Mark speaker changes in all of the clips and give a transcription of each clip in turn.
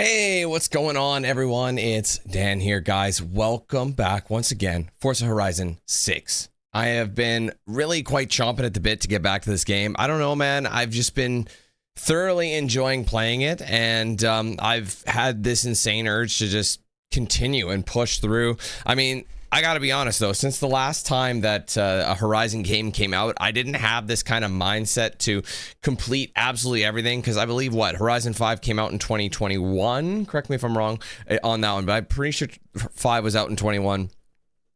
Speaker 1: Hey, what's going on, everyone? It's Dan here, guys. Welcome back once again, Forza Horizon 6. I have been really quite chomping at the bit to get back to this game. I don't know, man. I've just been thoroughly enjoying playing it, and I've had this insane urge to just continue and push through. I mean, I gotta be honest though, since the last time that a Horizon game came out, I didn't have this kind of mindset to complete absolutely everything, because I believe Horizon 5 came out in 2021. Correct me if I'm wrong on that one, but I'm pretty sure 5 was out in 21.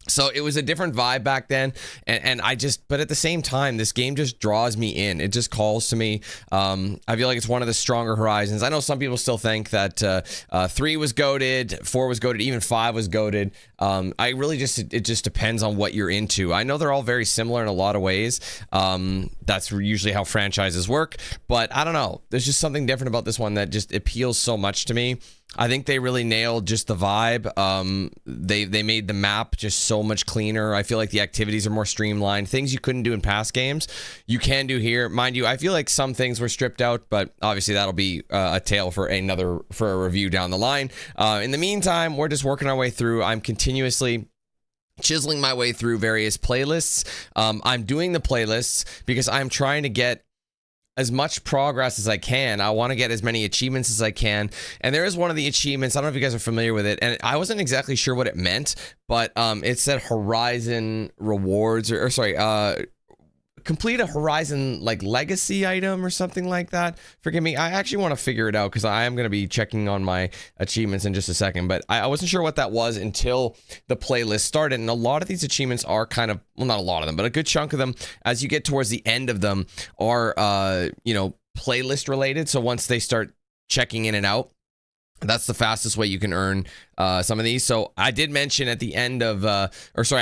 Speaker 1: So it was a different vibe back then, and but at the same time, this game just draws me in. It just calls to me. I feel like it's one of the stronger Horizons. I know some people still think that 3 was goated, 4 was goated, even 5 was goated. It just depends on what you're into. I know they're all very similar in a lot of ways. That's usually how franchises work, but I don't know. There's just something different about this one that just appeals so much to me. I think they really nailed just the vibe. They made the map just so much cleaner. I feel like the activities are more streamlined. Things you couldn't do in past games, you can do here. Mind you, I feel like some things were stripped out, but obviously that'll be a tale for a review down the line. In the meantime, we're just working our way through. I'm continuously chiseling my way through various playlists. I'm doing the playlists because I'm trying to get as much progress as I can. I want to get as many achievements as I can. And there is one of the achievements, I don't know if you guys are familiar with it, and I wasn't exactly sure what it meant, but it said Horizon rewards, complete a Horizon like legacy item or something like that. Forgive me, I actually want to figure it out because I am going to be checking on my achievements in just a second, but I wasn't sure what that was until the playlist started. And a lot of these achievements are kind of, well, not a lot of them, but a good chunk of them, as you get towards the end of them, are playlist related. So once they start checking in and out, that's the fastest way you can earn some of these. So I did mention at the end of, I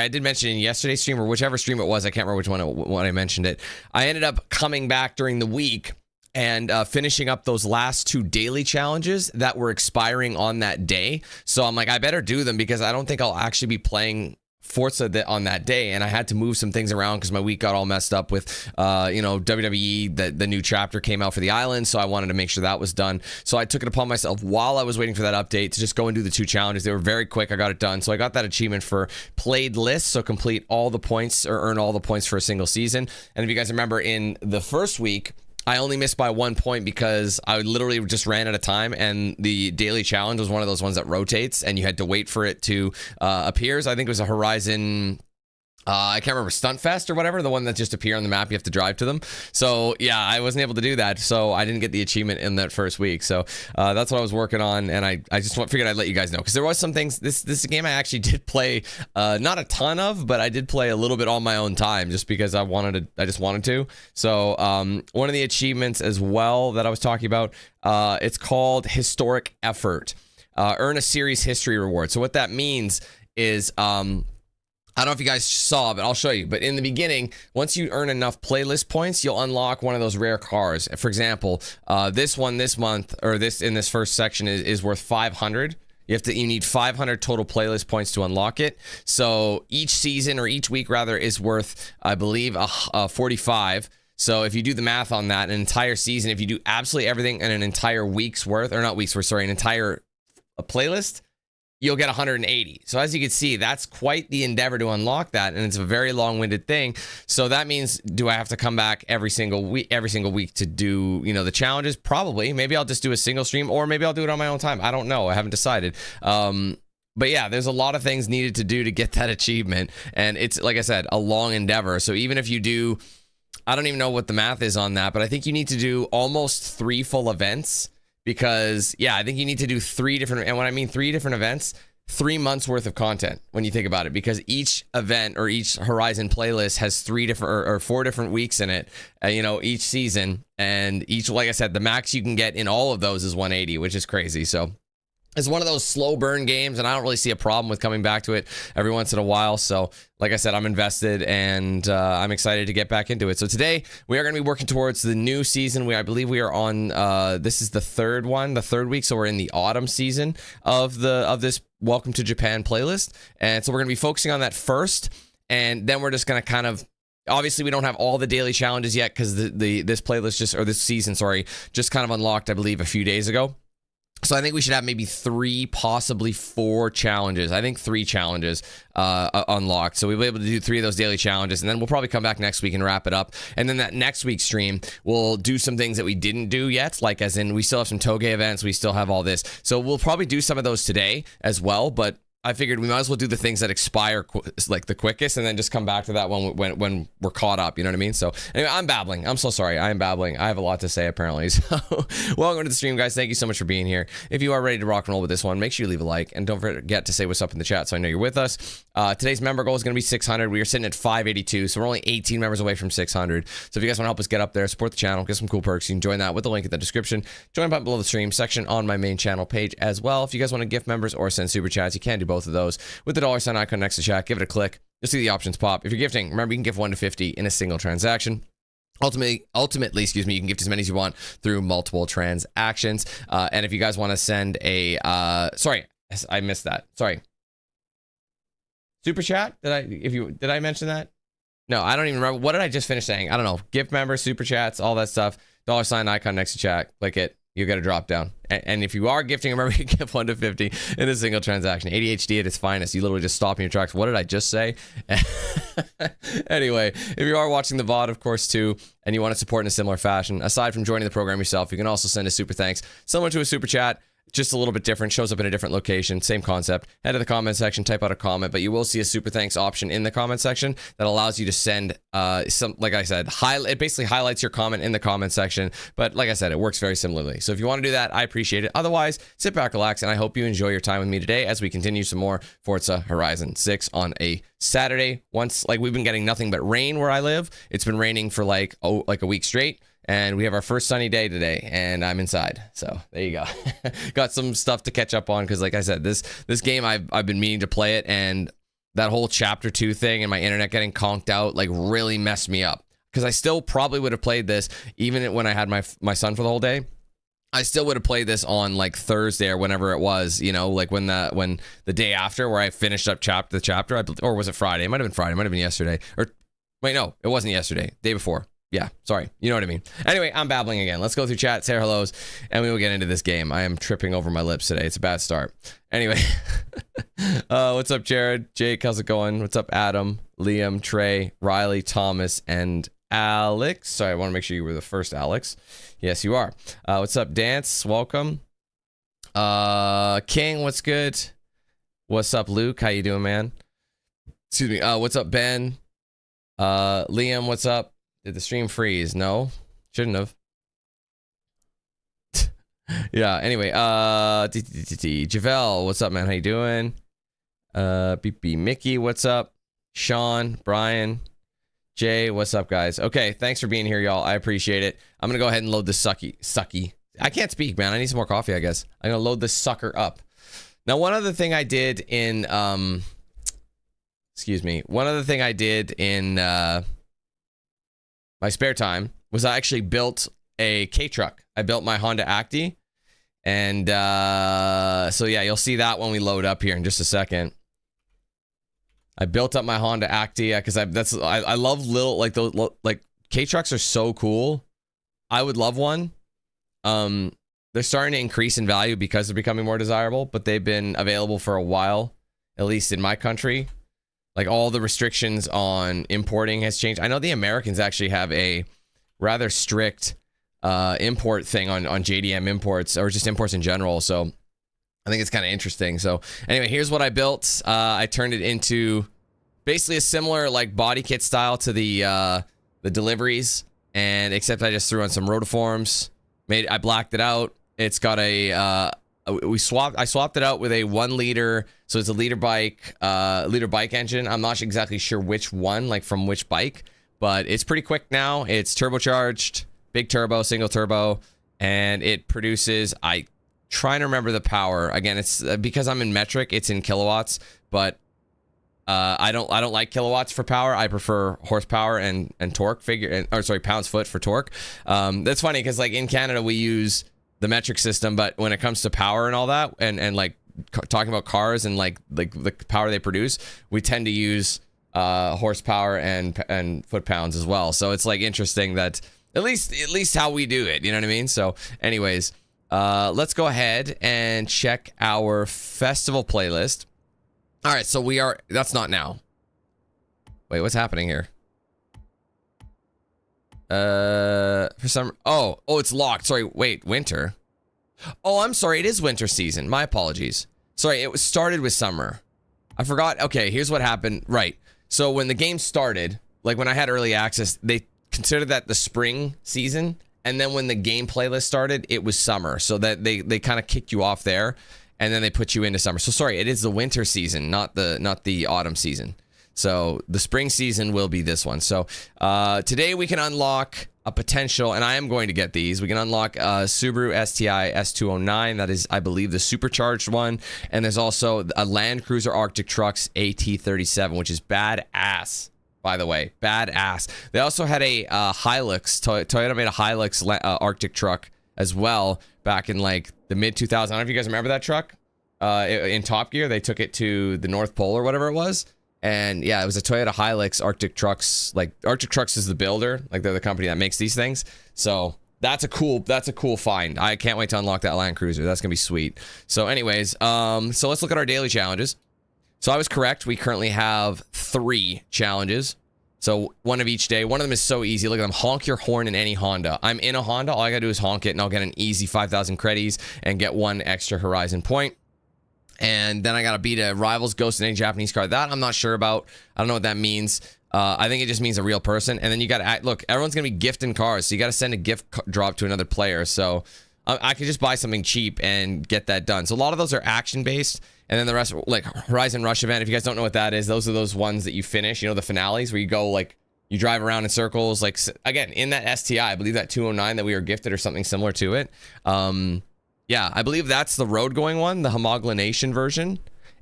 Speaker 1: did mention in yesterday's stream, or whichever stream it was, I can't remember which one when I mentioned it. I ended up coming back during the week and finishing up those last 2 daily challenges that were expiring on that day. So I'm like, I better do them because I don't think I'll actually be playing Forza on that day, and I had to move some things around because my week got all messed up with WWE. The new chapter came out for the island, so I wanted to make sure that was done. So I took it upon myself while I was waiting for that update to just go and do the 2 challenges. They were very quick. I got it done. So I got that achievement for played lists, so complete all the points or earn all the points for a single season. And if you guys remember, in the first week, I only missed by 1 point because I literally just ran out of time, and the daily challenge was one of those ones that rotates and you had to wait for it to appear. So I think it was a Horizon, I can't remember, Stunt Fest or whatever, the one that just appear on the map, you have to drive to them. So yeah, I wasn't able to do that, so I didn't get the achievement in that first week. So that's what I was working on, and I just figured I'd let you guys know, because there was some things, this is a game I actually did play not a ton of, but I did play a little bit on my own time just because I just wanted to. So one of the achievements as well that I was talking about, it's called Historic Effort. Earn a series history reward. So what that means is I don't know if you guys saw, but I'll show you. But in the beginning, once you earn enough playlist points, you'll unlock one of those rare cars. For example, this one this month, or in this first section, is worth 500. You need 500 total playlist points to unlock it. So each season, or each week rather, is worth, I believe, 45. So if you do the math on that, an entire season, if you do absolutely everything in an entire week's worth, or not week's worth, sorry, an entire playlist, you'll get 180. So as you can see, that's quite the endeavor to unlock that, and it's a very long-winded thing. So that means, do I have to come back every single week to do, the challenges? Probably. Maybe I'll just do a single stream, or maybe I'll do it on my own time. I don't know. I haven't decided. But yeah, there's a lot of things needed to do to get that achievement, and it's, like I said, a long endeavor. So even if you do, I don't even know what the math is on that, but I think you need to do almost 3 full events. Because, yeah, I think you need to do 3 different, and when I mean 3 different events, 3 months worth of content when you think about it, because each event or each Horizon playlist has 3 different or 4 different weeks in it, each season, and each, like I said, the max you can get in all of those is 180, which is crazy. So it's one of those slow burn games, and I don't really see a problem with coming back to it every once in a while. So like I said, I'm invested, and I'm excited to get back into it. So today we are going to be working towards the new season. I believe we are on, this is the third week. So we're in the autumn season of this Welcome to Japan playlist. And so we're going to be focusing on that first. And then we're just going to kind of, obviously we don't have all the daily challenges yet, because this playlist this season, just kind of unlocked, I believe, a few days ago. So I think we should have maybe 3, possibly 4 challenges. I think 3 challenges unlocked. So we'll be able to do 3 of those daily challenges, and then we'll probably come back next week and wrap it up. And then that next week's stream, we'll do some things that we didn't do yet, like as in we still have some Toge events, we still have all this. So we'll probably do some of those today as well, but I figured we might as well do the things that expire like the quickest, and then just come back to that when we're caught up. You know what I mean? So anyway, I'm babbling. I'm so sorry. I am babbling. I have a lot to say apparently. So welcome to the stream, guys. Thank you so much for being here. If you are ready to rock and roll with this one, make sure you leave a like, and don't forget to say what's up in the chat so I know you're with us. Today's member goal is going to be 600. We are sitting at 582, so we're only 18 members away from 600. So if you guys want to help us get up there, support the channel, get some cool perks, you can join that with the link in the description. Join button below the stream section on my main channel page as well. If you guys want to gift members or send super chats, you can do both of those with the $ sign icon next to chat. Give it a click. You'll see the options pop. If you're gifting, remember you can gift 1 to 50 in a single transaction. Ultimately, excuse me, you can gift as many as you want through multiple transactions. And if you guys want to send a, sorry, I missed that. Sorry. Super chat? Did I mention that? No, I don't even remember. What did I just finish saying? I don't know. Gift members, super chats, all that stuff. $ sign icon next to chat. Click it. You get a drop down. And if you are gifting, remember you can gift 1 to 50 in a single transaction. ADHD at its finest. You literally just stop in your tracks. What did I just say? Anyway, if you are watching the VOD, of course, too, and you want to support in a similar fashion, aside from joining the program yourself, you can also send a super thanks, similar to a super chat, just a little bit different, shows up in a different location, same concept. Head to the comment section, type out a comment, but you will see a super thanks option in the comment section that allows you to send some, like I said, it basically highlights your comment in the comment section, but like I said, it works very similarly. So if you want to do that, I appreciate it. Otherwise, sit back, relax, and I hope you enjoy your time with me today as we continue some more Forza Horizon 6 on a Saturday. Once, like, we've been getting nothing but rain where I live. It's been raining for like a week straight. And we have our first sunny day today, and I'm inside. So there you go. Got some stuff to catch up on because, like I said, this game I've been meaning to play it, and that whole chapter 2 thing and my internet getting conked out like really messed me up. Because I still probably would have played this even when I had my son for the whole day. I still would have played this on like Thursday or whenever it was, you know, like when the day after where I finished up the chapter, or was it Friday? It might have been Friday. It might have been yesterday. Or wait, no, it wasn't yesterday. Day before. Yeah, sorry. You know what I mean. Anyway, I'm babbling again. Let's go through chat, say our hellos, and we will get into this game. I am tripping over my lips today. It's a bad start. Anyway, what's up, Jared? Jake, how's it going? What's up, Adam, Liam, Trey, Riley, Thomas, and Alex? Sorry, I want to make sure you were the first Alex. Yes, you are. What's up, Dance? Welcome. King, what's good? What's up, Luke? How you doing, man? Excuse me. What's up, Ben? Liam, what's up? Did the stream freeze? No, shouldn't have. Yeah, anyway, Javel, what's up, man? How you doing? BP Mickey, what's up? Sean, Brian, Jay, what's up, guys? Okay, thanks for being here, y'all. I appreciate it. I'm gonna go ahead and load this sucky. I can't speak, man. I need some more coffee, I guess. I'm gonna load this sucker up. Now, one other thing I did in, my spare time was I actually built a K-Truck. I built my Honda Acti. And so yeah, you'll see that when we load up here in just a second. I built up my Honda Acti because I love little, like, those, like, K-Trucks are so cool. I would love one. They're starting to increase in value because they're becoming more desirable, but they've been available for a while, at least in my country. Like, all the restrictions on importing has changed. I know the Americans actually have a rather strict import thing on JDM imports, or just imports in general. So I think it's kind of interesting. So anyway, here's what I built. I turned it into basically a similar, like, body kit style to the deliveries, and except I just threw on some rotiforms. I blacked it out. It's got a I swapped it out with a 1 liter, so it's a liter bike engine. I'm not exactly sure which one, like from which bike, but it's pretty quick now. It's turbocharged, big turbo, single turbo, and it produces, I trying to remember the power. Again, it's because I'm in metric, it's in kilowatts, but I don't like kilowatts for power. I prefer horsepower and torque pounds foot for torque. That's funny because, like, in Canada we use the metric system, but when it comes to power and all that, and like talking about cars and like the power they produce, we tend to use horsepower and foot pounds as well. So it's like interesting that at least how we do it, you know what I mean? So anyways, let's go ahead and check our festival playlist. All right, so that's not now. Wait, what's happening here? For some, oh, it's locked. Sorry, wait, winter. Oh, I'm sorry, it is winter season. My apologies. Sorry, it was started with summer. I forgot. Okay, here's what happened. Right. So when the game started, like when I had early access, they considered that the spring season. And then when the game playlist started, it was summer. So that they kind of kicked you off there, and then they put you into summer. So sorry, it is the winter season, not the autumn season. So the spring season will be this one. So today we can unlock a potential, and I am going to get these. We can unlock Subaru STI S209. That is, I believe, the supercharged one. And there's also a Land Cruiser Arctic Trucks AT37, which is badass. By the way, badass. They also had a Hilux. Toyota made a Hilux Arctic truck as well back in like the mid 2000s. I don't know if you guys remember that truck. In Top Gear, they took it to the North Pole or whatever it was. And yeah, it was a Toyota Hilux Arctic Trucks. Like Arctic Trucks is the builder. Like they're the company that makes these things. So that's a cool find. I can't wait to unlock that Land Cruiser. That's gonna be sweet. So anyways, so let's look at our daily challenges. So I was correct. We currently have 3 challenges. So one of each day. One of them is so easy. Look at them. Honk your horn in any Honda. I'm in a Honda. All I gotta do is honk it and I'll get an easy 5,000 credits and get 1 extra Horizon point. And then I gotta beat a rival's ghost in any Japanese car. That I'm not sure about. I don't know what that means. I think it just means a real person. And then you gotta act. Look, everyone's gonna be gifting cars. So you gotta send a gift drop to another player. So I could just buy something cheap and get that done. So a lot of those are action based. And then the rest, like Horizon Rush event, if you guys don't know what that is, those are those ones that you finish, you know, the finales where you go like, you drive around in circles. Like, again, in that STI, I believe that 209 that we were gifted or something similar to it. Yeah, I believe that's the road going one, the homogenation version.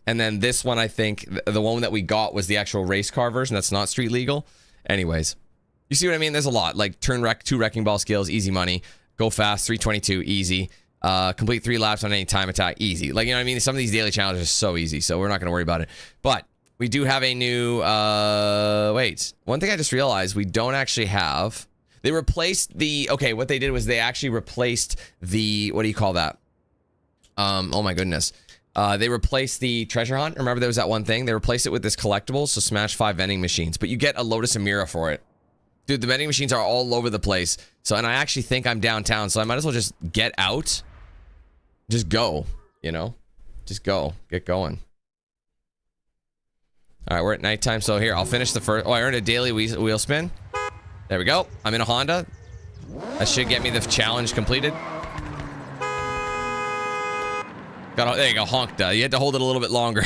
Speaker 1: And then this one, I think, the one that we got was the actual race car version. That's not street legal. Anyways, you see what I mean? There's a lot. Like, turn 2 wrecking ball skills, easy money. Go fast, 322, easy. Complete 3 laps on any time attack, easy. Like, you know what I mean? Some of these daily challenges are so easy, so we're not going to worry about it. But we do have a new, wait. One thing I just realized, we don't actually have... They replaced the... Okay, what they did was they actually replaced the... What do you call that? Oh my goodness. They replaced the treasure hunt. Remember there was that one thing? They replaced it with this collectible, so smash 5 vending machines. But you get a Lotus Emira for it. Dude, the vending machines are all over the place. So, and I actually think I'm downtown, so I might as well just get out. Just go, you know? Just go. Get going. All right, we're at nighttime, so here, I'll finish the first... Oh, I earned a daily wheel spin. There we go. I'm in a Honda. That should get me the challenge completed. There you go, honked. You had to hold it a little bit longer.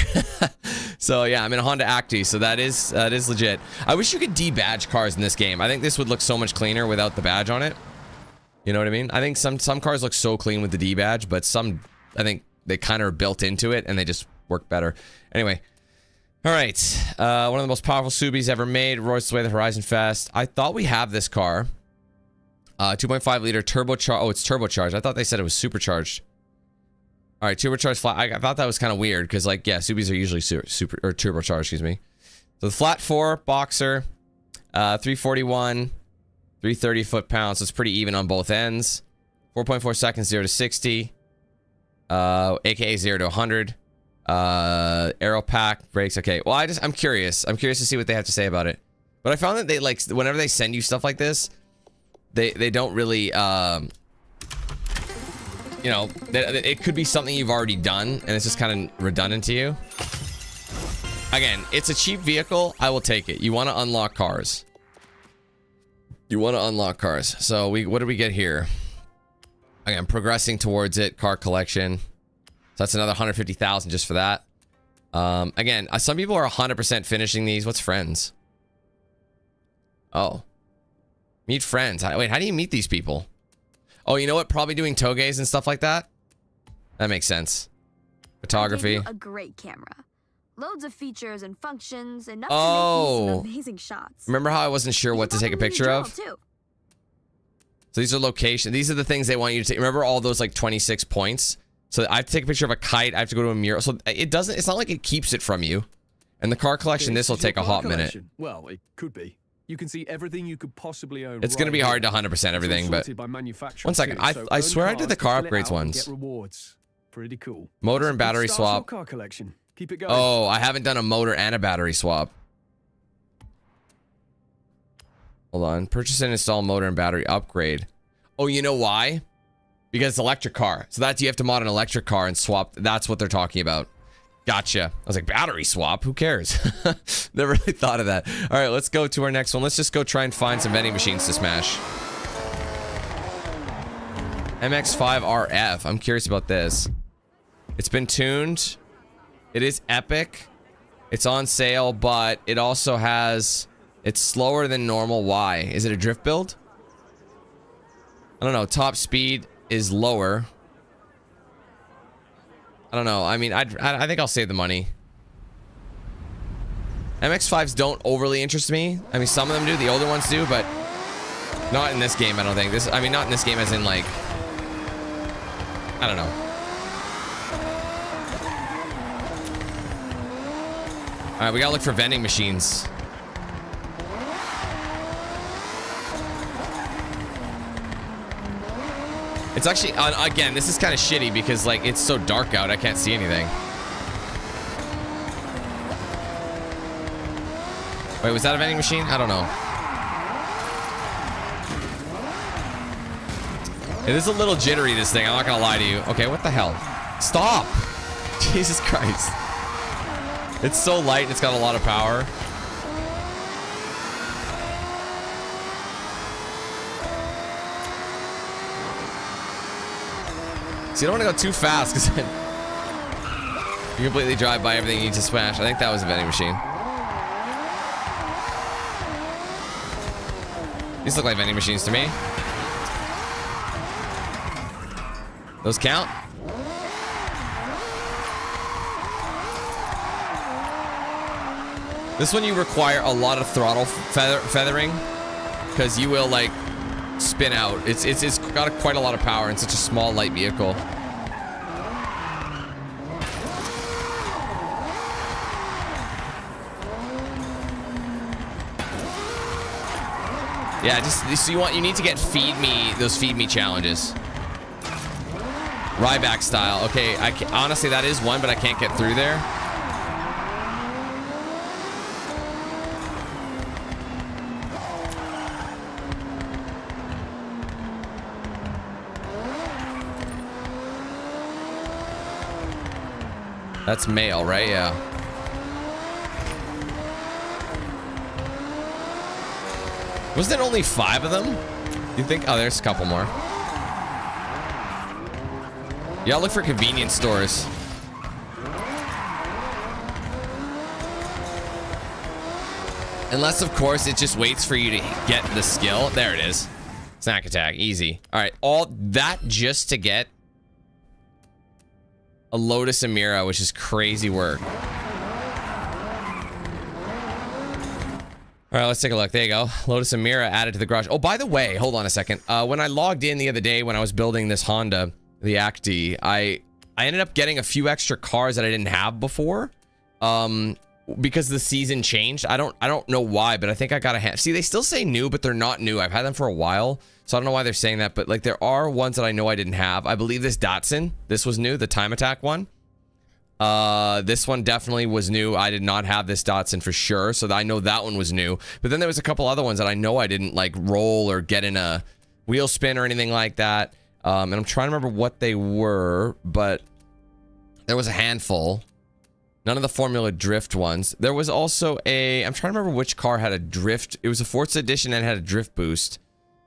Speaker 1: So yeah, I'm in a Honda Acti, so that is legit. I wish you could debadge cars in this game. I think this would look so much cleaner without the badge on it. You know what I mean? I think some cars look so clean with the D-badge, but some, I think they kind of are built into it and they just work better. Anyway. All right. One of the most powerful Subis ever made. Royce away the Horizon Fest. I thought we have this car. 2.5 liter turbocharged. Oh, it's turbocharged. I thought they said it was supercharged. All right, turbocharged flat. I thought that was kind of weird because, like, yeah, Subis are usually super or turbocharged. Excuse me. So the flat 4 boxer, 341, 330 foot-pounds. So it's pretty even on both ends. 4.4 seconds, 0 to 60. AKA 0 to 100. Aero pack brakes. Okay. Well, I'm curious. I'm curious to see what they have to say about it. But I found that they, like, whenever they send you stuff like this, they don't really you know, it could be something you've already done, and it's just kind of redundant to you. Again, it's a cheap vehicle. I will take it. You want to unlock cars. You want to unlock cars. So what did we get here? Again, progressing towards it. Car collection. So that's another 150,000 just for that. Again, some people are 100% finishing these. What's friends? Oh. Meet friends. Wait, how do you meet these people? Oh, you know what? Probably doing toges and stuff like that. That makes sense. Photography.
Speaker 2: A great camera. Loads of features and functions, enough to make these amazing shots.
Speaker 1: Remember how I wasn't sure what to take a picture of? So these are location. These are the things they want you to take. Remember all those like 26 points? So I have to take a picture of a kite. I have to go to a mural. So it doesn't, it's not like it keeps it from you. And the car collection, this will take a hot minute.
Speaker 3: Well, it could be. You can see everything you could possibly own.
Speaker 1: It's going to be hard to 100% everything, but one second. I swear I did the car upgrades ones.
Speaker 3: Rewards. Pretty cool.
Speaker 1: Motor and battery swap.
Speaker 3: Car collection. Keep it going.
Speaker 1: Oh, I haven't done a motor and a battery swap. Hold on. Purchase and install motor and battery upgrade. Oh, you know why? Because it's electric car. So that's, you have to mod an electric car and swap. That's what they're talking about. Gotcha. I was like, battery swap? Who cares? Never really thought of that. All right, let's go to our next one. Let's just go try and find some vending machines to smash. MX-5RF. I'm curious about this. It's been tuned. It is epic. It's on sale, but it also has... It's slower than normal. Why? Is it a drift build? I don't know. Top speed is lower. I don't know. I mean, I think I'll save the money. MX-5s don't overly interest me. I mean, some of them do. The older ones do, but not in this game, I don't think. I mean, not in this game as in, like... I don't know. Alright, we gotta look for vending machines. It's actually, again, this is kind of shitty because, like, it's so dark out, I can't see anything. Wait, was that a vending machine? I don't know. It is a little jittery, this thing. I'm not gonna lie to you. Okay, what the hell? Stop! Jesus Christ. It's so light and it's got a lot of power. So you don't want to go too fast because then you completely drive by everything you need to smash. I think that was a vending machine. These look like vending machines to me. Those count? This one you require a lot of throttle feathering because you will like spin out. It's got quite a lot of power in such a small light vehicle. Yeah, just so you need to get those feed me challenges. Ryback style. Okay, honestly that is one, but I can't get through there. That's male, right? Yeah. Wasn't there only 5 of them? You think? Oh, there's a couple more. Yeah, look for convenience stores. Unless, of course, it just waits for you to get the skill. There it is. Snack attack. Easy. All right. All that just to get a Lotus Emira, which is crazy work. All right, let's take a look. There you go. Lotus Emira added to the garage. Oh, by the way, hold on a second. When I logged in the other day when I was building this Honda, the Acti, I ended up getting a few extra cars that I didn't have before. Because the season changed. I don't know why, but I think I got a see, they still say new, but they're not new. I've had them for a while, so I don't know why they're saying that, but like there are ones that I know I didn't have. I believe this Datsun, this was new, the time attack one. This one definitely was new. I did not have this Datsun for sure, so I know that one was new. But then there was a couple other ones that I know I didn't like roll or get in a wheel spin or anything like that. And I'm trying to remember what they were, but there was a handful. None of the Formula Drift ones. There was also a... I'm trying to remember which car had a drift. It was a Forza edition and had a drift boost.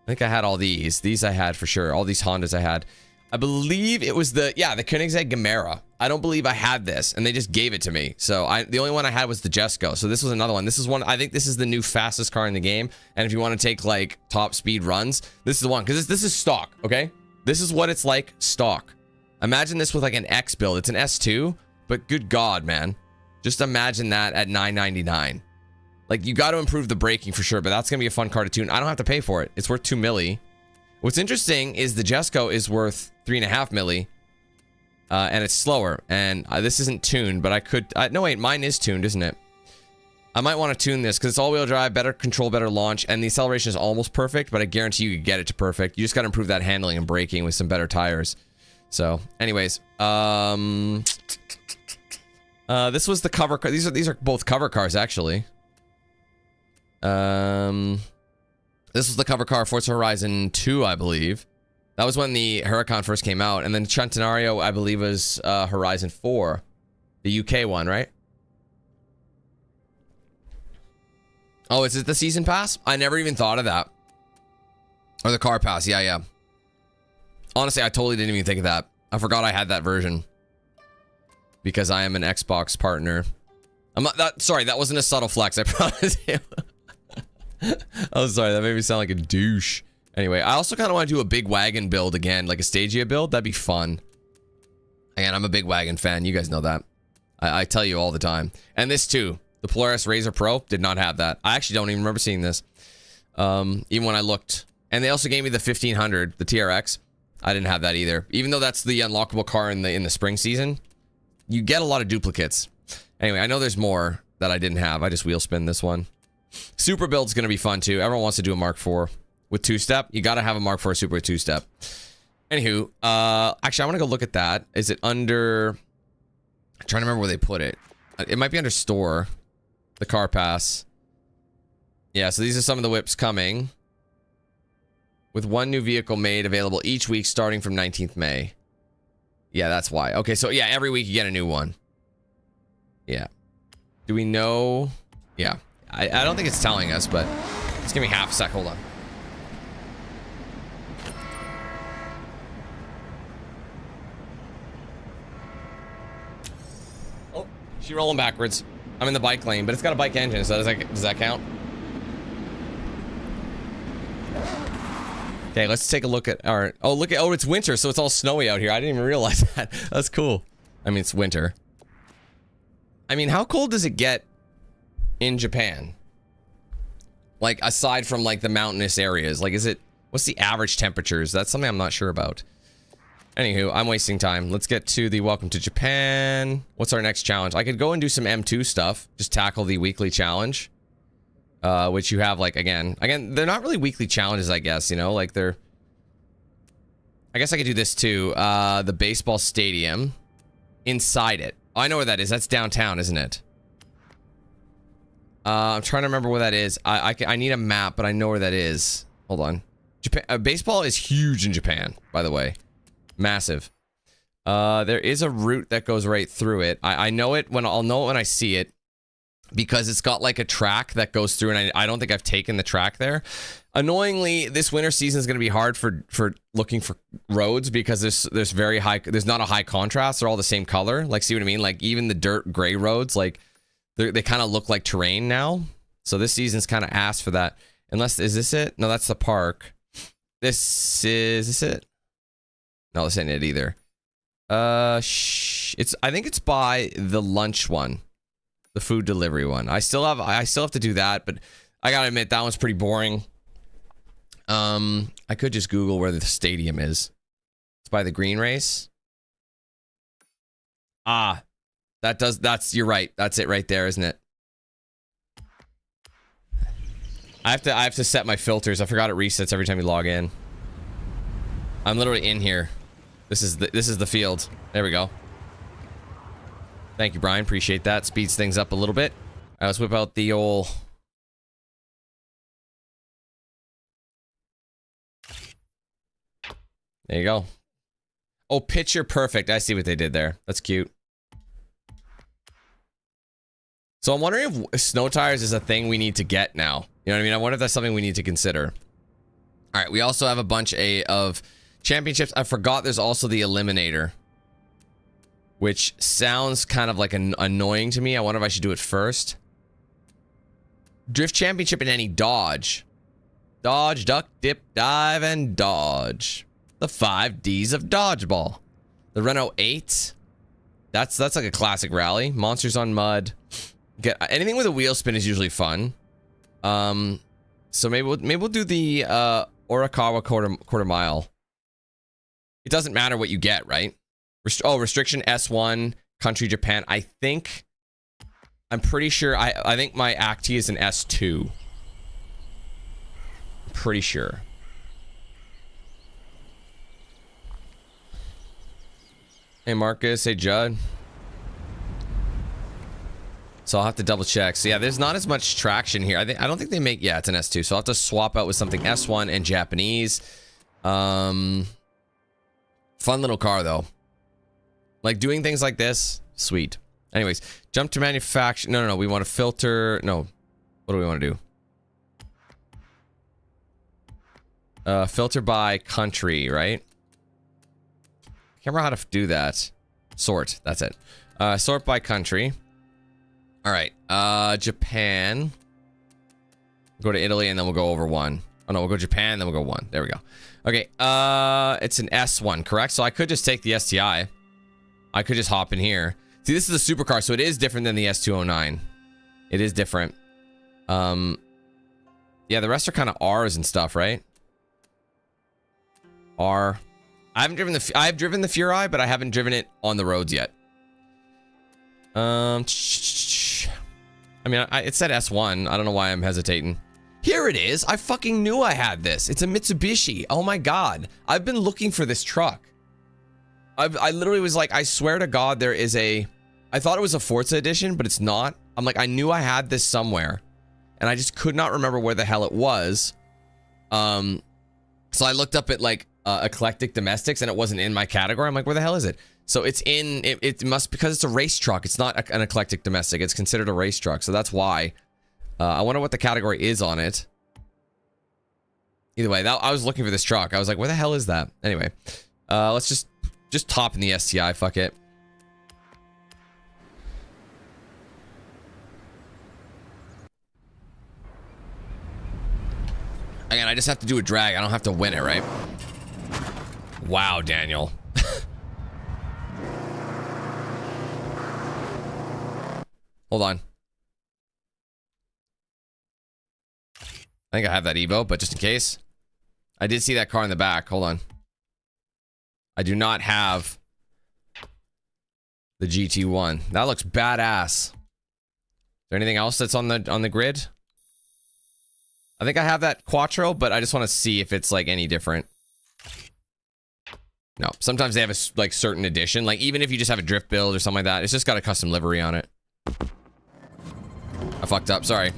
Speaker 1: I think I had all these. These I had for sure. All these Hondas I had. I believe it was the... Yeah, the Koenigsegg Gemera. I don't believe I had this, and they just gave it to me. So the only one I had was the Jesco. So this was another one. This is one... I think this is the new fastest car in the game. And if you want to take, like, top speed runs, this is the one. Because this is stock, okay? This is what it's like stock. Imagine this with, like, an X build. It's an S2. But good God, man. Just imagine that at $999. Like, you got to improve the braking for sure, but that's going to be a fun car to tune. I don't have to pay for it. It's worth 2 milli. What's interesting is the Jesco is worth 3.5 milli. And it's slower. And this isn't tuned, but I could... no, wait, mine is tuned, isn't it? I might want to tune this because it's all-wheel drive, better control, better launch, and the acceleration is almost perfect, but I guarantee you could get it to perfect. You just got to improve that handling and braking with some better tires. So, anyways, this was the cover car. These are both cover cars, actually. This was the cover car Forza Horizon 2, I believe. That was when the Huracan first came out, and then Centenario, I believe, was Horizon 4, the UK one, right? Oh, is it the season pass? I never even thought of that. Or the car pass, yeah. Honestly, I totally didn't even think of that. I forgot I had that version. Because I am an Xbox partner. I'm not that. Sorry, that wasn't a subtle flex, I promise you. Oh, sorry, that made me sound like a douche. Anyway, I also kind of want to do a big wagon build again, like a Stagia build. That'd be fun. Again, I'm a big wagon fan. You guys know that. I tell you all the time. And this too. The Polaris Razor Pro did not have that. I actually don't even remember seeing this. Even when I looked. And they also gave me the 1500, the TRX. I didn't have that either. Even though that's the unlockable car in the spring season, you get a lot of duplicates. Anyway, I know there's more that I didn't have. I just wheel spin this one. Super build's going to be fun too. Everyone wants to do a Mark IV with two-step. You got to have a Mark IV Super with two-step. Anywho, actually, I want to go look at that. Is it under... I'm trying to remember where they put it. It might be under store. The car pass. Yeah, so these are some of the whips coming. With one new vehicle made available each week starting from 19th May. Yeah, that's why. Okay, so yeah, every week you get a new one. Yeah. Do we know? Yeah. I don't think it's telling us, but just give me half a sec. Hold on. Oh, she's rolling backwards. I'm in the bike lane, but it's got a bike engine, so does that count? Okay, let's take a look at our... Oh, look at... Oh, it's winter, so it's all snowy out here. I didn't even realize that. That's cool. I mean, it's winter. I mean, how cold does it get in Japan? Like, aside from, like, the mountainous areas. Like, is it... What's the average temperatures? That's something I'm not sure about. Anywho, I'm wasting time. Let's get to the Welcome to Japan. What's our next challenge? I could go and do some M2 stuff. Just tackle the weekly challenge. Which you have, like, again, they're not really weekly challenges, I guess, you know? Like, they're... I guess I could do this, too. The baseball stadium. Inside it. Oh, I know where that is. That's downtown, isn't it? I'm trying to remember where that is. I need a map, but I know where that is. Hold on. Japan, baseball is huge in Japan, by the way. Massive. There is a route that goes right through it. I know it when I'll know it when I see it. Because it's got like a track that goes through, and I don't think I've taken the track there. Annoyingly, this winter season is going to be hard for looking for roads because there's not a high contrast. They're all the same color. Like, see what I mean? Like, even the dirt gray roads, like they kind of look like terrain now. So this season's kind of ass for that. Unless, is this it? No, that's the park. Is this it? No, this ain't it either. I think it's by the lunch one. The food delivery one. I still have to do that, but I gotta admit that one's pretty boring. I could just Google where the stadium is. It's by the green race. Ah, you're right. That's it right there, isn't it? I have to set my filters. I forgot it resets every time you log in. I'm literally in here. This is the field. There we go. Thank you, Brian. Appreciate that. Speeds things up a little bit. All right, let's whip out the old... There you go. Oh, picture perfect. I see what they did there. That's cute. So I'm wondering if snow tires is a thing we need to get now. You know what I mean? I wonder if that's something we need to consider. All right, we also have a bunch of championships. I forgot there's also the Eliminator. Which sounds kind of like annoying to me. I wonder if I should do it first. Drift Championship in any dodge. Dodge, duck, dip, dive, and dodge. The 5 Ds of dodgeball. The Renault 8. That's like a classic rally. Monsters on mud. Get anything with a wheel spin is usually fun. So maybe we'll do the Orikawa quarter mile. It doesn't matter what you get, right? Restriction S1, country Japan. I think I'm pretty sure I think my Acti is an S2. I'm pretty sure. Hey Marcus, hey Judd. So I'll have to double check. So yeah, there's not as much traction here. I don't think they make, yeah, it's an S2. So I'll have to swap out with something S1 and Japanese. Fun little car though. Like doing things like this, sweet. Anyways, jump to manufacture. No, we want to filter. No, what do we want to do? Filter by country, right? Can't remember how to do that. Sort, that's it. Sort by country. All right, Japan. Go to Italy and then we'll go over one. Oh no, we'll go Japan, then we'll go one. There we go. Okay, it's an S1, correct? So I could just take the STI. I could just hop in here. See, this is a supercar, so it is different than the S209. It is different. Yeah, the rest are kind of R's and stuff, right? R. I've driven the Furai, but I haven't driven it on the roads yet. I mean, it said S1. I don't know why I'm hesitating. Here it is. I fucking knew I had this. It's a Mitsubishi. Oh my god. I've been looking for this truck. I literally was like, I swear to God, there is a... I thought it was a Forza edition, but it's not. I'm like, I knew I had this somewhere. And I just could not remember where the hell it was. So I looked up at like eclectic domestics and it wasn't in my category. I'm like, where the hell is it? So it's in, it must, because it's a race truck. It's not an eclectic domestic. It's considered a race truck. So that's why. I wonder what the category is on it. Either way, I was looking for this truck. I was like, where the hell is that? Anyway, let's just top in the STI. Fuck it. Again, I just have to do a drag. I don't have to win it, right? Wow, Daniel. Hold on. I think I have that Evo, but just in case. I did see that car in the back. Hold on. I do not have the GT1. That looks badass. Is there anything else that's on the grid? I think I have that Quattro, but I just want to see if it's like any different. No, sometimes they have a like certain edition. Like even if you just have a drift build or something like that, it's just got a custom livery on it. I fucked up. Sorry.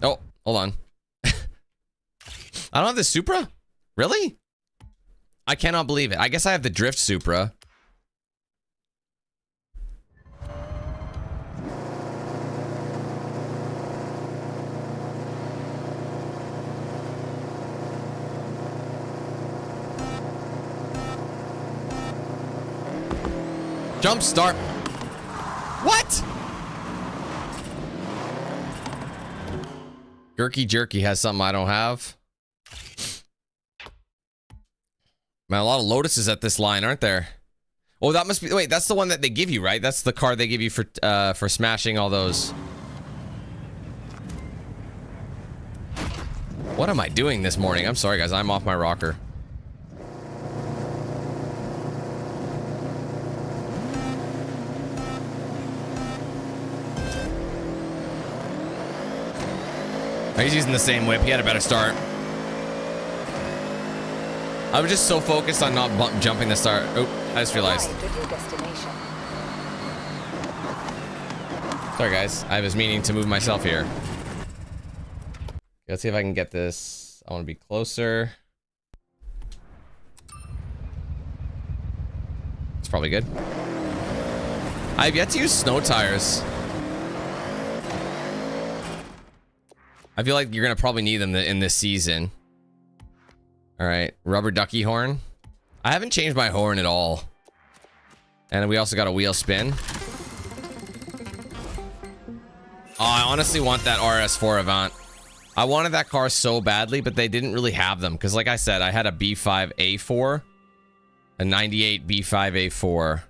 Speaker 1: Oh, hold on. I don't have the Supra? Really? I cannot believe it. I guess I have the Drift Supra. Jump start. What? Gurky Jerky has something I don't have. Man, a lot of Lotuses at this line, aren't there? Oh, that must be... Wait, that's the one that they give you, right? That's the card they give you for smashing all those. What am I doing this morning? I'm sorry, guys. I'm off my rocker. He's using the same whip. He had a better start. I was just so focused on not jumping the start. Oh, I just realized. Sorry, guys. I was meaning to move myself here. Let's see if I can get this. I want to be closer. It's probably good. I've yet to use snow tires. I feel like you're gonna probably need them in this season. All right, rubber ducky horn. I haven't changed my horn at all. And we also got a wheel spin. Oh, I honestly want that RS4 Avant. I wanted that car so badly, but they didn't really have them. Because like I said, I had a B5A4. A 98 B5A4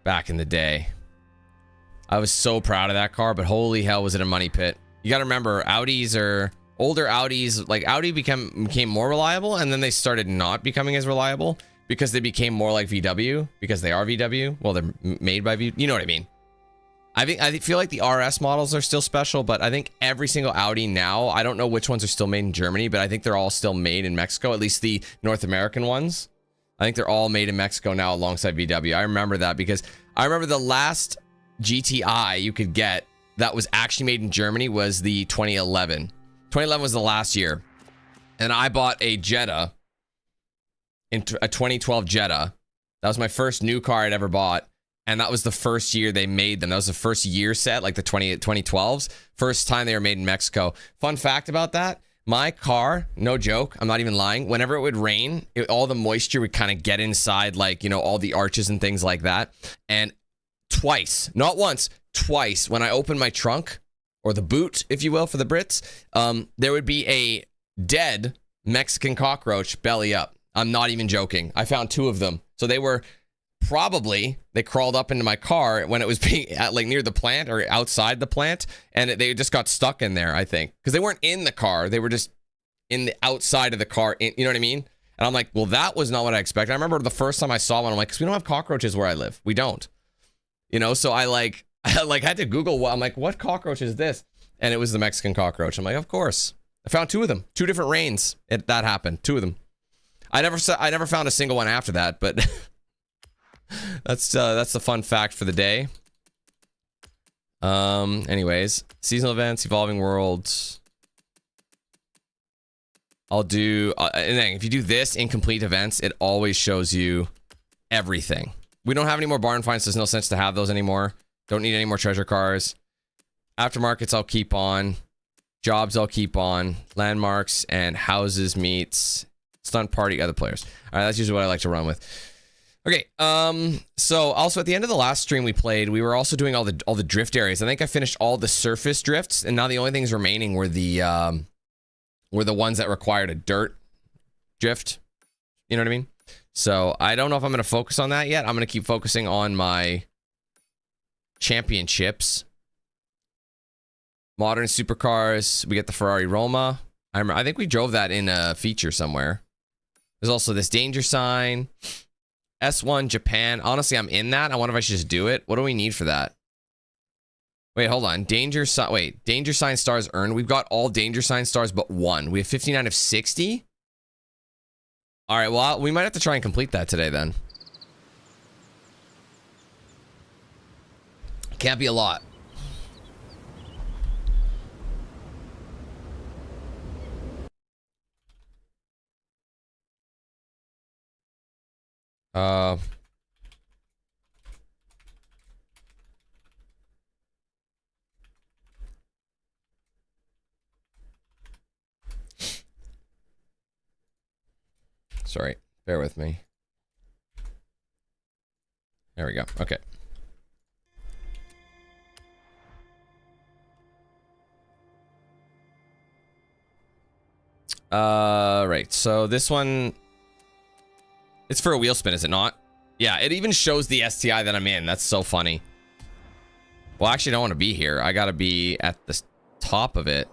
Speaker 1: back in the day. I was so proud of that car, but holy hell was it a money pit. You gotta remember, Audis are... Older Audis, like Audi became more reliable, and then they started not becoming as reliable because they became more like VW, because they are VW. Well, they're made by VW. You know what I mean? I feel like the RS models are still special, but I think every single Audi now, I don't know which ones are still made in Germany, but I think they're all still made in Mexico, at least the North American ones. I think they're all made in Mexico now alongside VW. I remember that because I remember the last GTI you could get that was actually made in Germany was the 2011. 2011 was the last year. And I bought a Jetta, a 2012 Jetta. That was my first new car I'd ever bought. And that was the first year they made them. That was the first year set, like the 2012s. First time they were made in Mexico. Fun fact about that, my car, no joke, I'm not even lying, whenever it would rain, all the moisture would kind of get inside, like, you know, all the arches and things like that. And twice, not once, twice, when I opened my trunk, or the boot, if you will, for the Brits, there would be a dead Mexican cockroach belly up. I'm not even joking. I found 2 of them. So they were... Probably they crawled up into my car when it was being at, like, near the plant or outside the plant, and they just got stuck in there, I think, because they weren't in the car, they were just in the outside of the car, you know what I mean? And I'm like, well, that was not what I expected. I remember the first time I saw one, I'm like, because we don't have cockroaches where I live, we don't, you know. So I had to Google, I'm like, what cockroach is this? And it was the Mexican cockroach. I'm like, of course. I found 2 of them, 2 different rains. That happened, 2 of them. I never found a single one after that, but that's the fun fact for the day. Anyways, seasonal events, evolving worlds. I'll do, and then if you do this incomplete events, it always shows you everything. We don't have any more barn finds, so there's no sense to have those anymore. Don't need any more treasure cars. Aftermarkets I'll keep on. Jobs I'll keep on. Landmarks and houses meets stunt party other players. All right, that's usually what I like to run with. Okay, so also at the end of the last stream we played, we were also doing all the drift areas. I think I finished all the surface drifts, and now the only things remaining were the ones that required a dirt drift. You know what I mean? So I don't know if I'm going to focus on that yet. I'm going to keep focusing on my championships. Modern supercars. We get the Ferrari Roma. I think we drove that in a feature somewhere. There's also this danger sign. S1 Japan. Honestly, I'm in that. I wonder if I should just do it. What do we need for that? Wait, hold on. Danger sign stars earned. We've got all danger sign stars but 1. We have 59 of 60. All right, well, we might have to try and complete that today then. Can't be a lot. Sorry, bear with me. There we go. Okay. Right. So this one, it's for a wheel spin, is it not? Yeah, it even shows the STI that I'm in. That's so funny. Well, actually, I don't want to be here. I gotta be at the top of it.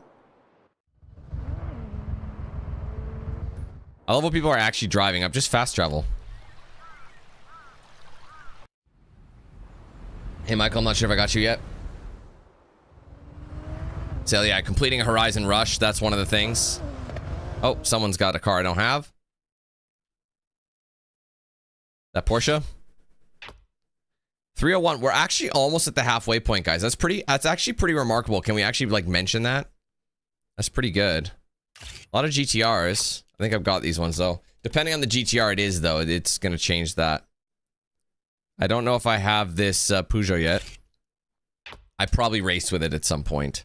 Speaker 1: I love what people are actually driving up. Just fast travel. Hey, Michael, I'm not sure if I got you yet. So, yeah, completing a Horizon Rush. That's one of the things. Oh, someone's got a car I don't have. That Porsche. 301. We're actually almost at the halfway point, guys. That's actually pretty remarkable. Can we actually, like, mention that? That's pretty good. A lot of GTRs. I think I've got these ones, though. Depending on the GTR it is, though, it's going to change that. I don't know if I have this Peugeot yet. I probably raced with it at some point.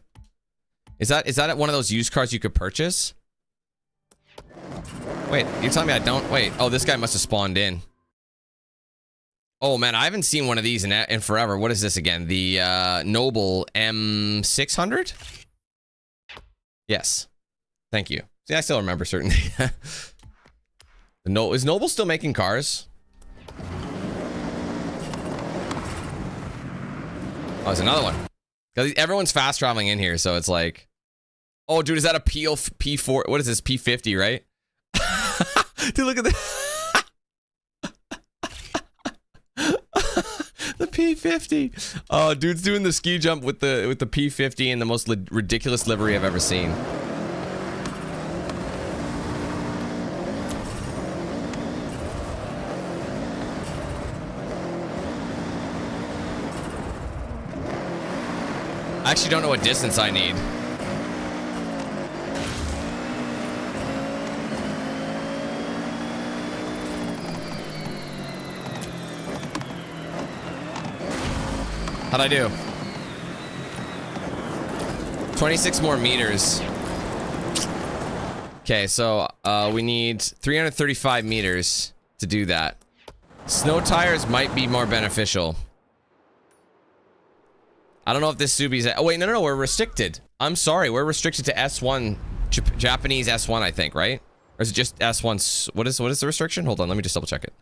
Speaker 1: Is that one of those used cars you could purchase? Wait, you're telling me I don't? Wait, oh, this guy must have spawned in. Oh, man, I haven't seen one of these in forever. What is this again? The Noble M600? Yes. Thank you. See, I still remember certain things. Is Noble still making cars? Oh, there's another one. Because everyone's fast traveling in here, so it's like... Oh, dude, is that a P4? What is this? P50, right? Dude, look at this. P50. Oh, dude's doing the ski jump with the P50 in the most ridiculous livery I've ever seen. I actually don't know what distance I need. How'd I do? 26 more meters. Okay, so we need 335 meters to do that. Snow tires might be more beneficial. I don't know if this Subi's... Oh, wait, no, we're restricted. I'm sorry, we're restricted to S1, Japanese S1, I think, right? Or is it just S1? What is the restriction? Hold on, let me just double check it.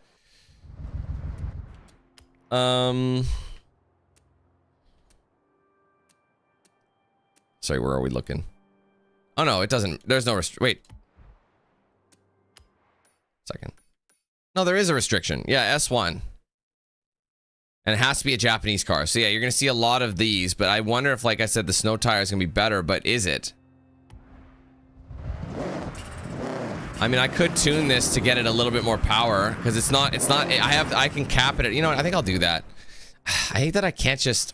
Speaker 1: Sorry, where are we looking? Oh, no, it doesn't. There's no wait. Second. No, there is a restriction. Yeah, S1. And it has to be a Japanese car. So yeah, you're going to see a lot of these, but I wonder if, like I said, the snow tire is going to be better, but is it? I mean, I could tune this to get it a little bit more power, because it's not, I can cap it at, you know what, I think I'll do that. I hate that I can't just,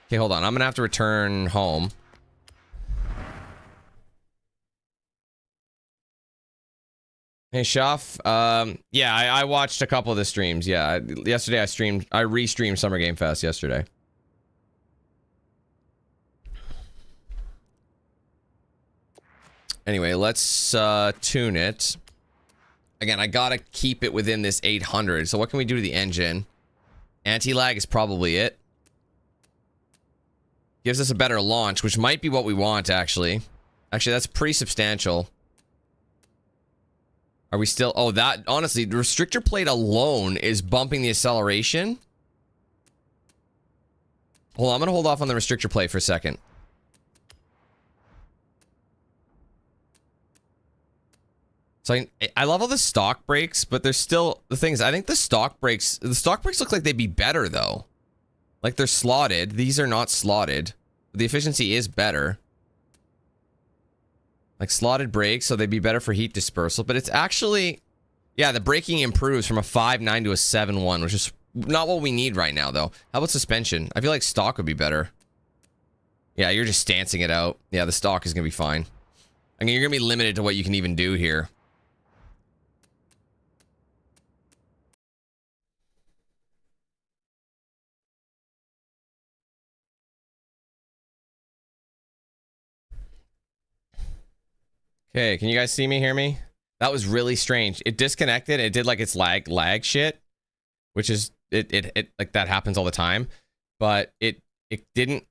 Speaker 1: okay, hold on. I'm going to have to return home. Hey, Shaf. Yeah, I watched a couple of the streams. Yeah, yesterday I restreamed Summer Game Fest yesterday. Anyway, let's tune it. Again, I gotta keep it within this 800. So what can we do to the engine? Anti-lag is probably it. Gives us a better launch, which might be what we want, actually. Actually, that's pretty substantial. Are we still... Oh, that... Honestly, the restrictor plate alone is bumping the acceleration. Hold on, I'm gonna hold off on the restrictor plate for a second. So I love all the stock brakes, but there's still... The thing is, I think the stock brakes look like they'd be better, though. Like, they're slotted. These are not slotted. The efficiency is better. Like slotted brakes, so they'd be better for heat dispersal. But it's actually... Yeah, the braking improves from a 5.9 to a 7.1, which is not what we need right now, though. How about suspension? I feel like stock would be better. Yeah, you're just stancing it out. Yeah, the stock is going to be fine. I mean, you're going to be limited to what you can even do here. Okay, can you guys see me, hear me? That was really strange. It disconnected. It did like its lag shit, which is it like that happens all the time. But it didn't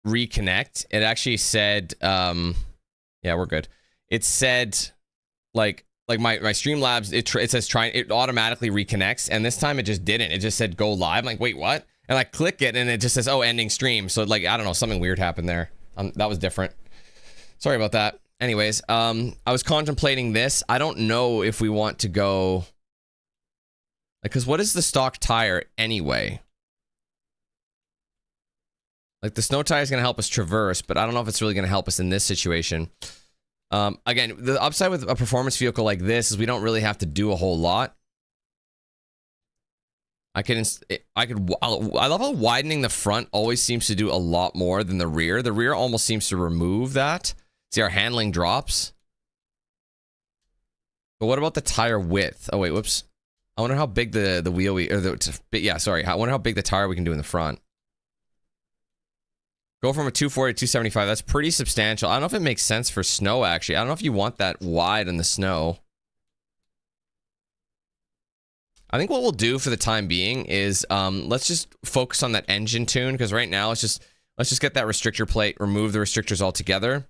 Speaker 1: reconnect. It actually said yeah, we're good. It said like my Streamlabs it says it automatically reconnects, and this time it just didn't. It just said go live. I'm like, wait, what? And I click it and it just says, oh, ending stream. So like, I don't know, something weird happened there. That was different. Sorry about that. Anyways, I was contemplating this. I don't know if we want to go... Because what is the stock tire anyway? Like, the snow tire is going to help us traverse, but I don't know if it's really going to help us in this situation. Again, the upside with a performance vehicle like this is we don't really have to do a whole lot. I love how widening the front always seems to do a lot more than the rear. The rear almost seems to remove that. See, our handling drops. But what about the tire width? Oh, wait, whoops. I wonder how big the wheel yeah, sorry. I wonder how big the tire we can do in the front. Go from a 240 to 275. That's pretty substantial. I don't know if it makes sense for snow, actually. I don't know if you want that wide in the snow. I think what we'll do for the time being is let's just focus on that engine tune, because right now let's just get that restrictor plate, remove the restrictors altogether.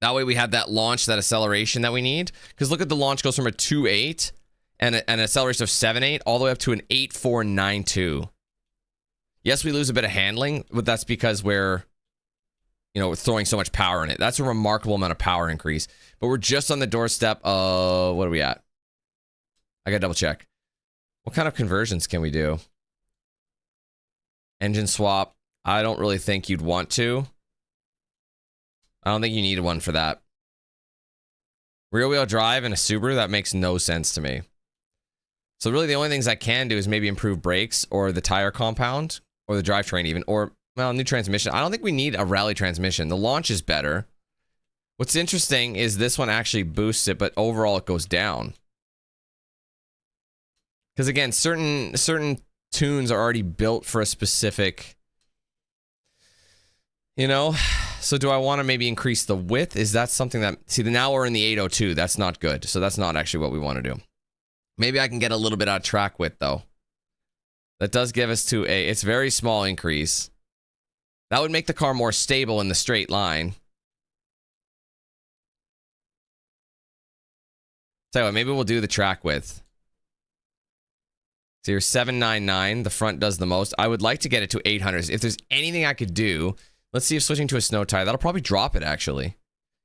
Speaker 1: That way we have that launch, that acceleration that we need. Because look at the launch goes from a 2.8 and an acceleration of 7.8 all the way up to an 8.492. Yes, we lose a bit of handling, but that's because we're throwing so much power in it. That's a remarkable amount of power increase. But we're just on the doorstep of... What are we at? I gotta double check. What kind of conversions can we do? Engine swap. I don't really think you'd want to. I don't think you need one for that. Rear wheel drive in a Subaru, that makes no sense to me. So really the only things I can do is maybe improve brakes or the tire compound or the drivetrain even, or, well, new transmission. I don't think we need a rally transmission. The launch is better. What's interesting is this one actually boosts it, but overall it goes down. Because again, certain tunes are already built for a specific, you know. So do I want to maybe increase the width? Is that something that, see, now we're in the 802. That's not good. So that's not actually what we want to do. Maybe I can get a little bit out of track width though. That does give us to a, it's very small increase. That would make the car more stable in the straight line. Tell you what, maybe we'll do the track width. So you're 799. The front does the most. I would like to get it to 800. If there's anything I could do, let's see if switching to a snow tire, that'll probably drop it actually.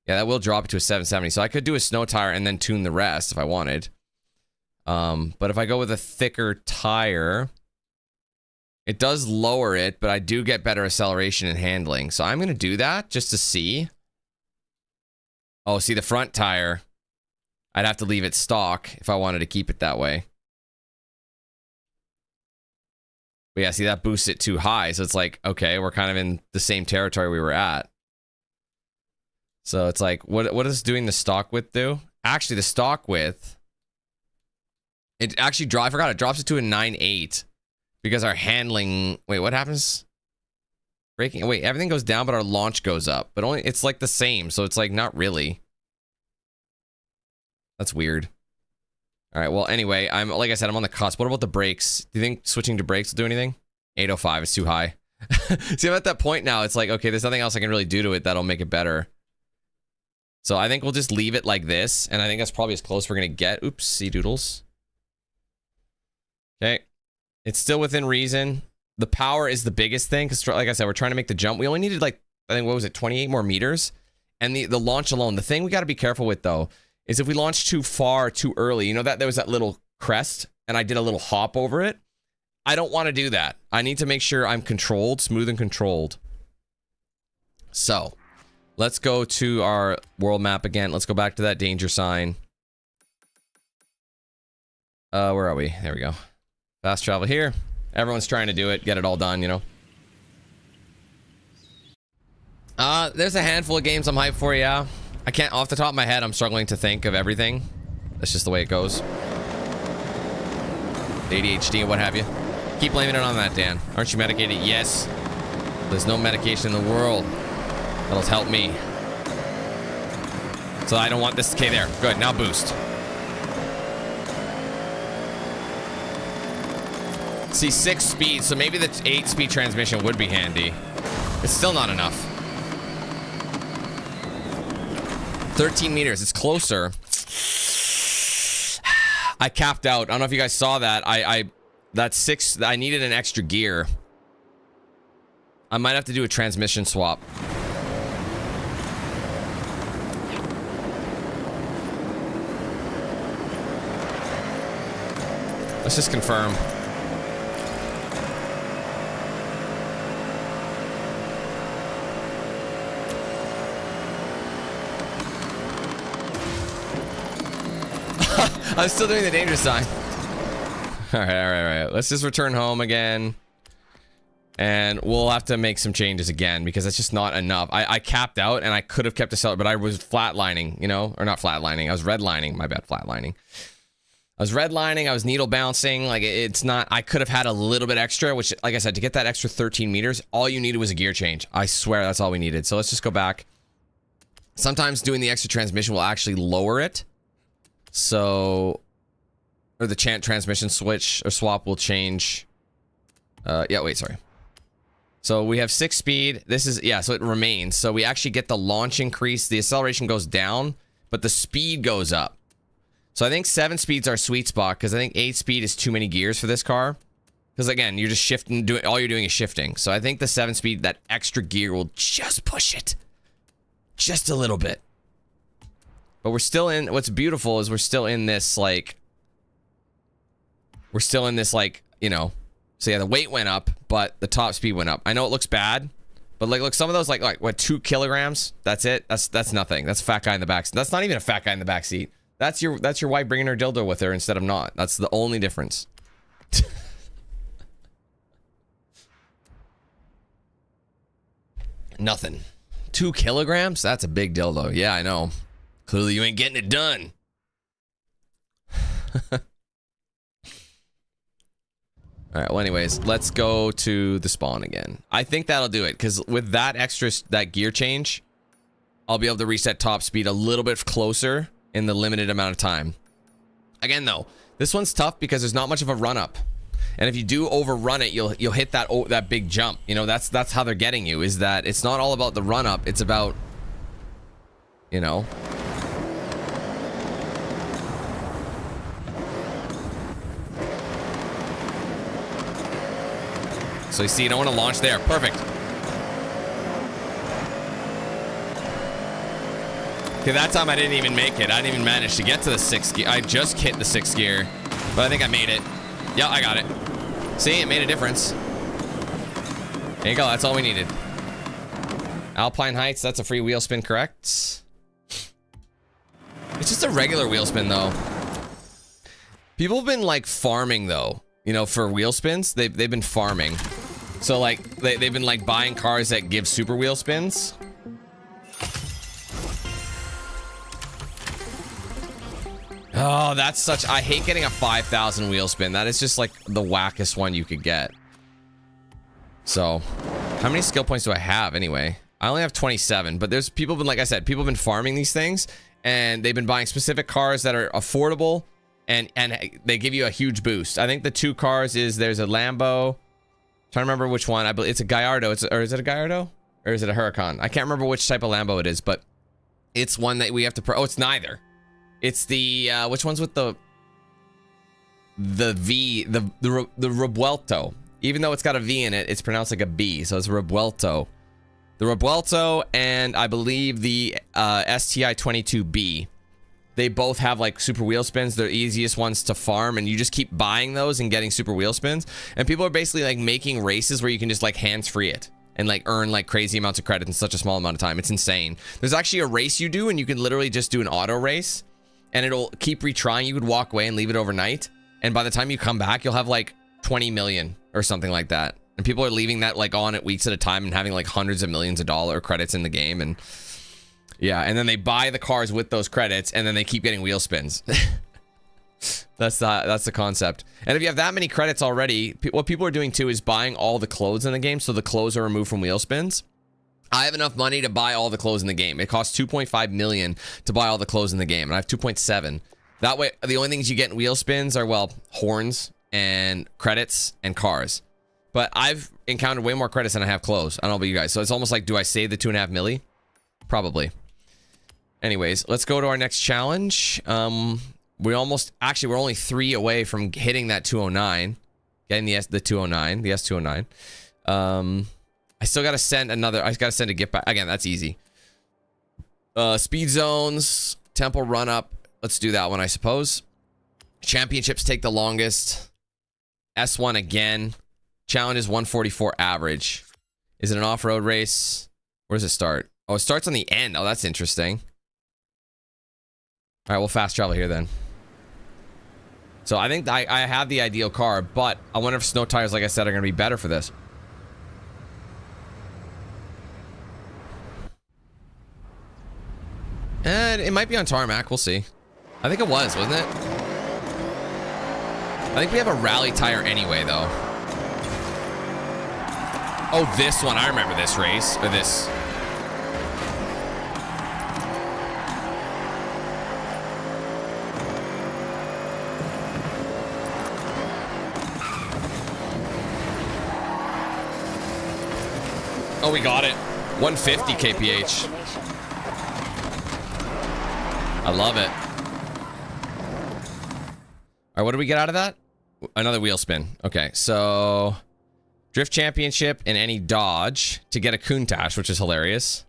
Speaker 1: Yeah, that will drop it to a 770. So I could do a snow tire and then tune the rest if I wanted. But if I go with a thicker tire, it does lower it, but I do get better acceleration and handling. So I'm going to do that just to see. Oh, see the front tire. I'd have to leave it stock if I wanted to keep it that way. But yeah, see, that boosts it too high. So it's like, okay, we're kind of in the same territory we were at. So it's like, what is doing the stock width do? Actually, the stock width, it actually I forgot, it drops it to a 9.8 because our handling, wait, what happens? Braking, wait, everything goes down, but our launch goes up. But only, it's like the same. So it's like, not really. That's weird. All right, well, anyway, like I said, I'm on the cusp. What about the brakes? Do you think switching to brakes will do anything? 805 is too high. See, I'm at that point now. It's like, okay, there's nothing else I can really do to it that'll make it better. So I think we'll just leave it like this, and I think that's probably as close we're going to get. Oopsie doodles. Okay. It's still within reason. The power is the biggest thing, because like I said, we're trying to make the jump. We only needed, like, I think, what was it, 28 more meters? And the launch alone, the thing we got to be careful with, though, is if we launch too far, too early, you know that there was that little crest and I did a little hop over it. I don't want to do that. I need to make sure I'm controlled, smooth and controlled. So let's go to our world map again. Let's go back to that danger sign. Where are we? There we go. Fast travel here. Everyone's trying to do it, get it all done, you know. There's a handful of games I'm hyped for, yeah. I can't, off the top of my head, I'm struggling to think of everything. That's just the way it goes. ADHD and what have you. Keep blaming it on that, Dan. Aren't you medicated? Yes. There's no medication in the world that'll help me. So I don't want this. Okay, there. Good. Now boost. See, 6 speed, so maybe the 8-speed transmission would be handy. It's still not enough. 13 meters. It's closer. I capped out. I don't know if you guys saw that. That's 6. I needed an extra gear. I might have to do a transmission swap. Let's just confirm. I'm still doing the danger sign. All right. Let's just return home again. And we'll have to make some changes again because that's just not enough. I capped out and I could have kept a seller, but I was flatlining, you know, or not flatlining. I was redlining. My bad, flatlining. I was redlining. I was needle bouncing. Like, it's not, I could have had a little bit extra, which, like I said, to get that extra 13 meters, all you needed was a gear change. I swear that's all we needed. So let's just go back. Sometimes doing the extra transmission will actually lower it. So, or the transmission switch or swap will change. Yeah, wait, sorry. So we have 6 speed. This is, yeah, so it remains. So we actually get the launch increase. The acceleration goes down, but the speed goes up. So I think 7 speed's our sweet spot because I think 8 speed is too many gears for this car. Because again, you're just shifting, all you're doing is shifting. So I think the 7 speed, that extra gear will just push it. Just a little bit. But we're still in, what's beautiful is we're still in this, like, you know, So yeah, the weight went up, but the top speed went up. I know it looks bad, but like, look, some of those like what, 2 kilograms? That's it. That's nothing. That's a fat guy in the back. That's not even a fat guy in the back seat. That's your wife bringing her dildo with her instead of not. That's the only difference. Nothing. 2 kilograms? That's a big dildo. Yeah, I know. Clearly you ain't getting it done. All right, well, anyways, let's go to the spawn again. I think that'll do it, because with that that gear change, I'll be able to reset top speed a little bit closer in the limited amount of time. Again, though, this one's tough because there's not much of a run-up. And if you do overrun it, you'll hit that big jump. You know, that's how they're getting you, is that it's not all about the run-up. It's about, you know... So you see, you don't want to launch there. Perfect. Okay, that time I didn't even make it. I didn't even manage to get to the 6th gear. I just hit the 6th gear, but I think I made it. Yeah, I got it. See, it made a difference. There you go. That's all we needed. Alpine Heights, that's a free wheel spin, correct? It's just a regular wheel spin, though. People have been, like, farming, though. You know, for wheel spins, they've been farming. So, like, they've been, like, buying cars that give super wheel spins. Oh, that's such... I hate getting a 5,000 wheel spin. That is just, like, the wackest one you could get. So, how many skill points do I have, anyway? I only have 27, but there's people been, like I said, people have been farming these things, and they've been buying specific cars that are affordable, and they give you a huge boost. I think the 2 cars is, there's a Lambo. Trying to remember which one. I believe it's a Gallardo. Or is it a Gallardo? Or is it a Huracan? I can't remember which type of Lambo it is, but it's one that we have to... Oh, it's neither. It's the... which one's with the V... The Revuelto. Even though it's got a V in it, it's pronounced like a B, so it's Revuelto. The Revuelto and I believe the STI 22B. They both have like super wheel spins. They're the easiest ones to farm, and you just keep buying those and getting super wheel spins. And people are basically like making races where you can just like hands-free it and like earn like crazy amounts of credit in such a small amount of time. It's insane. There's actually a race you do, and you can literally just do an auto race, and it'll keep retrying. You could walk away and leave it overnight, and by the time you come back, you'll have like 20 million or something like that. And people are leaving that like on at weeks at a time and having like hundreds of millions of dollar credits in the game. And yeah, and then they buy the cars with those credits, and then they keep getting wheel spins. That's the concept. And if you have that many credits already, what people are doing too is buying all the clothes in the game, so the clothes are removed from wheel spins. I have enough money to buy all the clothes in the game. It costs 2.5 million to buy all the clothes in the game, and I have 2.7. That way, the only things you get in wheel spins are, well, horns and credits and cars. But I've encountered way more credits than I have clothes. I don't know about you guys. So it's almost like, do I save the 2.5 milli? Probably. Anyways, let's go to our next challenge. We're only 3 away from hitting that 209. Getting the 209, the S209. I still got to send another, I got to send a gift back. Again, that's easy. Speed zones, temple run up. Let's do that one, I suppose. Championships take the longest. S1 again. Challenge is 144 average. Is it an off-road race? Where does it start? Oh, it starts on the end. Oh, that's interesting. All right, we'll fast travel here then. So I think I have the ideal car, but I wonder if snow tires, like I said, are going to be better for this. And it might be on tarmac. We'll see. I think it was, wasn't it? I think we have a rally tire anyway, though. Oh, this one. I remember this race. Or this. Oh, we got it. 150 kph. I love it. All right, what do we get out of that? Another wheel spin. Okay, so drift championship in any dodge to get a Countach, which is hilarious.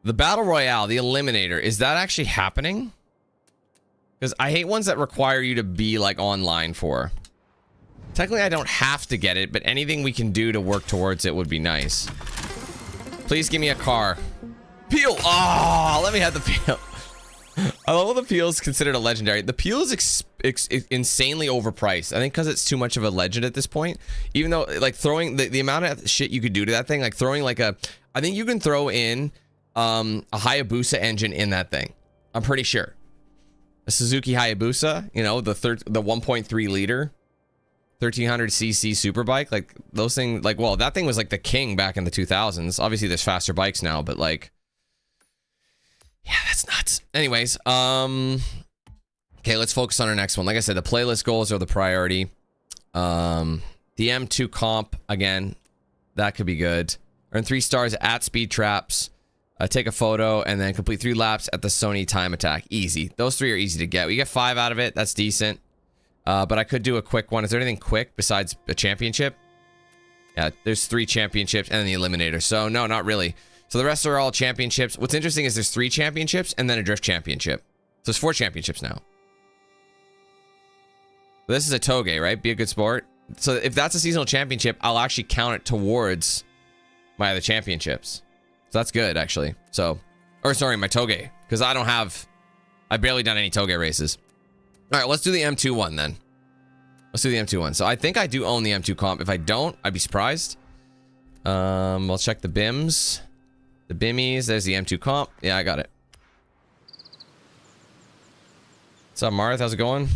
Speaker 1: The battle royale, the eliminator, is that actually happening? Because I hate ones that require you to be like online for. Technically, I don't have to get it, but anything we can do to work towards it would be nice. Please give me a car. Peel! Oh, let me have the peel. I love the peel is considered a legendary. The peel is insanely overpriced. I think because it's too much of a legend at this point. Even though, like, throwing the amount of shit you could do to that thing, like throwing like a... I think you can throw in a Hayabusa engine in that thing. I'm pretty sure. A Suzuki Hayabusa, you know, the 1.3 liter 1300cc superbike, like those things, like, well, that thing was like the king back in the 2000s. Obviously there's faster bikes now, but like, yeah, that's nuts. Anyways, okay, let's focus on our next one. Like I said, the playlist goals are the priority. The M2 comp, again, that could be good. Earn 3 stars at speed traps. Take a photo and then complete 3 laps at the Sony time attack. Easy. Those 3 are easy to get. We get 5 out of it. That's decent. But I could do a quick one. Is there anything quick besides a championship? Yeah, there's 3 championships and then the eliminator. So no, not really. So the rest are all championships. What's interesting is there's 3 championships and then a drift championship. So there's 4 championships now. But this is a Toge, right? Be a good sport. So if that's a seasonal championship, I'll actually count it towards my other championships. So that's good, actually. So, or sorry, my Toge, because I've barely done any Toge races. All right, let's do the M2 one then. Let's do the M2 one. So I think I do own the M2 comp. If I don't, I'd be surprised. We'll check the BIMs. The BIMmies, there's the M2 comp. Yeah, I got it. What's up, Marth? How's it going?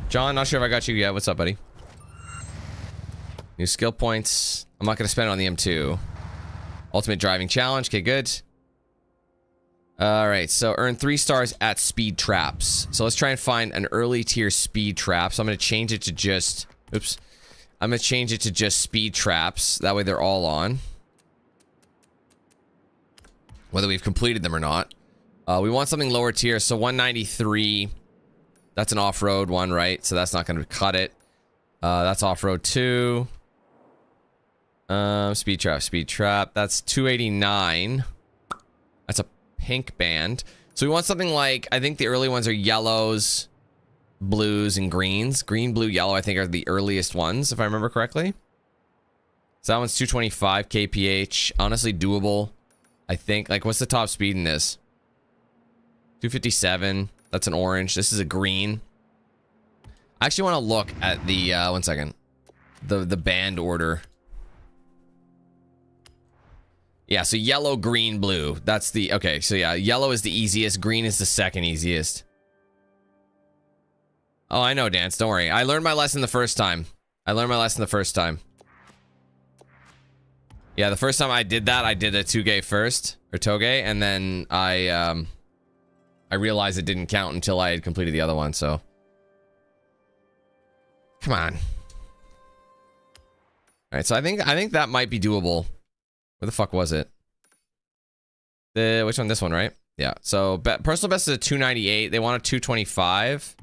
Speaker 1: John, not sure if I got you yet. What's up, buddy? New skill points. I'm not going to spend it on the M2. Ultimate driving challenge. Okay, good. All right, so earn 3 stars at speed traps. So let's try and find an early tier speed trap. So I'm going to change it to just... Oops. I'm going to change it to just speed traps. That way they're all on. Whether we've completed them or not. We want something lower tier. So 193. That's an off-road one, right? So that's not going to cut it. That's off-road 2. Speed trap. That's 289. That's a pink band. So we want something like, I think the early ones are yellows, blues, and greens. Green, blue, yellow, I think are the earliest ones, if I remember correctly. So that one's 225 kph. Honestly, doable, I think. Like, what's the top speed in this? 257. That's an orange. This is a green. I actually want to look at the, one second. The band order. Yeah, so yellow, green, blue. That's the... Okay, so yeah, yellow is the easiest. Green is the second easiest. Oh, I know, Dance. Don't worry. I learned my lesson the first time. Yeah, the first time I did that, I did a Toge first. Or Toge. And then I realized it didn't count until I had completed the other one, so... Come on. Alright, so I think that might be doable. Where the fuck was it? Which one? This one, right? Yeah. So personal best is a 298. They want a 225.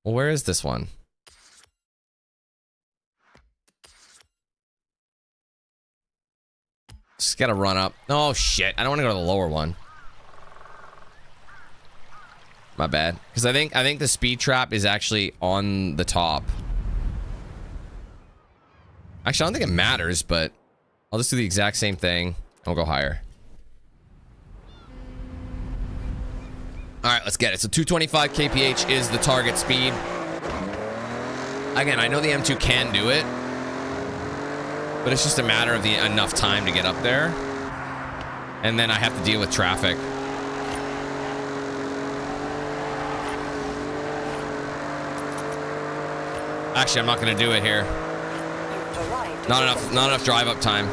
Speaker 1: Well, where is this one? Just gotta run up. Oh shit! I don't want to go to the lower one. My bad. Because I think the speed trap is actually on the top. Actually, I don't think it matters, but I'll just do the exact same thing. I'll go higher. All right, let's get it. So 225 kph is the target speed. Again, I know the M2 can do it, but it's just a matter of the enough time to get up there. And then I have to deal with traffic. Actually, I'm not going to do it here. Not enough drive up time.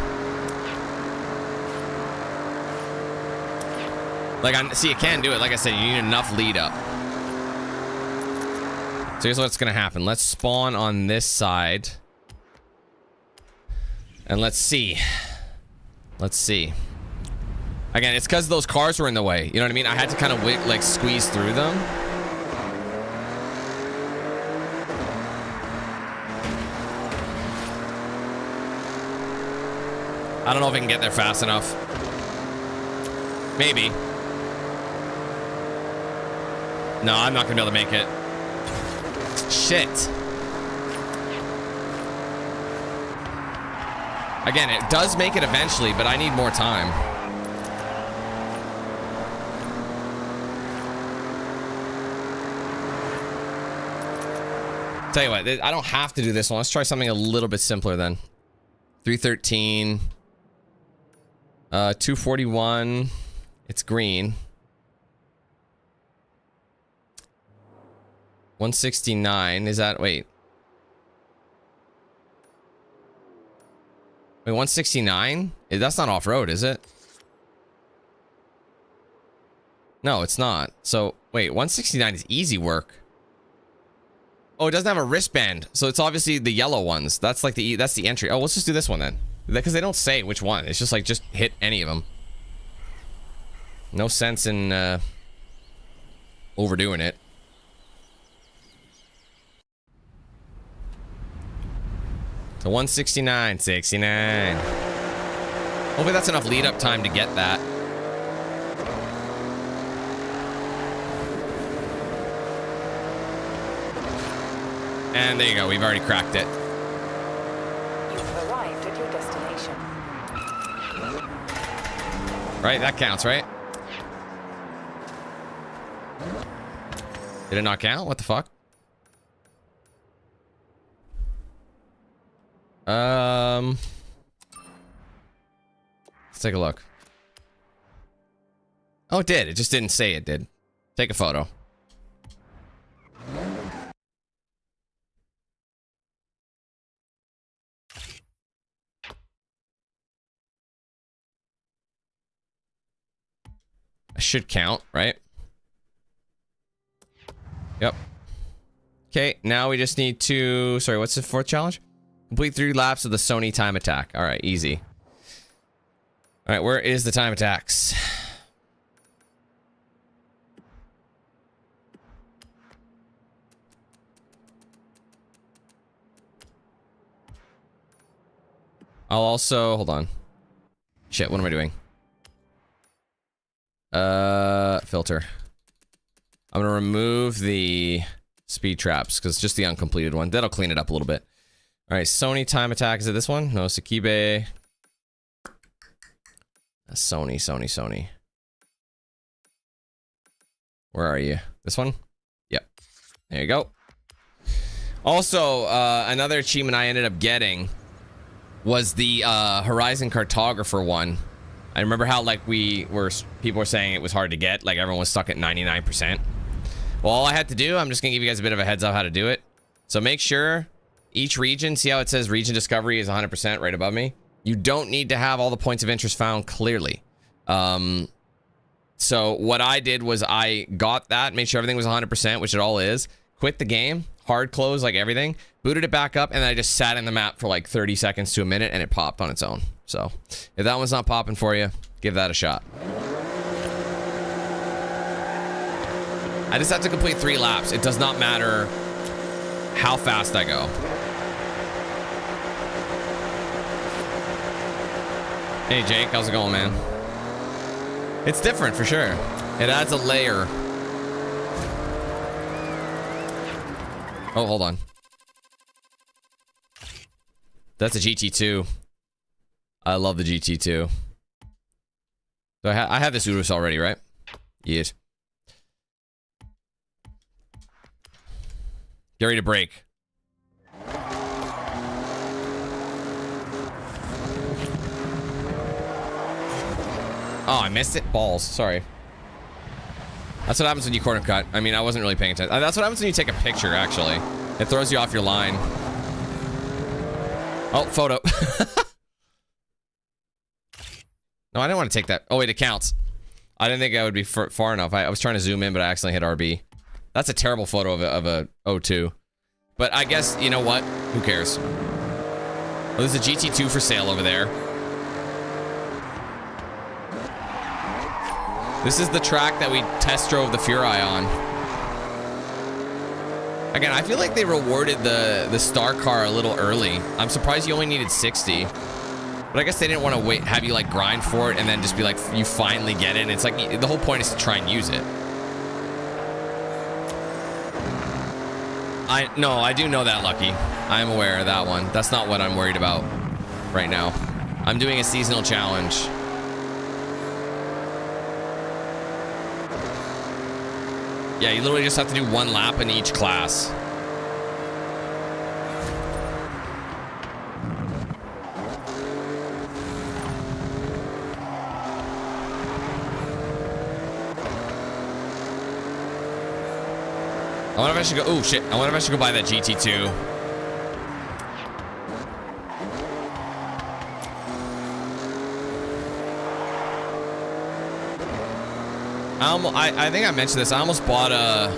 Speaker 1: Like, see, it can do it. Like I said, you need enough lead up. So here's what's gonna happen. Let's spawn on this side. And let's see. Let's see. Again, it's because those cars were in the way. You know what I mean? I had to kind of, like, squeeze through them. I don't know if I can get there fast enough. Maybe. No, I'm not gonna be able to make it. shit. Again, it does make it eventually, but I need more time. Tell you what, I don't have to do this one. Let's try something a little bit simpler then. 313. 241. It's green. 169. Is that, wait. Wait, 169? That's not off-road, is it? No, it's not. So, wait, 169 is easy work. Oh, it doesn't have a wristband, so it's obviously the yellow ones. That's like that's the entry. Oh, let's just do this one then, because they don't say which one. It's just like just hit any of them. No sense in overdoing it. So 169, 69. Hopefully that's enough lead up time to get that. And there you go, we've already cracked it.
Speaker 4: You've arrived at your destination.
Speaker 1: Right, that counts, right? Did it not count? What the fuck? Let's take a look. Oh, it did. It just didn't say it did. Take a photo. Should count, right? Yep. Okay, now we just need to... Sorry, what's the fourth challenge? Complete 3 laps of the Sony time attack. All right, easy. All right, where is the time attacks? I'll also... Hold on. Shit, what am I doing? Filter. I'm gonna remove the speed traps because it's just the uncompleted one. That'll clean it up a little bit. All right, Sony time attack. Is it this one? No, Sakibe. Sony. Where are you? This one? Yep. There you go. Also, another achievement I ended up getting was the Horizon cartographer one. I remember how like people were saying it was hard to get, like everyone was stuck at 99%. Well, all I had to do, I'm just gonna give you guys a bit of a heads up how to do it. So make sure each region, see how it says region discovery is 100% right above me? You don't need to have all the points of interest found clearly. So what I did was I got that, made sure everything was 100%, which it all is, quit the game, hard close like everything, booted it back up, and then I just sat in the map for like 30 seconds to a minute and it popped on its own. So if that one's not popping for you, give that a shot. I just have to complete 3 laps. It does not matter how fast I go. Hey Jake, how's it going, man? It's different for sure. It adds a layer. Oh, hold on. That's a GT2. I love the GT2. So I have this Urus already, right? Yes. Get ready to break. Oh, I missed it? Balls. Sorry. That's what happens when you corner cut. I mean, I wasn't really paying attention. That's what happens when you take a picture, actually. It throws you off your line. Oh, photo. No, I didn't want to take that. Oh, wait, it counts. I didn't think I would be far enough. I was trying to zoom in, but I accidentally hit RB. That's a terrible photo of a O2. But I guess, you know what? Who cares? Well, there's a GT2 for sale over there. This is the track that we test drove the Furai on. Again, I feel like they rewarded the star car a little early. I'm surprised you only needed 60. But I guess they didn't want to wait, have you like grind for it and then just be like, you finally get it. And it's like, the whole point is to try and use it. No, I do know that, Lucky. I'm aware of that one. That's not what I'm worried about right now. I'm doing a seasonal challenge. Yeah, you literally just have to do 1 lap in each class. I wonder if I should go. Oh shit! I wonder if I should go buy that GT2. I think I mentioned this. I almost bought a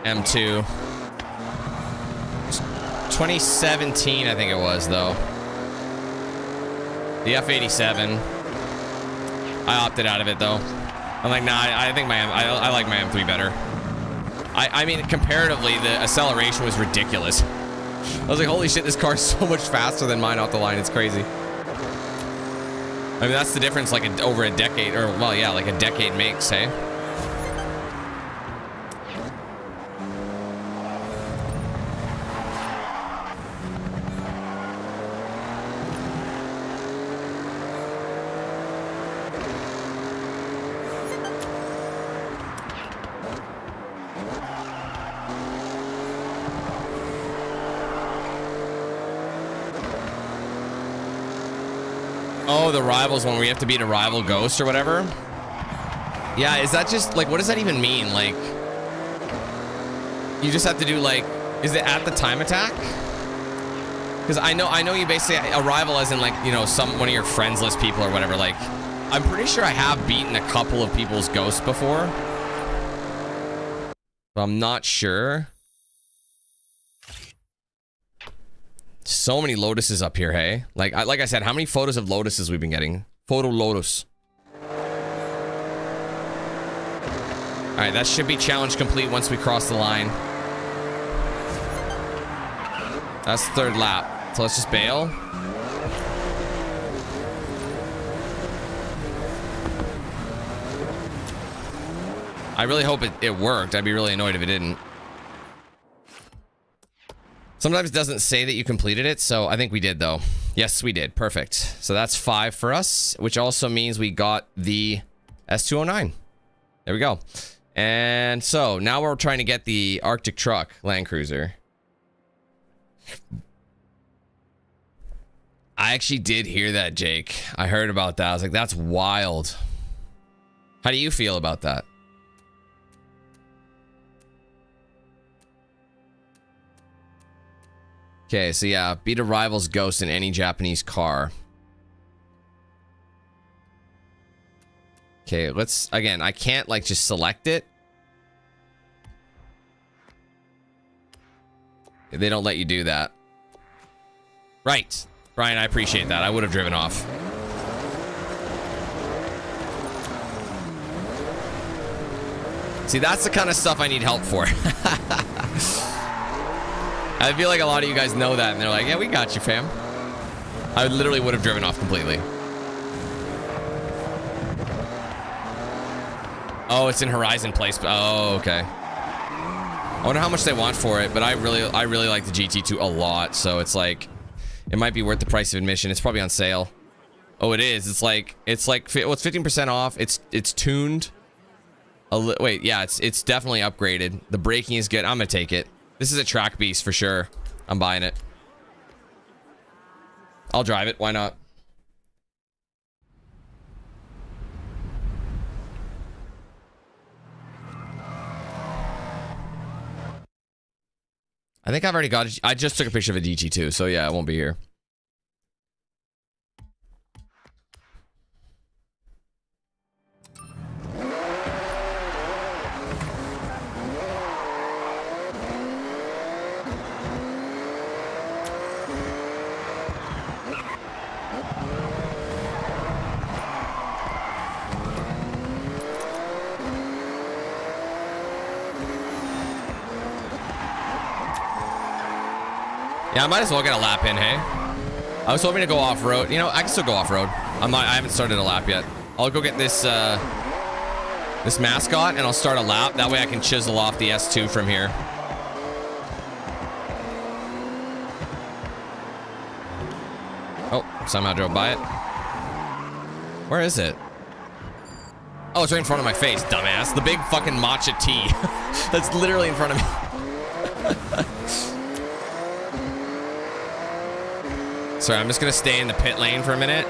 Speaker 1: M2. 2017, I think it was though. The F87. I opted out of it though. I'm like, nah. I think I like my M3 better. I mean, comparatively, the acceleration was ridiculous. I was like, holy shit, this car is so much faster than mine off the line. It's crazy. I mean, that's the difference, like, over a decade, or, well, yeah, like a decade makes, hey? Oh, the rivals one where you have to beat a rival ghost or whatever. Yeah, is that just like, what does that even mean? Like, you just have to do like, is it at the time attack? Because I know you basically a rival as in like, you know, one of your friends list people or whatever. Like, I'm pretty sure I have beaten a couple of people's ghosts before, but I'm not sure. So many lotuses up here, hey? Like I said, how many photos of lotuses we've been getting? Photo lotus. All right, that should be challenge complete once we cross the line. That's the 3rd lap. So let's just bail. I really hope it worked. I'd be really annoyed if it didn't. Sometimes it doesn't say that you completed it, so I think we did, though. Yes, we did. Perfect. So that's 5 for us, which also means we got the S209. There we go. And so now we're trying to get the Arctic truck Land Cruiser. I actually did hear that, Jake. I heard about that. I was like, that's wild. How do you feel about that? Okay, so yeah, beat a rival's ghost in any Japanese car. Okay, let's, again, I can't like just select it. They don't let you do that. Right. Brian, I appreciate that. I would have driven off. See, that's the kind of stuff I need help for. I feel like a lot of you guys know that, and they're like, yeah, we got you, fam. I literally would have driven off completely. Oh, it's in Horizon Place. Oh, okay. I wonder how much they want for it, but I really like the GT2 a lot, so it's like, it might be worth the price of admission. It's probably on sale. Oh, it is. It's like, well, it's 15% off. It's tuned. Wait, yeah, it's definitely upgraded. The braking is good. I'm gonna take it. This is a track beast for sure. I'm buying it. I'll drive it. Why not? I think I've already got it. I just took a picture of a GT2, so yeah, it won't be here. Yeah, I might as well get a lap in, hey? I was hoping to go off-road. You know, I can still go off-road. I haven't started a lap yet. I'll go get this, this Mascot, and I'll start a lap. That way I can chisel off the S2 from here. Oh, somehow drove by it. Where is it? Oh, it's right in front of my face, dumbass. The big fucking matcha tea. That's literally in front of me. Sorry, I'm just gonna stay in the pit lane for a minute.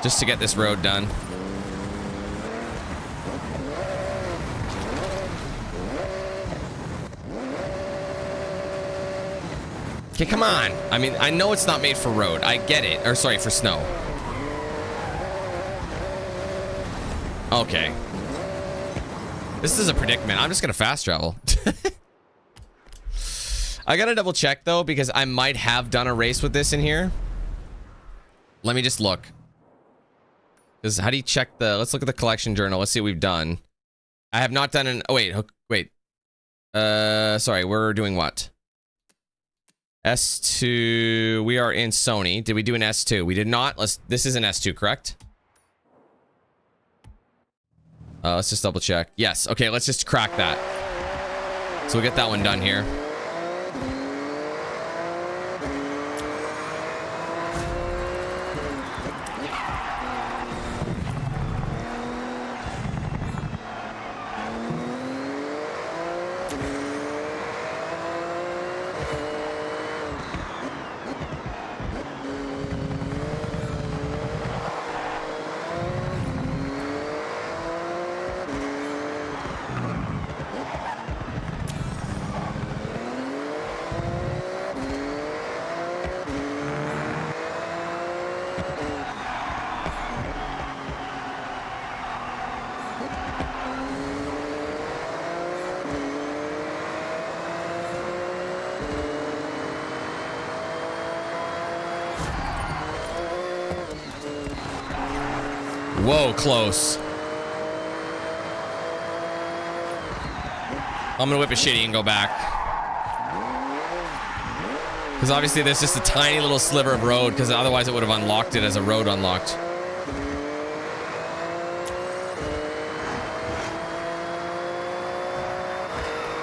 Speaker 1: Just to get this road done. Okay, come on. I mean, I know it's not made for road. I get it. Or sorry, for snow. Okay. This is a predicament. I'm just gonna fast travel. I gotta double check though, because I might have done a race with this in here. Let me just look. Because how do you check the... Let's look at the collection journal. Let's see what we've done. I have not done an... Oh, wait. Sorry, we're doing what? S2. We are in Sony. Did we do an S2? We did not. This is an S2, correct? Let's just double check. Yes. Okay, let's just crack that. So we'll get that one done here. Whoa, close. I'm gonna whip a shitty and go back. Because obviously there's just a tiny little sliver of road, because otherwise it would have unlocked it as a road unlocked.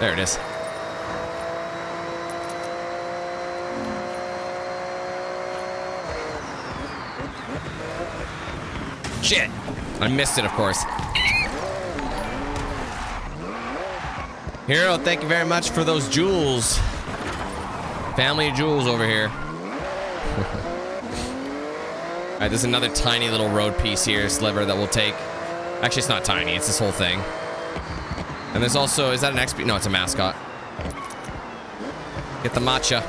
Speaker 1: There it is. Shit! I missed it, of course. Hero, thank you very much for those jewels. Family of jewels over here. Alright, there's another tiny little road piece here, sliver, that we'll take. Actually, it's not tiny, it's this whole thing. And there's also, is that an XP? No, it's a mascot. Get the matcha.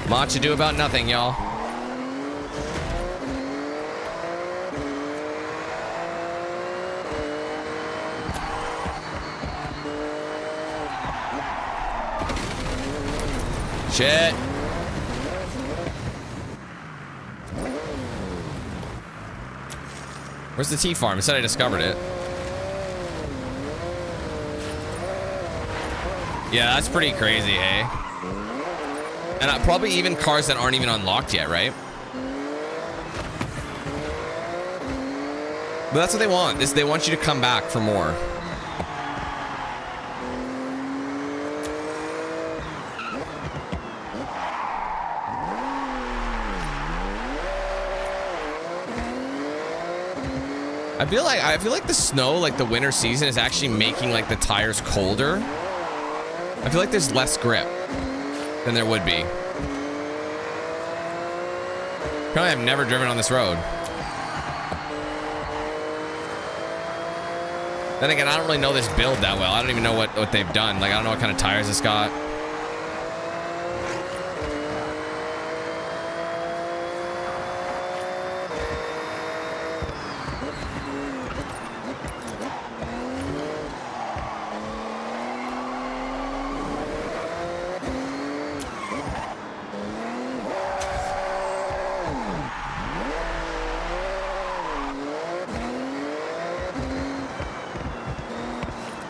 Speaker 1: Matcha do about nothing, y'all. Shit. Where's the tea farm? It said I discovered it. Yeah, that's pretty crazy, eh? And probably even cars that aren't even unlocked yet, right? But that's what they want. They want you to come back for more. I feel like the snow, like the winter season, is actually making like the tires colder. I feel like there's less grip than there would be. Apparently I've never driven on this road. Then again, I don't really know this build that well. I don't even know what they've done. Like, I don't know what kind of tires it's got.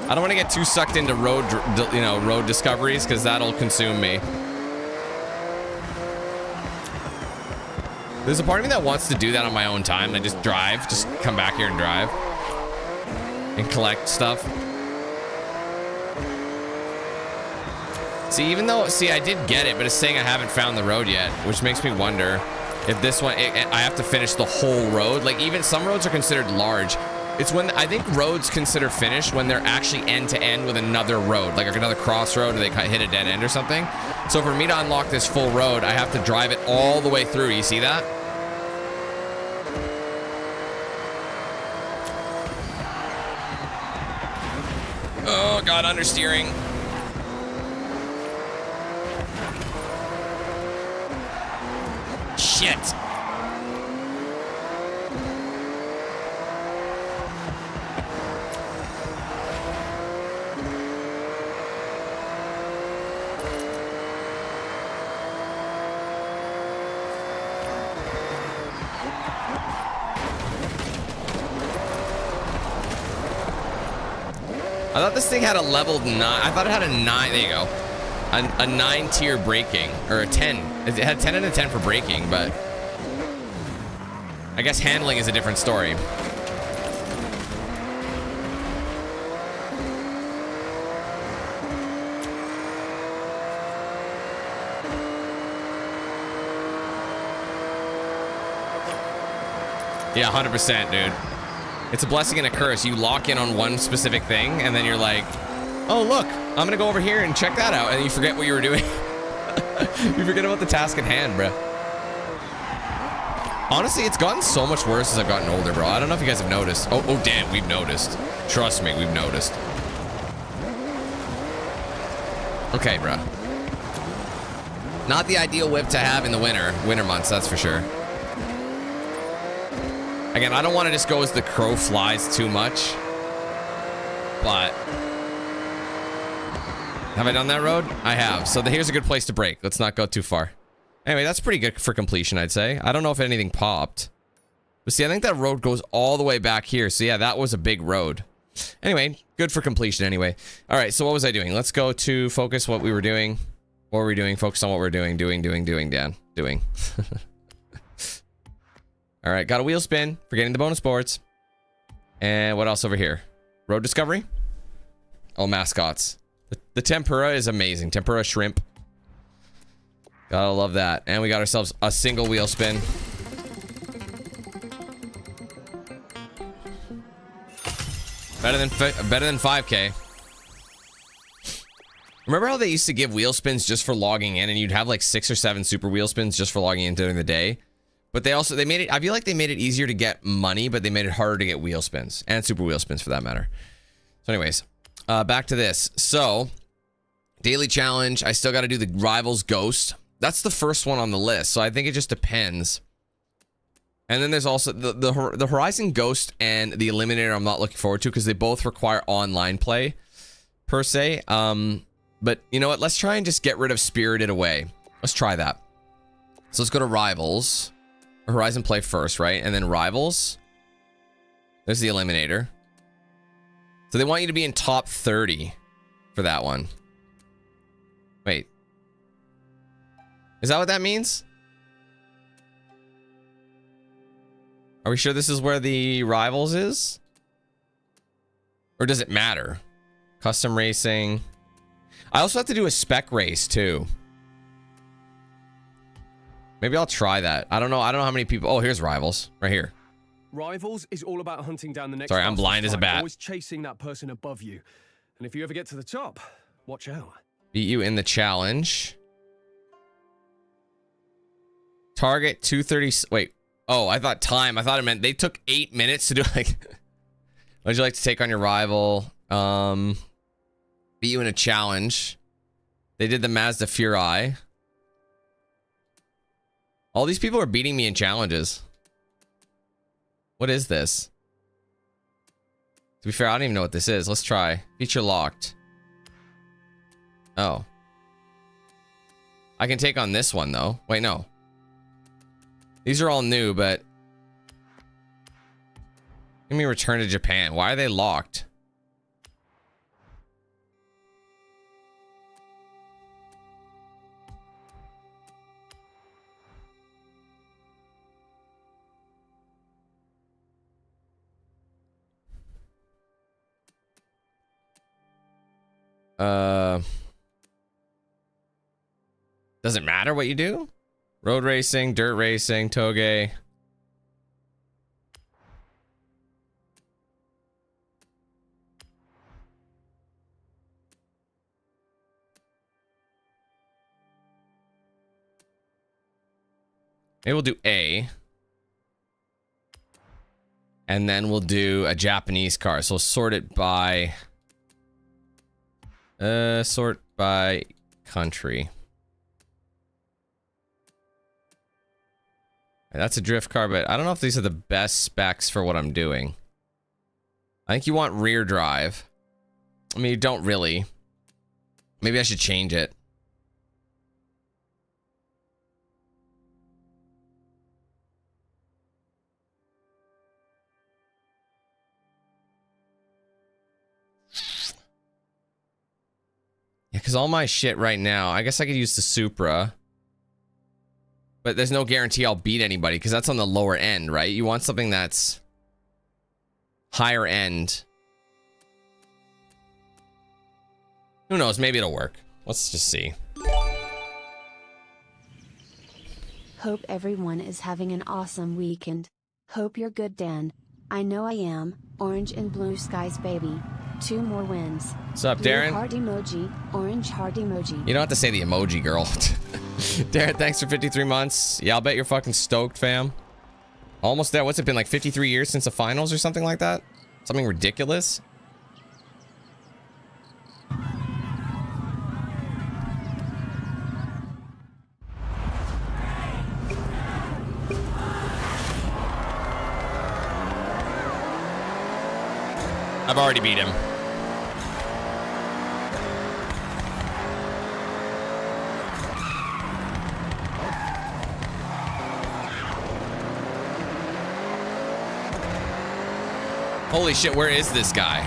Speaker 1: I don't want to get too sucked into road discoveries, because that'll consume me. There's a part of me that wants to do that on my own time. And just drive, just come back here and drive and collect stuff. See, even though, see, I did get it, but it's saying I haven't found the road yet, which makes me wonder if this one, I have to finish the whole road. Like, even some roads are considered large. It's when, I think roads consider finished when they're actually end to end with another road, like another crossroad, or they hit a dead end or something. So for me to unlock this full road, I have to drive it all the way through. You see that? Oh, God, understeering. Shit. I thought this thing had a level 9. I thought it had a 9. There you go. A 9 tier braking, or a 10. It had 10 and a 10 for braking, but I guess handling is a different story. Yeah, 100%, dude. It's a blessing and a curse. You lock in on one specific thing, and then you're like, oh, look, I'm going to go over here and check that out. And you forget what you were doing. You forget about the task at hand, bro. Honestly, it's gotten so much worse as I've gotten older, bro. I don't know if you guys have noticed. Oh, damn, we've noticed. Trust me, we've noticed. Okay, bro. Not the ideal whip to have in the winter months, that's for sure. Again, I don't want to just go as the crow flies too much, but have I done that road? I have. So here's a good place to break. Let's not go too far. Anyway, that's pretty good for completion, I'd say. I don't know if anything popped. But see, I think that road goes all the way back here. So yeah, that was a big road. Anyway, good for completion anyway. All right, so what was I doing? Let's go to focus what we were doing. What were we doing? Focus on what we're doing. Doing, Dan. Doing. All right, got a wheel spin for getting the bonus boards. And what else over here? Road discovery? Oh, mascots. The tempura is amazing. Tempura shrimp. Gotta love that. And we got ourselves a single wheel spin. Better than 5K. Remember how they used to give wheel spins just for logging in, and you'd have like 6 or 7 super wheel spins just for logging in during the day? But they made it, I feel like they made it easier to get money, but they made it harder to get wheel spins and super wheel spins for that matter. So anyways, back to this. So daily challenge, I still got to do the Rivals Ghost. That's the first one on the list. So I think it just depends. And then there's also the Horizon Ghost and the Eliminator I'm not looking forward to because they both require online play per se. But you know what? Let's try and just get rid of Spirited Away. Let's try that. So let's go to Rivals. Horizon play first, right? And then Rivals. There's the Eliminator. So they want you to be in top 30 for that one. Wait. Is that what that means? Are we sure this is where the Rivals is? Or does it matter? Custom racing. I also have to do a spec race too. Maybe I'll try that. I don't know how many people. Oh, here's Rivals right here.
Speaker 3: Rivals is all about hunting down the next.
Speaker 1: Sorry, I'm blind as a bat.
Speaker 3: Always chasing that person above you. And if you ever get to the top, watch out.
Speaker 1: Beat you in the challenge. Target 230. Wait. Oh, I thought time. I thought it meant they took 8 minutes to do like. Would you like to take on your rival? Beat you in a challenge. They did the Mazda Furai. All these people are beating me in challenges. What is this? To be fair, I don't even know what this is. Let's try. Feature locked. Oh. I can take on this one, though. Wait, no. These are all new, but... Give me return to Japan. Why are they locked? Doesn't matter what you do? Road racing, dirt racing, toge. Maybe we'll do A. And then we'll do a Japanese car. So sort it by... sort by country. That's a drift car, but I don't know if these are the best specs for what I'm doing. I think you want rear drive. I mean, you don't really. Maybe I should change it. Yeah, because all my shit right now, I guess I could use the Supra. But there's no guarantee I'll beat anybody because that's on the lower end, right? You want something that's higher end. Who knows? Maybe it'll work. Let's just see.
Speaker 5: Hope everyone is having an awesome weekend. Hope you're good, Dan. I know I am. Orange and blue skies, baby. 2 more wins.
Speaker 1: What's up,
Speaker 5: Blue
Speaker 1: Darren?
Speaker 5: heart emoji, orange heart emoji.
Speaker 1: You don't have to say the emoji, girl. Darren, thanks for 53 months. Yeah, I'll bet you're fucking stoked, fam. Almost there. What's it been, like 53 years since the finals or something like that? Something ridiculous? I've already beat him. Holy shit, where is this guy?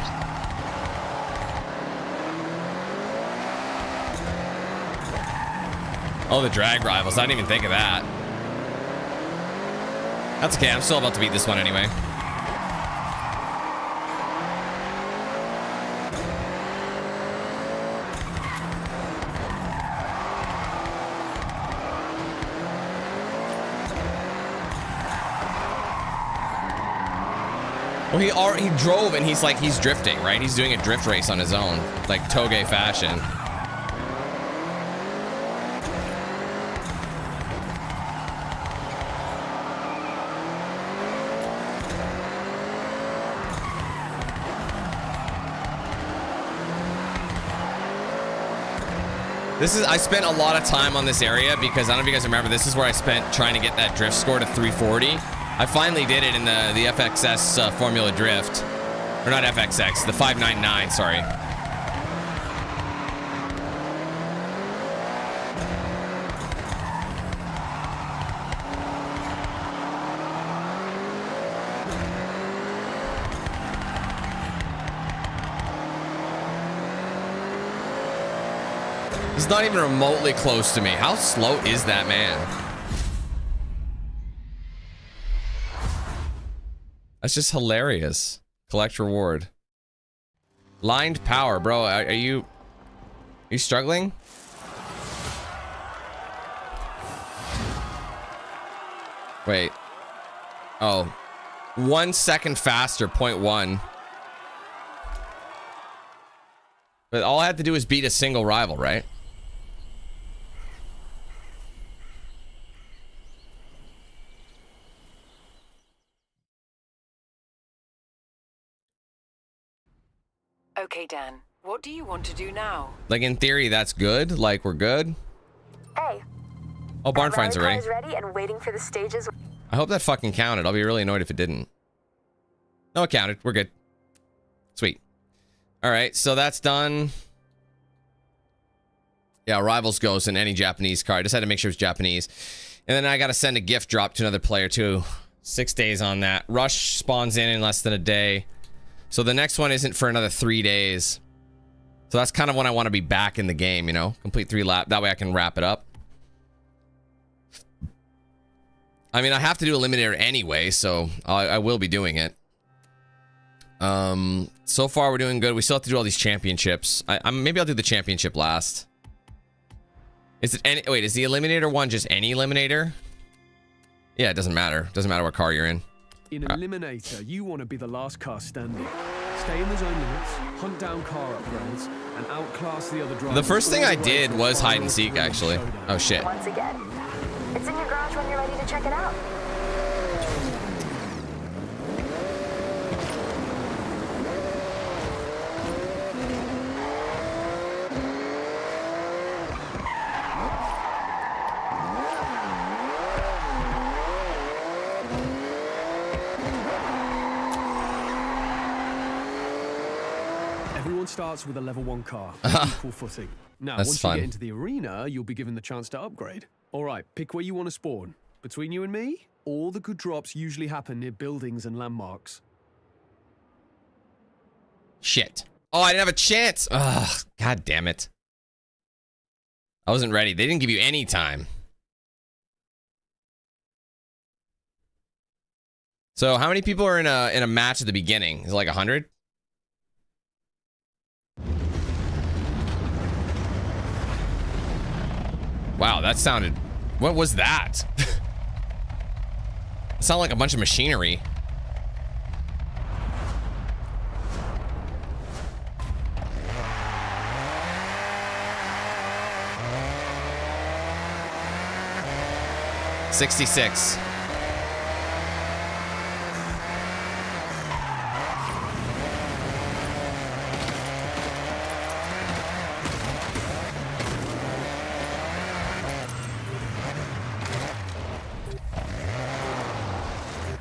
Speaker 1: Oh, the drag rivals. I didn't even think of that. That's okay. I'm still about to beat this one anyway. Well, he drove and he's drifting, right? He's doing a drift race on his own, like toge fashion. I spent a lot of time on this area because I don't know if you guys remember, this is where I spent trying to get that drift score to 340. I finally did it in the FXS Formula Drift. Or not FXX, the 599, sorry. He's not even remotely close to me. How slow is that man? That's just hilarious. Collect reward. Lined power, bro. Are you struggling? Wait. Oh. 1 second faster, 0.1. But all I had to do is beat a single rival, right?
Speaker 4: Okay, Dan. What do you want to do now?
Speaker 1: Like, in theory, that's good. Like, we're good.
Speaker 2: Hey.
Speaker 1: Oh, barn finds already.
Speaker 2: Is ready and waiting for the stages.
Speaker 1: I hope that fucking counted. I'll be really annoyed if it didn't. No, it counted. We're good. Sweet. All right, so that's done. Yeah, Rivals goes in any Japanese car. I just had to make sure it's Japanese. And then I got to send a gift drop to another player, too. 6 days on that. Rush spawns in less than a day. So the next one isn't for another 3 days. So that's kind of when I want to be back in the game, you know? Complete 3 lap. That way I can wrap it up. I mean, I have to do Eliminator anyway, so I will be doing it. So far we're doing good. We still have to do all these championships. Maybe I'll do the championship last. Is it any? Wait, is the Eliminator one just any Eliminator? Yeah, it doesn't matter. Doesn't matter what car you're in.
Speaker 3: In Eliminator, you want to be the last car standing. Stay in the zone limits, hunt down car upgrades, and outclass the other drivers.
Speaker 1: The first thing I did was hide and seek, actually. Oh shit.
Speaker 6: Once again, it's in your garage when you're ready to check it out.
Speaker 3: Everyone starts with a level 1 car, equal footing. Now,
Speaker 1: That's
Speaker 3: once
Speaker 1: fun.
Speaker 3: you get into the arena, you'll be given the chance to upgrade. All right, pick where you want to spawn. Between you and me, all the good drops usually happen near buildings and landmarks.
Speaker 1: Shit. Oh, I didn't have a chance. Ugh, god damn it. I wasn't ready. They didn't give you any time. So how many people are in a match at the beginning? Is it like 100? Wow, that sounded... What was that? It sounded like a bunch of machinery. $66.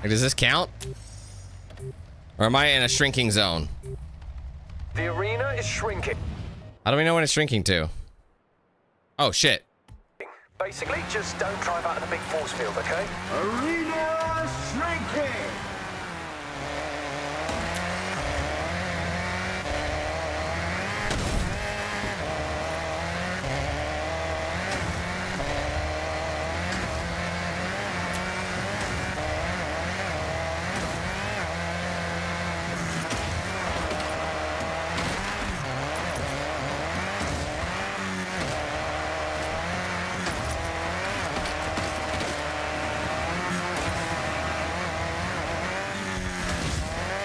Speaker 1: Like, does this count? Or am I in a shrinking zone?
Speaker 3: The arena is shrinking.
Speaker 1: How do we know when it's shrinking to? Oh, shit.
Speaker 3: Basically, just don't drive out of the big force field, okay?
Speaker 7: Arena shrinking!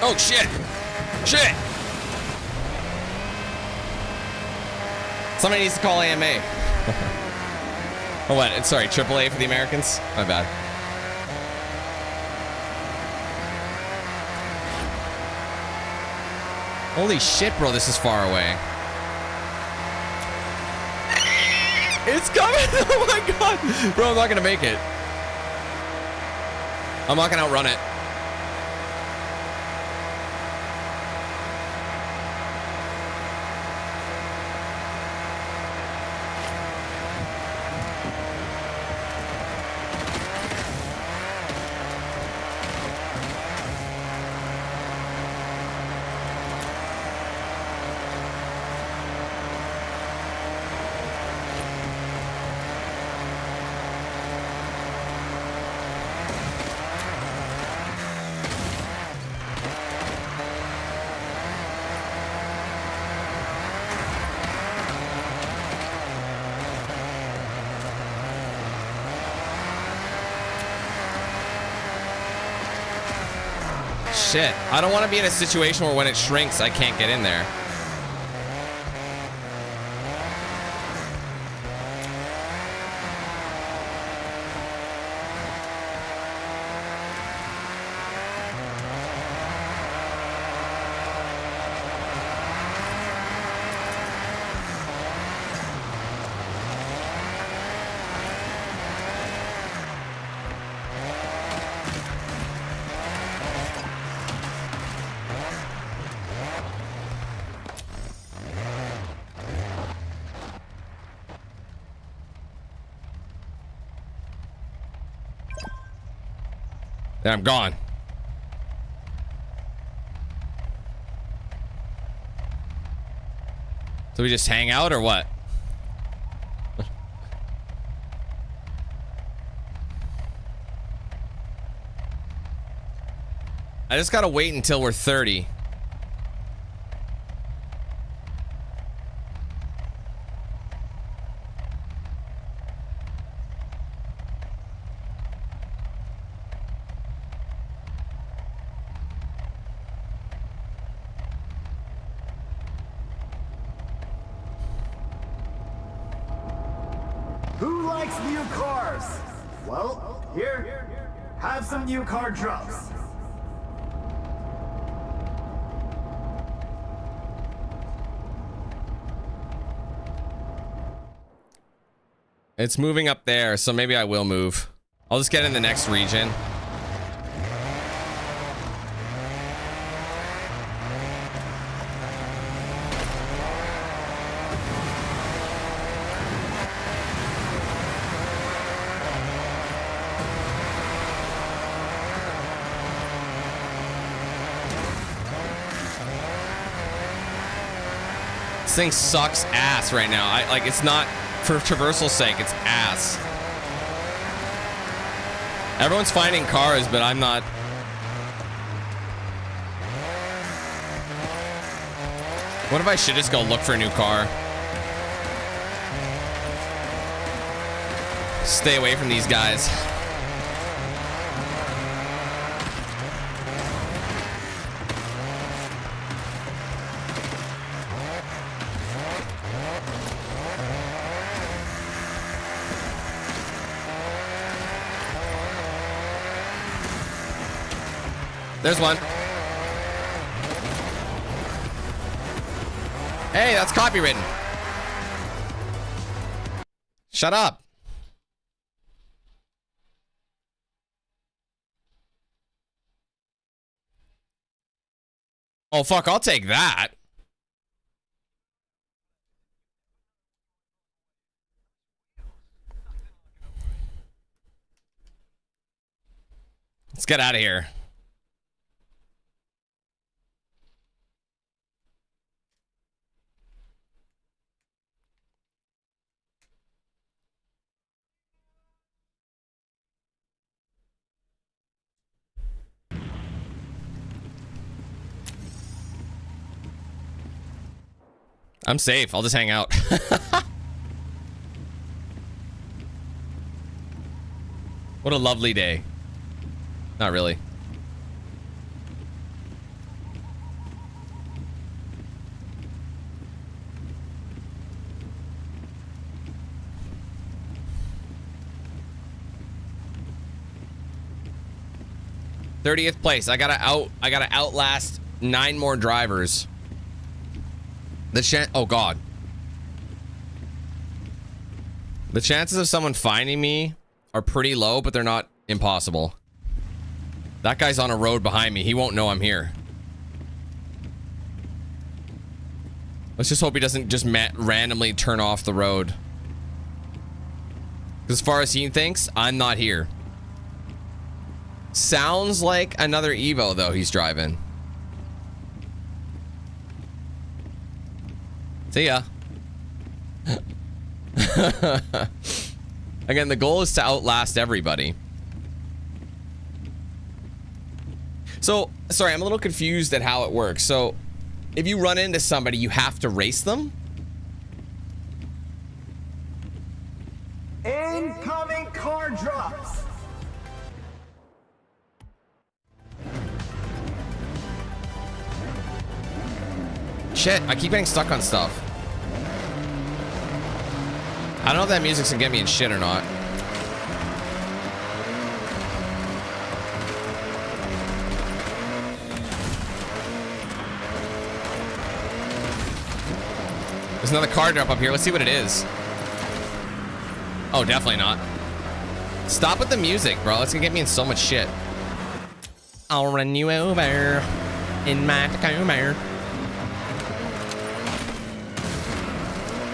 Speaker 1: Oh, shit. Shit. Somebody needs to call AMA. Oh, what? Sorry, AAA for the Americans? My bad. Holy shit, bro, this is far away. It's coming! Oh my god! Bro, I'm not gonna make it. I'm not gonna outrun it. Shit. I don't want to be in a situation where when it shrinks, I can't get in there. Then I'm gone. So we just hang out or what? I just gotta wait until we're 30.
Speaker 7: likes new cars? Well, here, have some new car drops.
Speaker 1: It's moving up there, so maybe I will move. I'll just get in the next region. This thing sucks ass right now. Like, it's not for traversal's sake, it's ass. Everyone's finding cars, but I'm not. What if I should just go look for a new car? Stay away from these guys. There's one. Hey, that's copywritten. Shut up. Oh, fuck, I'll take that. Let's get out of here. I'm safe. I'll just hang out. What a lovely day. Not really. '30th place. I gotta outlast 9 more drivers. Oh god. The chances of someone finding me are pretty low, but they're not impossible. That guy's on a road behind me. He won't know I'm here. Let's just hope he doesn't just randomly turn off the road. As far as he thinks, I'm not here. Sounds like another Evo though he's driving. See ya. Again, the goal is to outlast everybody. So, sorry, I'm a little confused at how it works. So, if you run into somebody, you have to race them?
Speaker 7: Incoming car drops.
Speaker 1: Shit, I keep getting stuck on stuff. I don't know if that music's gonna get me in shit or not. There's another car drop up here. Let's see what it is. Oh, definitely not. Stop with the music, bro. That's gonna get me in so much shit. I'll run you over in my Tacoma.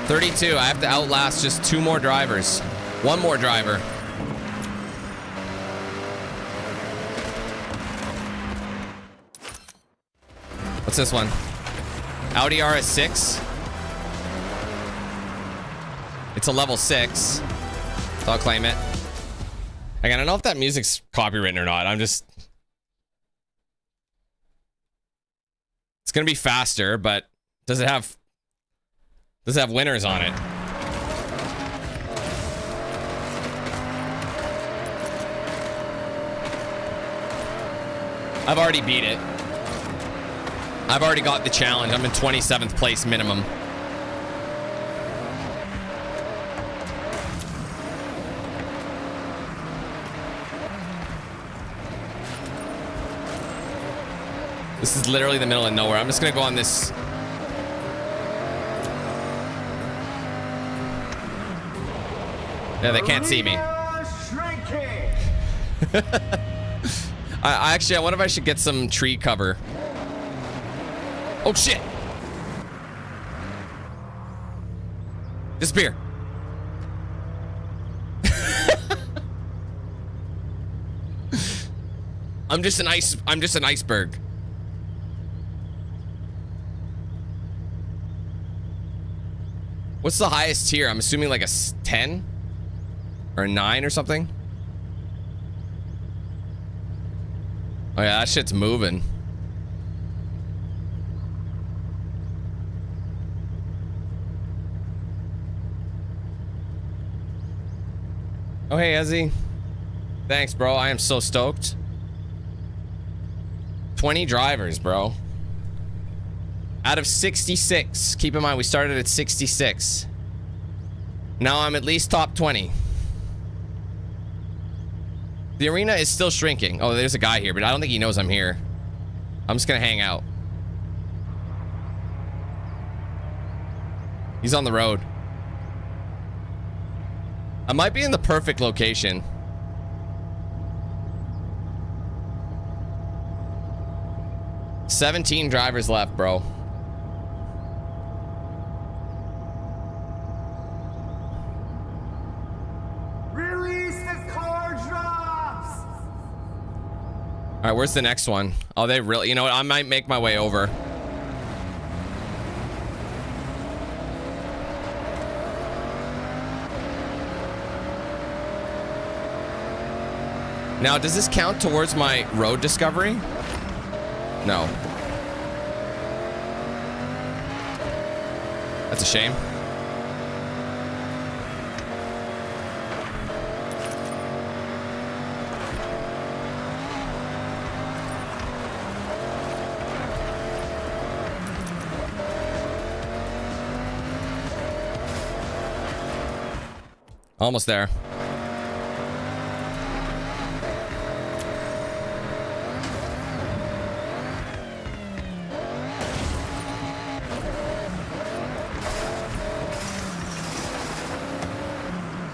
Speaker 1: 32. I have to outlast just 2 more drivers. 1 more driver. What's this one? Audi RS6. It's a level 6. So I'll claim it. Again, I don't know if that music's copywritten or not. It's gonna be faster, but does it have winners on it? I've already beat it. I've already got the challenge. I'm in 27th place minimum. This is literally the middle of nowhere. I'm just gonna go on this. Yeah, they can't see me. I actually, I wonder if I should get some tree cover. Oh shit! Disappear. I'm just an iceberg. What's the highest tier? I'm assuming like a 10 or a 9 or something. Oh yeah, that shit's moving. Oh hey, Ezzy. Thanks, bro. I am so stoked. 20 drivers, bro. Out of 66. Keep in mind, we started at 66. Now I'm at least top 20. The arena is still shrinking. Oh, there's a guy here, but I don't think he knows I'm here. I'm just gonna hang out. He's on the road. I might be in the perfect location. $17 drivers left, bro.
Speaker 7: Release the car drops!
Speaker 1: All right, where's the next one? Oh, they really... You know what? I might make my way over. Now, does this count towards my road discovery? No. That's a shame. Almost there.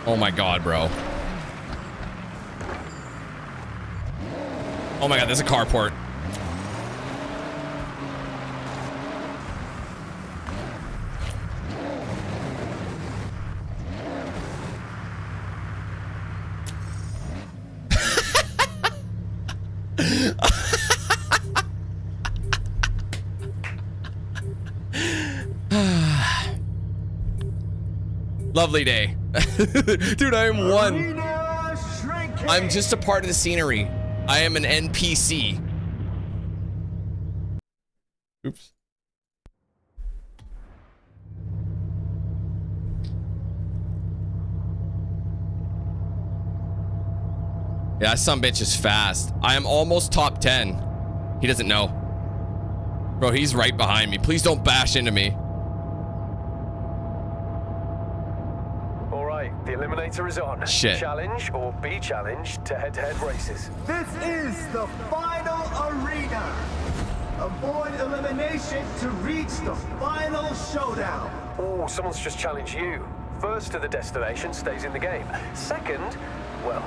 Speaker 1: Oh my god, bro. Oh my god, there's a carport. Lovely day. Dude, I am one. I'm just a part of the scenery. I am an NPC. Oops. Yeah, some bitch is fast. I am almost top 10. He doesn't know. Bro, he's right behind me. Please don't bash into me.
Speaker 3: The eliminator is on.
Speaker 1: Shit.
Speaker 3: Challenge or be challenged to head-to-head races.
Speaker 7: This is the final arena. Avoid elimination to reach the final showdown.
Speaker 3: Oh, someone's just challenged you. First to the destination stays in the game. Second, well,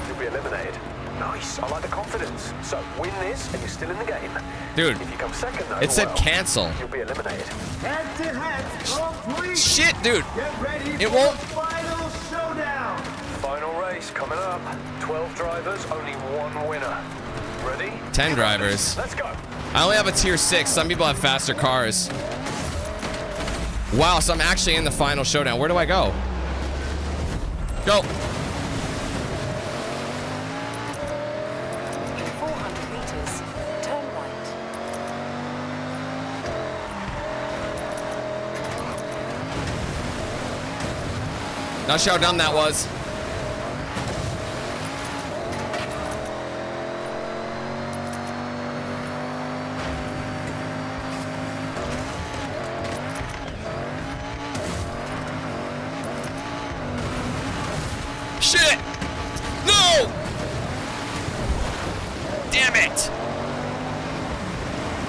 Speaker 3: you'll be eliminated. Nice, I like the confidence. So win this and you're still in the game.
Speaker 1: Dude,
Speaker 3: if you come second though,
Speaker 1: it said cancel.
Speaker 3: You'll be eliminated.
Speaker 7: Head-to-head complete.
Speaker 1: Shit, dude.
Speaker 7: Get ready
Speaker 1: it
Speaker 7: for
Speaker 1: won't.
Speaker 7: the final showdown.
Speaker 3: Final race coming up. 12 drivers, only one winner. Ready?
Speaker 1: 10 drivers.
Speaker 3: Let's go.
Speaker 1: I only have a tier 6. Some people have faster cars. Wow, so I'm actually in the final showdown. Where do I go? Go.
Speaker 4: 400 meters, turn right.
Speaker 1: Not sure how dumb that was. Shit! No! Damn it!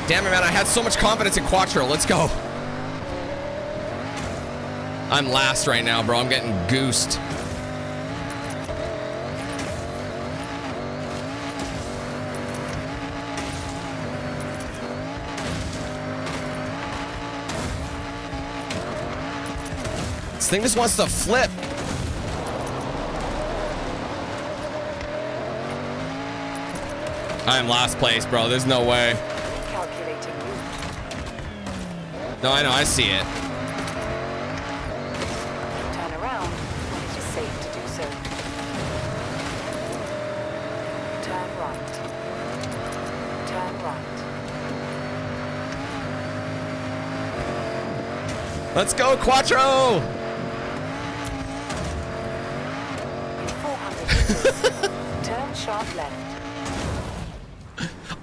Speaker 1: Damn it, man. I had so much confidence in Quattro. Let's go. I'm last right now, bro. I'm getting goosed. This thing just wants to flip. I am last place, bro. There's no way.
Speaker 4: Calculating route.
Speaker 1: No, I know. I see it.
Speaker 4: Turn around when it is safe to do so. Turn right. Turn right.
Speaker 1: Let's go, Quattro!
Speaker 4: In 400 meters, turn sharp left.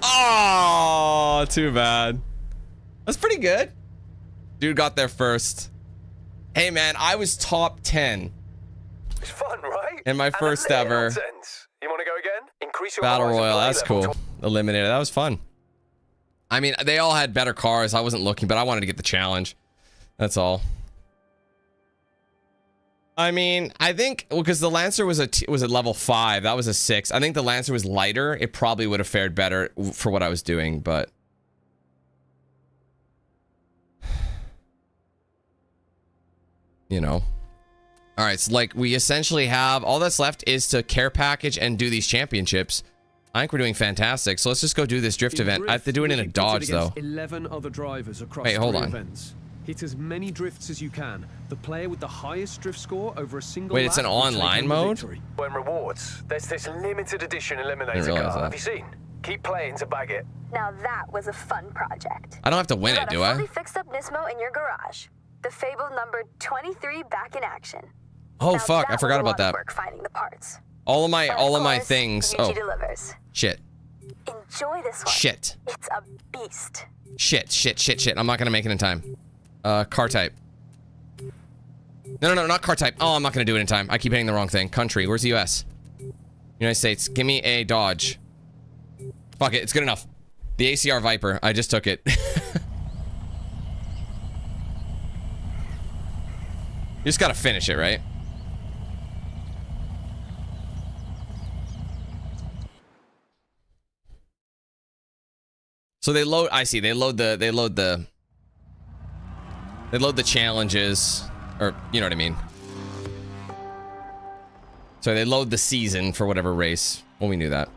Speaker 1: Oh, too bad. That's pretty good. Dude got there first. Hey, man, I was top 10
Speaker 3: It's fun, right?
Speaker 1: in my first ever
Speaker 3: Nonsense. You want to go again? Increase your
Speaker 1: battle
Speaker 3: horizon
Speaker 1: royal.
Speaker 3: play
Speaker 1: That's
Speaker 3: level
Speaker 1: cool.
Speaker 3: to-
Speaker 1: Eliminated. That was fun. I mean, they all had better cars. I wasn't looking, but I wanted to get the challenge. That's all. I mean, I think because the Lancer was at level 5, that was a 6. I think the Lancer was lighter. It probably would have fared better for what I was doing, but you know. All right, so like we essentially have all that's left is to care package and do these championships. I think we're doing fantastic. So let's just go do this drift event. I have to do it in a Dodge though.
Speaker 8: 11 other drivers across
Speaker 1: Wait, hold
Speaker 8: 3
Speaker 1: on.
Speaker 8: events. Hit as many drifts as you can. The player with the highest drift score over a single
Speaker 1: Wait, it's
Speaker 8: lap
Speaker 1: an
Speaker 8: will take
Speaker 1: online
Speaker 8: home the
Speaker 1: mode?
Speaker 8: victory.
Speaker 3: When rewards, there's this limited edition Eliminator
Speaker 1: Didn't realize
Speaker 3: car.
Speaker 1: that.
Speaker 3: Have you seen? Keep playing to bag it.
Speaker 6: Now that was a fun project.
Speaker 1: I don't have to win
Speaker 6: You
Speaker 1: it,
Speaker 6: got
Speaker 1: do
Speaker 6: a
Speaker 1: I?
Speaker 6: fully fixed up Nismo in your garage. The fabled number 23 back in action.
Speaker 1: Oh
Speaker 6: Now
Speaker 1: fuck, I
Speaker 6: that
Speaker 1: forgot
Speaker 6: was a lot
Speaker 1: about that.
Speaker 6: of work finding the parts.
Speaker 1: All of my
Speaker 6: But of course,
Speaker 1: things.
Speaker 6: Yuji
Speaker 1: Oh,
Speaker 6: delivers.
Speaker 1: shit.
Speaker 6: Enjoy this one.
Speaker 1: Shit.
Speaker 6: It's a beast.
Speaker 1: Shit. I'm not gonna make it in time. Car type. No, not car type. Oh, I'm not gonna do it in time. I keep hitting the wrong thing. Country. Where's the US? United States. Give me a Dodge. Fuck it. It's good enough. The ACR Viper. I just took it. You just gotta finish it, right? So they load. I see. They load the challenges, or you know what I mean. So they load the season for whatever race. Well, we knew that.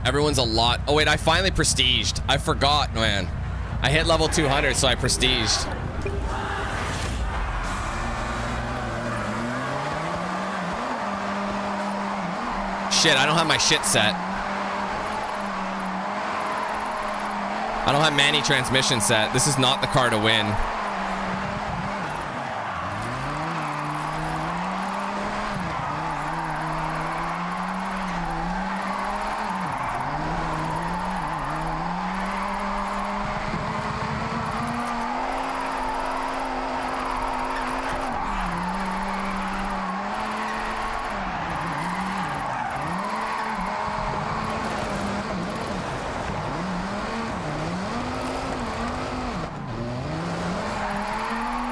Speaker 1: Everyone's a lot. Oh wait, I finally prestiged. I forgot, man. I hit level 200, so I prestiged. Shit, I don't have my shit set. I don't have Manny transmission set. This is not the car to win.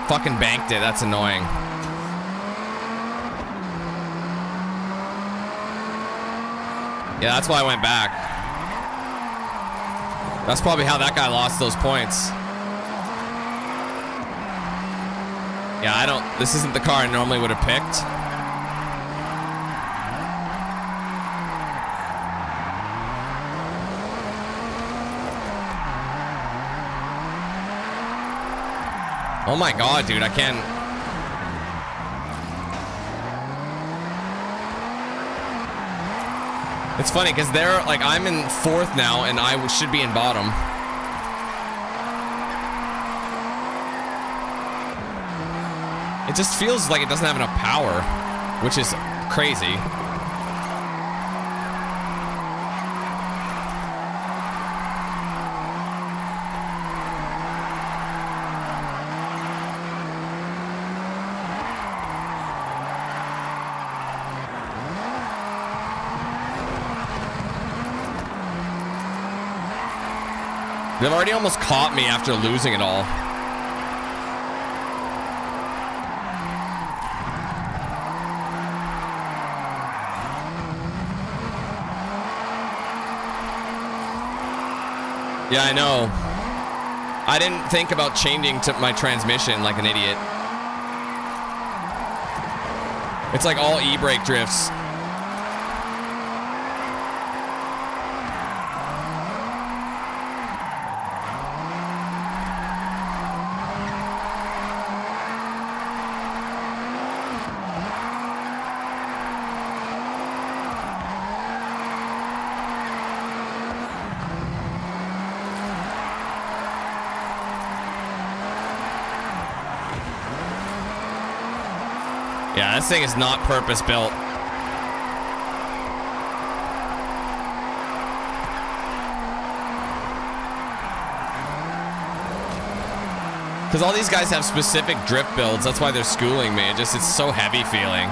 Speaker 1: Fucking banked it. That's annoying. Yeah, that's why I went back. That's probably how that guy lost those points. Yeah, I don't... This isn't the car I normally would have picked. Oh my god, dude, I can't... It's funny, because they're, like, I'm in 4th now, and I should be in bottom. It just feels like it doesn't have enough power, which is crazy. They've already almost caught me after losing it all. Yeah, I know. I didn't think about changing to my transmission like an idiot. It's like all e-brake drifts. Yeah, this thing is not purpose built. Because all these guys have specific drift builds. That's why they're schooling me. It's so heavy feeling.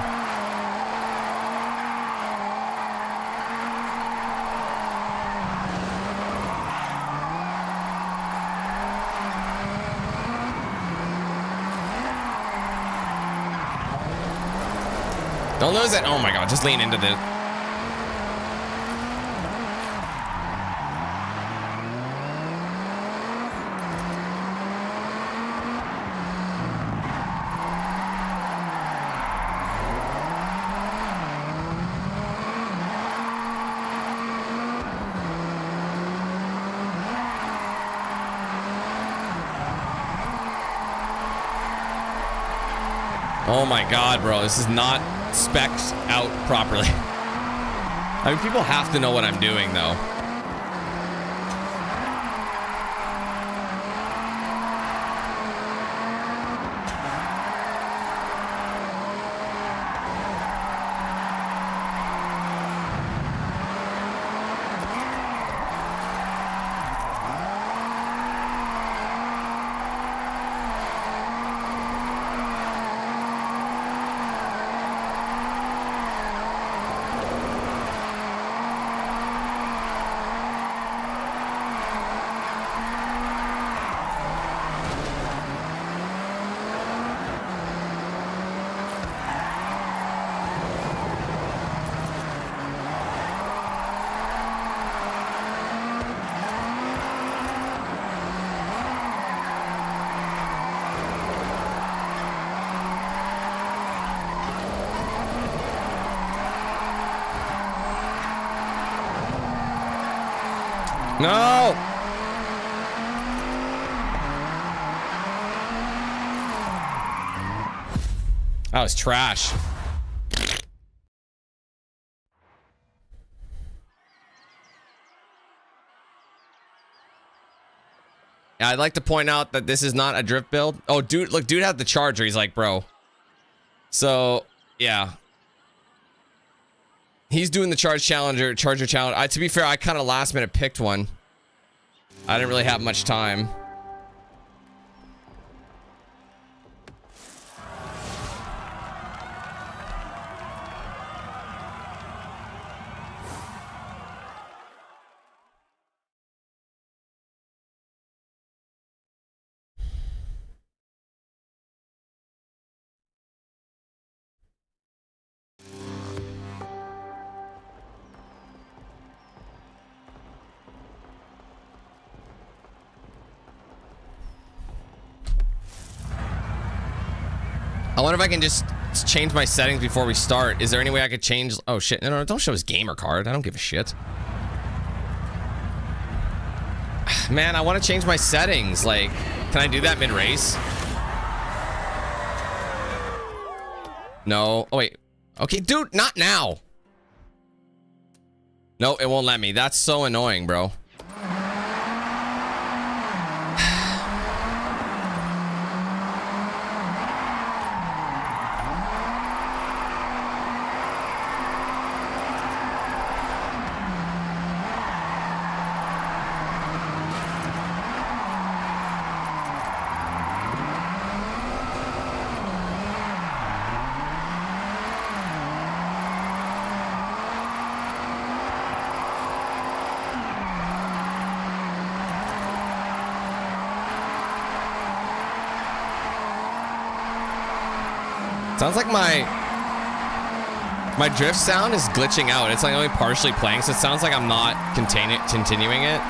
Speaker 1: Don't lose it. Oh my god, just lean into the... Oh my god, bro, this is not spec'd out properly. I mean, people have to know what I'm doing, though. No! That was trash. Yeah, I'd like to point out that this is not a drift build. Oh, dude, look, dude had the Charger. He's like, bro. So, yeah. He's doing the Charger challenge. To be fair, I kind of last minute picked one. I didn't really have much time. I wonder if I can just change my settings before we start. Is there any way I could change? Oh shit, no, don't show his gamer card. I don't give a shit. Man, I want to change my settings. Like, can I do that mid-race? No. Oh wait. Okay, dude, not now. No, it won't let me. That's so annoying, bro. Sounds like my drift sound is glitching out. It's like only partially playing, so it sounds like I'm not continuing it.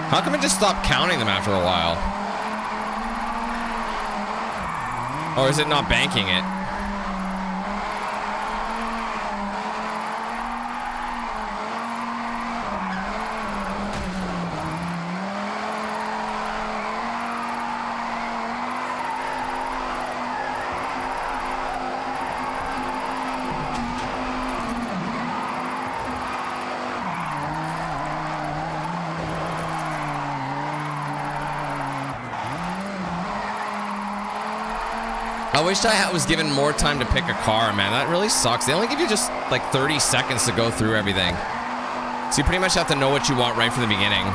Speaker 1: How come it just stopped counting them after a while? Or is it not banking it? I wish I was given more time to pick a car, man. That really sucks. They only give you just like 30 seconds to go through everything. So you pretty much have to know what you want right from the beginning.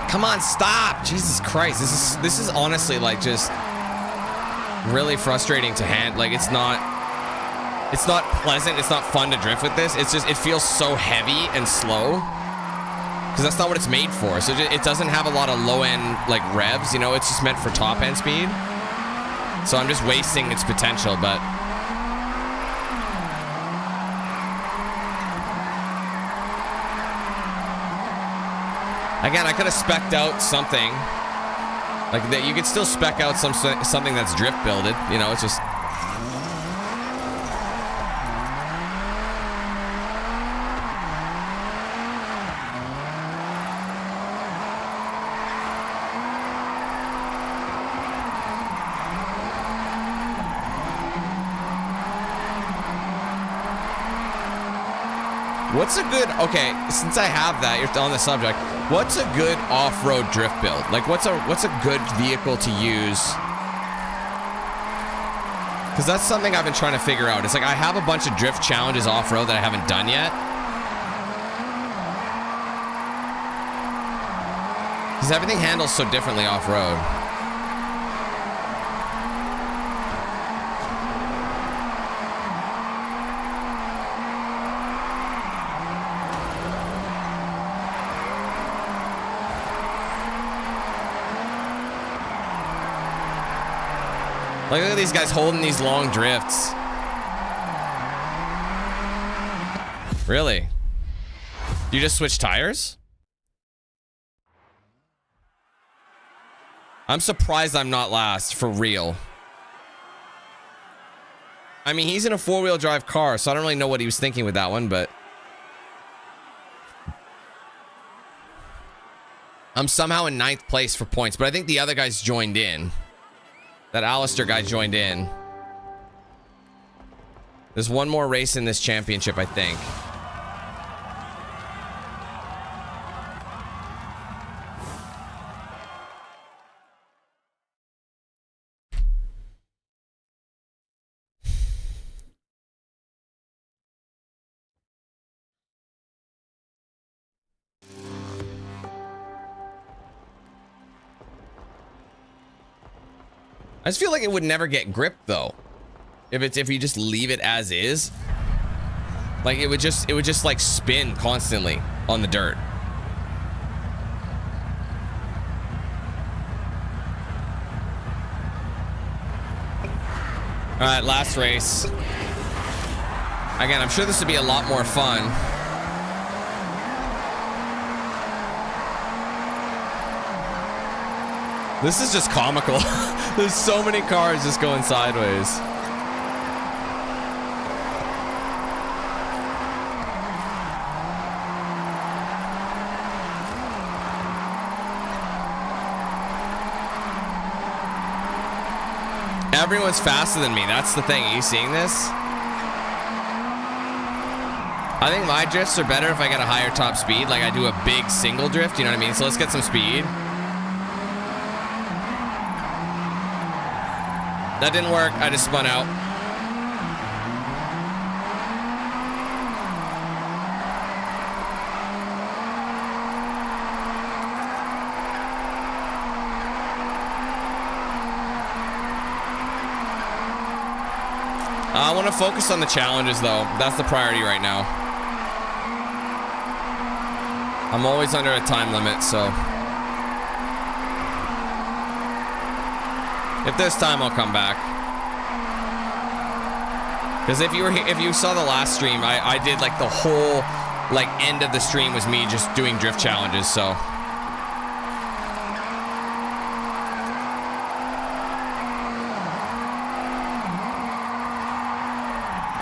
Speaker 1: Come on, stop! Jesus Christ, this is honestly like just really frustrating to hand. Like it's not pleasant. It's not fun to drift with this. It's just it feels so heavy and slow because that's not what it's made for. So it doesn't have a lot of low end like revs. You know, it's just meant for top end speed. So I'm just wasting its potential, but. Again, I could have specced out something like that. You could still spec out something that's drift builded. You know, it's just. What's a good, okay, since I have that, you're on the subject, what's a good off-road drift build? Like, what's a good vehicle to use? Because that's something I've been trying to figure out. It's like, I have a bunch of drift challenges off-road that I haven't done yet. Because everything handles so differently off-road. Like, look at these guys holding these long drifts. Really? You just switch tires? I'm surprised I'm not last, for real. I mean, he's in a four-wheel drive car, so I don't really know what he was thinking with that one, but... I'm somehow in 9th place for points, but I think the other guys joined in. That Alistair guy joined in. There's one more race in this championship, I think. I just feel like it would never get gripped though. If you just leave it as is. Like it would just like spin constantly on the dirt. All right, last race. Again, I'm sure this would be a lot more fun. This is just comical. There's so many cars just going sideways. Everyone's faster than me. That's the thing. Are you seeing this? I think my drifts are better if I get a higher top speed. Like I do a big single drift. You know what I mean? So let's get some speed. That didn't work. I just spun out. I want to focus on the challenges though. That's the priority right now. I'm always under a time limit, so if there's time, I'll come back. Because if you saw the last stream, I did like the whole like end of the stream was me just doing drift challenges, so.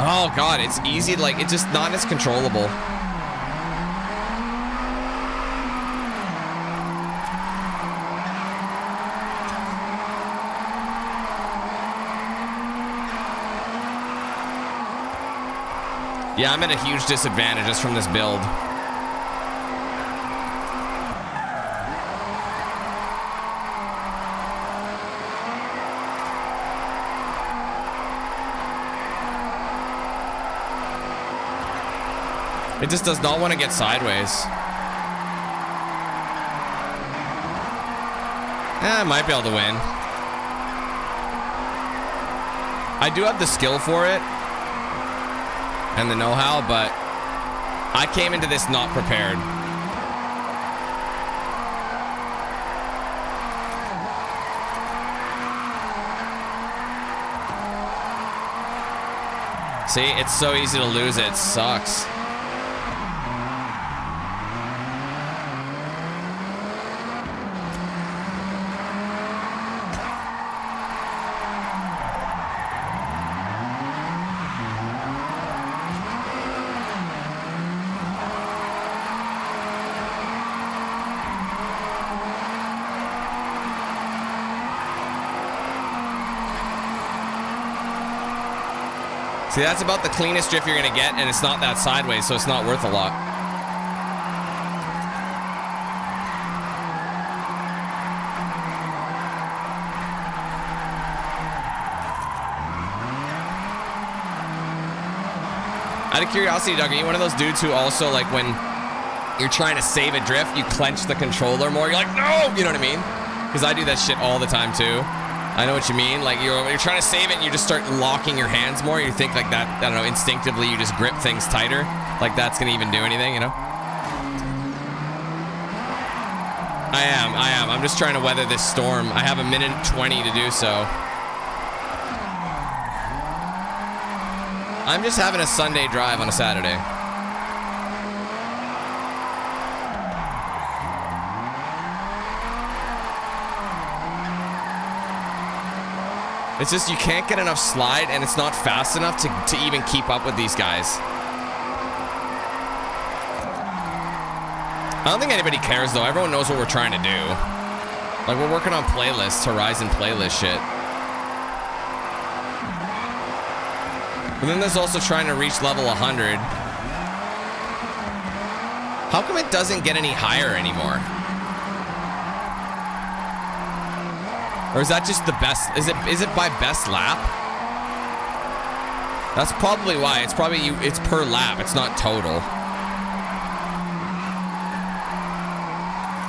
Speaker 1: Oh god, it's easy, like it's just not as controllable. Yeah, I'm at a huge disadvantage just from this build. It just does not want to get sideways. I might be able to win. I do have the skill for it and the know-how, but I came into this not prepared. See, it's so easy to lose it. It sucks. See, that's about the cleanest drift you're gonna get, and it's not that sideways, so it's not worth a lot. Out of curiosity, Doug, are you one of those dudes who also, like, when you're trying to save a drift, you clench the controller more? You're like, no! You know what I mean? Because I do that shit all the time, too. I know what you mean. Like you're trying to save it and you just start locking your hands more. You think like that, I don't know, instinctively you just grip things tighter. Like that's gonna even do anything, you know? I am. I'm just trying to weather this storm. I have 1:20 to do so. I'm just having a Sunday drive on a Saturday. It's just you can't get enough slide and it's not fast enough to even keep up with these guys. I don't think anybody cares though. Everyone knows what we're trying to do. Like we're working on playlists, Horizon playlist shit. But then there's also trying to reach level 100. How come it doesn't get any higher anymore? Or is that just the best? Is it by best lap? That's probably why. It's probably it's per lap. It's not total.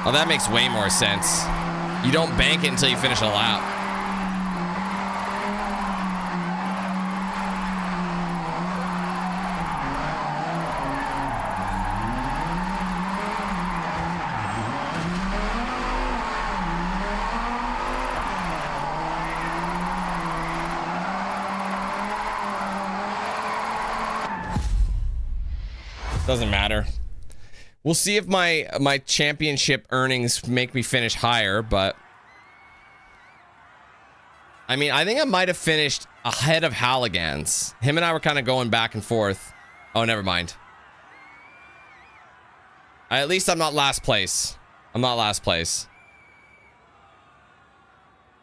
Speaker 1: Oh, that makes way more sense. You don't bank it until you finish a lap. Doesn't matter. We'll see if my championship earnings make me finish higher, but I mean, I think I might have finished ahead of Halligan's. Him and I were kind of going back and forth. Oh, never mind. At least I'm not last place. I'm not last place.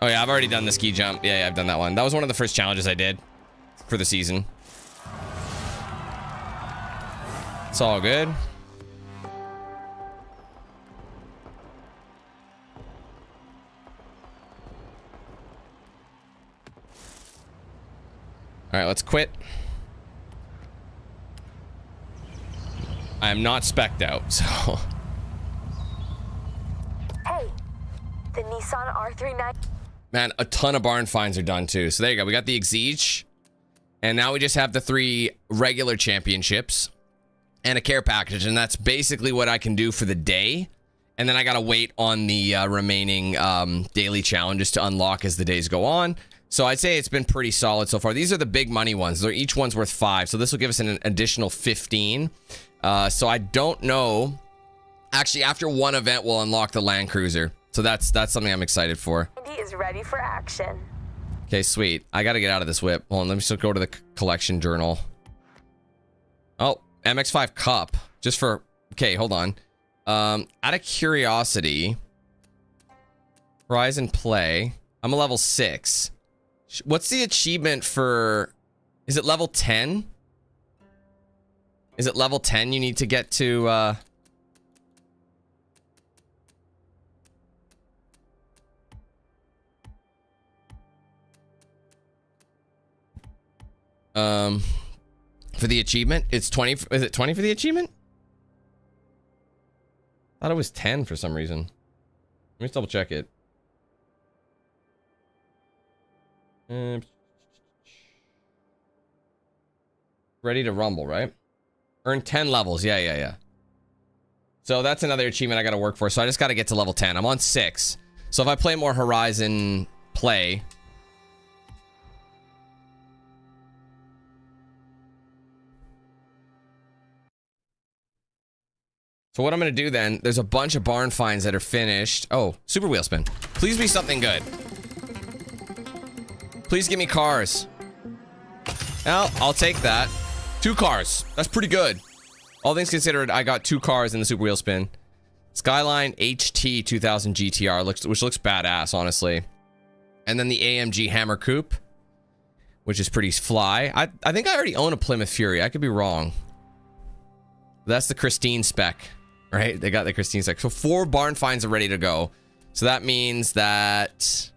Speaker 1: Oh yeah, I've already done the ski jump. Yeah, I've done that one. That was one of the first challenges I did for the season. It's all good. All right, let's quit. I am not spec'd out, so.
Speaker 6: Hey, the Nissan R39.
Speaker 1: Man, a ton of barn finds are done too. So there you go. We got the Exige. And now we just have the 3 regular championships and a care package. And that's basically what I can do for the day. And then I got to wait on the remaining daily challenges to unlock as the days go on. So I'd say it's been pretty solid so far. These are the big money ones. They're each one's worth 5. So this will give us an additional 15. So I don't know. Actually, after one event, we'll unlock the Land Cruiser. So that's something I'm excited for.
Speaker 6: Andy is ready for action.
Speaker 1: Okay, sweet. I got to get out of this whip. Hold on, let me still go to the collection journal. Oh, MX5 Cup. Just for... Okay, hold on. Out of curiosity, Horizon Play. I'm a level 6. What's the achievement for... Is it level 10? Is it level 10 you need to get to... For the achievement? It's 20... Is it 20 for the achievement? I thought it was 10 for some reason. Let me double check it. Ready to rumble, right? Earn 10 levels. Yeah. So that's another achievement I got to work for. So I just got to get to level 10. I'm on 6. So if I play more Horizon Play... So what I'm going to do then, there's a bunch of barn finds that are finished. Oh, super wheel spin. Please be something good. Please give me cars. Well, I'll take that. 2 cars. That's pretty good. All things considered, I got 2 cars in the super wheel spin. Skyline HT 2000 GTR, which looks badass, honestly. And then the AMG Hammer Coupe, which is pretty fly. I think I already own a Plymouth Fury. I could be wrong. That's the Christine spec. Right? They got the Christine spec. So 4 barn finds are ready to go. So that means that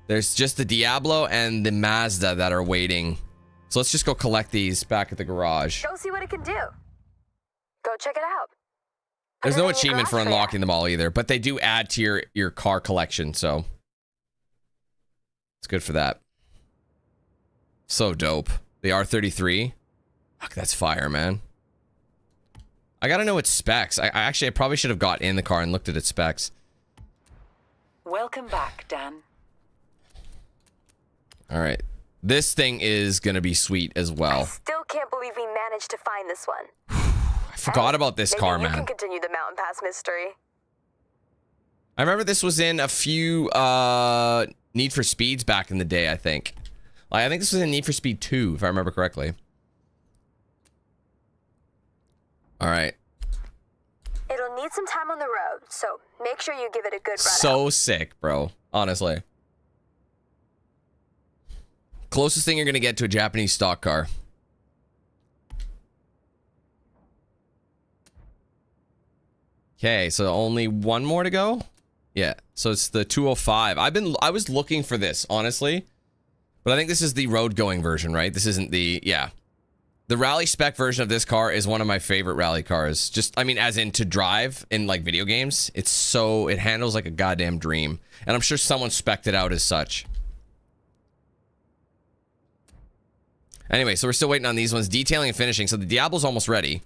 Speaker 1: there's just the Diablo and the Mazda that are waiting. So let's just go collect these back at the garage.
Speaker 6: Go see what it can do. Go check it out.
Speaker 1: There's no achievement for unlocking them all either, but they do add to your car collection, so it's good for that. So dope. The R33. Fuck, that's fire, man. I gotta know its specs. I probably should have got in the car and looked at its specs.
Speaker 4: Welcome back, Dan.
Speaker 1: All right. This thing is gonna be sweet as well.
Speaker 6: I still can't believe we managed to find this one.
Speaker 1: I forgot about this car,
Speaker 6: Maybe you
Speaker 1: man.
Speaker 6: can continue the Mountain Pass mystery.
Speaker 1: I remember this was in a few Need for Speeds back in the day, I think. Like, I think this was in Need for Speed 2, if I remember correctly. All right.
Speaker 6: It'll need some time on the road, so make sure you give it a good run.
Speaker 1: So sick, bro. Honestly. Closest thing you're going to get to a Japanese stock car. Okay, so only one more to go? Yeah, so it's the 205. I was looking for this, honestly. But I think this is the road going version, right? This isn't the, yeah. The rally spec version of this car is one of my favorite rally cars. Just, I mean, as in to drive in like video games. It's so, it handles like a goddamn dream. And I'm sure someone spec'd it out as such. Anyway, so we're still waiting on these ones. Detailing and finishing. So the Diablo's almost ready.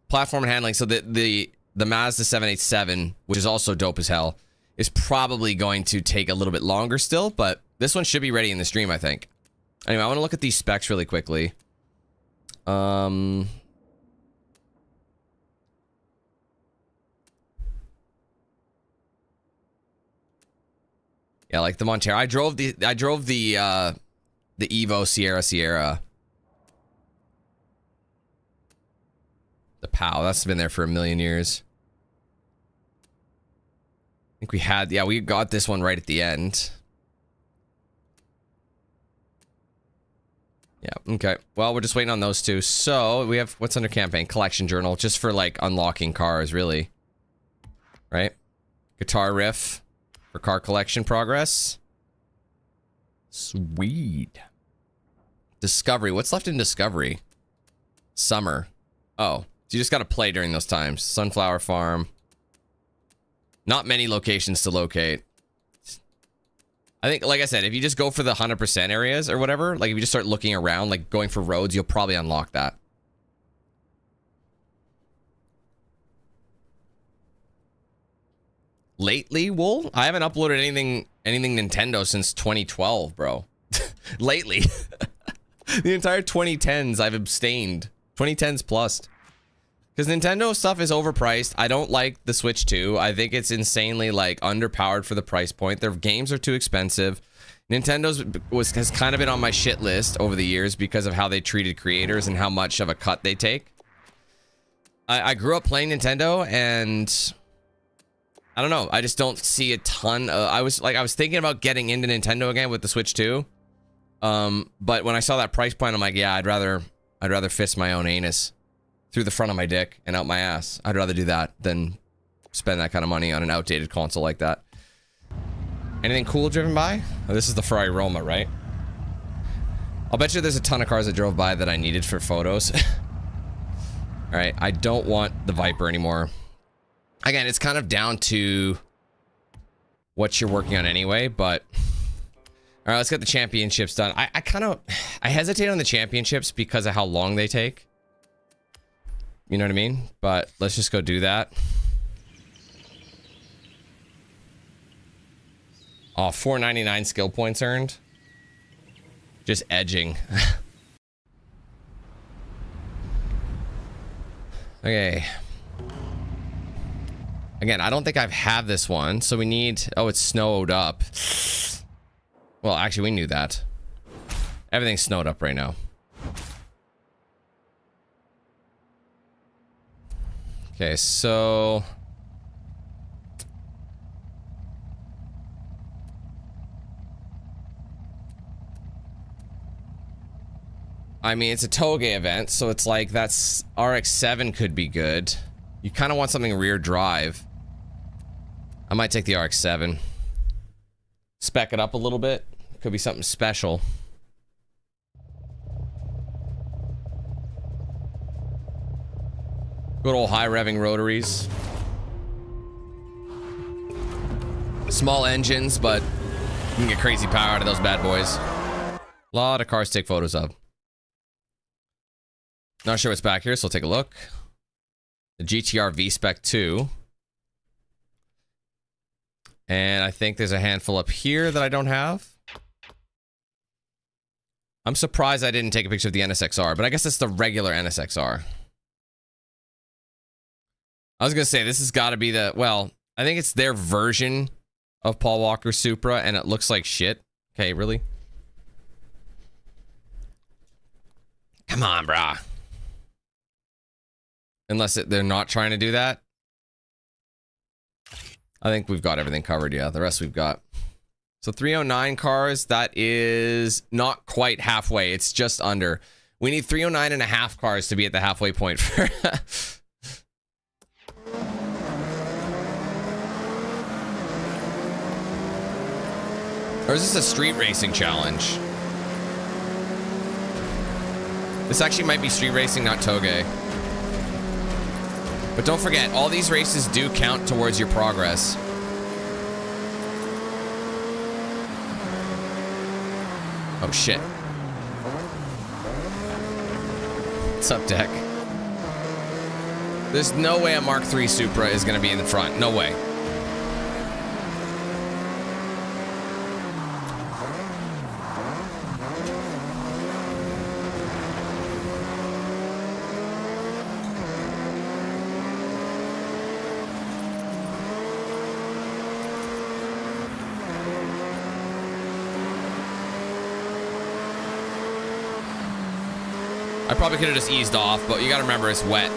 Speaker 1: Platform and handling. So the Mazda 787, which is also dope as hell, is probably going to take a little bit longer still. But this one should be ready in the stream, I think. Anyway, I want to look at these specs really quickly. Yeah, like the Montero. I drove the Evo Sierra. The POW, that's been there for a million years. I think we had, yeah, we got this one right at the end. Yeah, okay. Well, we're just waiting on those two. So, we have, what's under campaign? Collection journal, just for, like, unlocking cars, really. Right? Guitar riff for car collection progress. Sweet. Discovery. What's left in Discovery? Summer. Oh, so you just gotta play during those times. Sunflower Farm. Not many locations to locate. I think, like I said, if you just go for the 100% areas or whatever, like if you just start looking around, like going for roads, you'll probably unlock that. Lately, Wool? I haven't uploaded anything Nintendo since 2012, bro. Lately. The entire 2010s, I've abstained. 2010s plus. Because Nintendo stuff is overpriced. I don't like the Switch 2. I think it's insanely, like, underpowered for the price point. Their games are too expensive. Nintendo's has kind of been on my shit list over the years because of how they treated creators and how much of a cut they take. I grew up playing Nintendo, and I don't know. I just don't see a ton of... I was thinking about getting into Nintendo again with the Switch 2. But when I saw that price point, I'm like, yeah, I'd rather fist my own anus through the front of my dick and out my ass. I'd rather do that than spend that kind of money on an outdated console like that. Anything cool driven by? Oh, this is the Ferrari Roma, right? I'll bet you there's a ton of cars that drove by that I needed for photos. Alright, I don't want the Viper anymore. Again, it's kind of down to what you're working on anyway, but... Alright, let's get the championships done. I hesitate on the championships because of how long they take. You know what I mean? But let's just go do that. Oh, 499 skill points earned. Just edging. Okay. Again, I don't think I've had this one, so we need... Oh, it's snowed up. Well, actually, we knew that. Everything's snowed up right now. Okay, so... I mean, it's a Toge event, so it's like that's... RX-7 could be good. You kind of want something rear drive. I might take the RX-7. Spec it up a little bit. Could be something special. Good old high revving rotaries. Small engines, but you can get crazy power out of those bad boys. A lot of cars to take photos of. Not sure what's back here, so we'll take a look. The GTR V-Spec 2. And I think there's a handful up here that I don't have. I'm surprised I didn't take a picture of the NSXR, but I guess it's the regular NSXR. I was gonna say, this has got to be the... Well, I think it's their version of Paul Walker's Supra, and it looks like shit. Okay, really? Come on, brah. Unless they're not trying to do that. I think we've got everything covered, yeah. The rest we've got. So 309 cars, that is not quite halfway. It's just under. We need 309 and a half cars to be at the halfway point for... Or is this a street racing challenge? This actually might be street racing, not Toge. But don't forget, all these races do count towards your progress. Oh, shit. What's up, Deck? There's no way a Mark III Supra is going to be in the front. No way. I probably could have just eased off, but you gotta remember it's wet.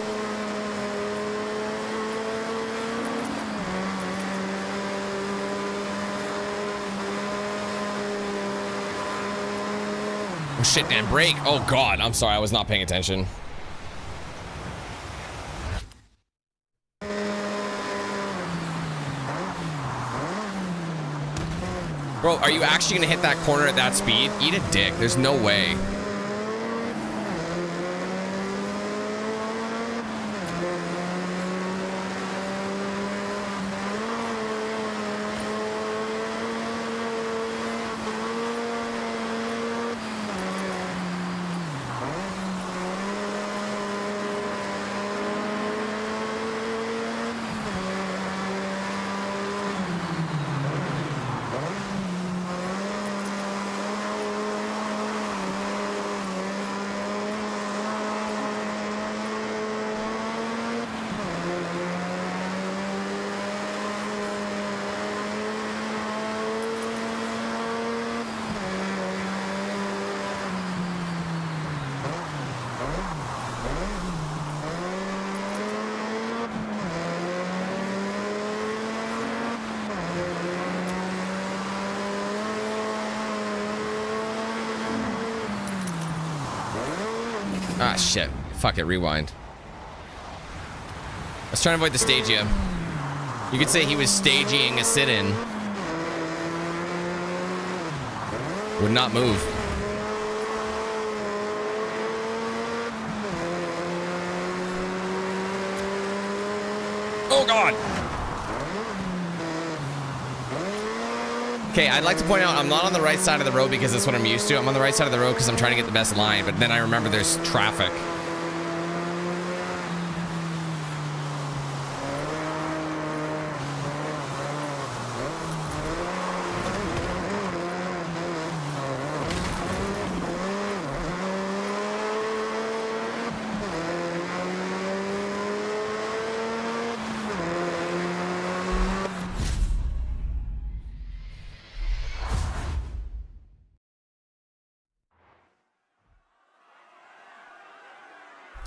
Speaker 1: Oh shit, man, brake. Oh god, I'm sorry, I was not paying attention. Bro, are you actually gonna hit that corner at that speed? Eat a dick, there's no way. Ah, shit. Fuck it, rewind. I was trying to avoid the stagia. You could say he was staging a sit-in. Would not move. Oh, God! Okay, I'd like to point out I'm not on the right side of the road because that's what I'm used to. I'm on the right side of the road because I'm trying to get the best line, but then I remember there's traffic.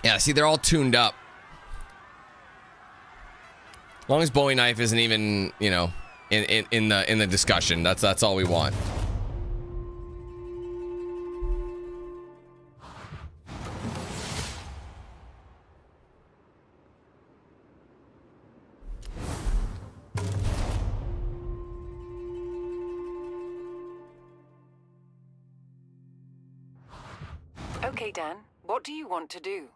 Speaker 1: Yeah, see, they're all tuned up. As long as Bowie knife isn't even, you know, in the discussion, that's all we want.
Speaker 4: Okay, Dan, what do you want to do?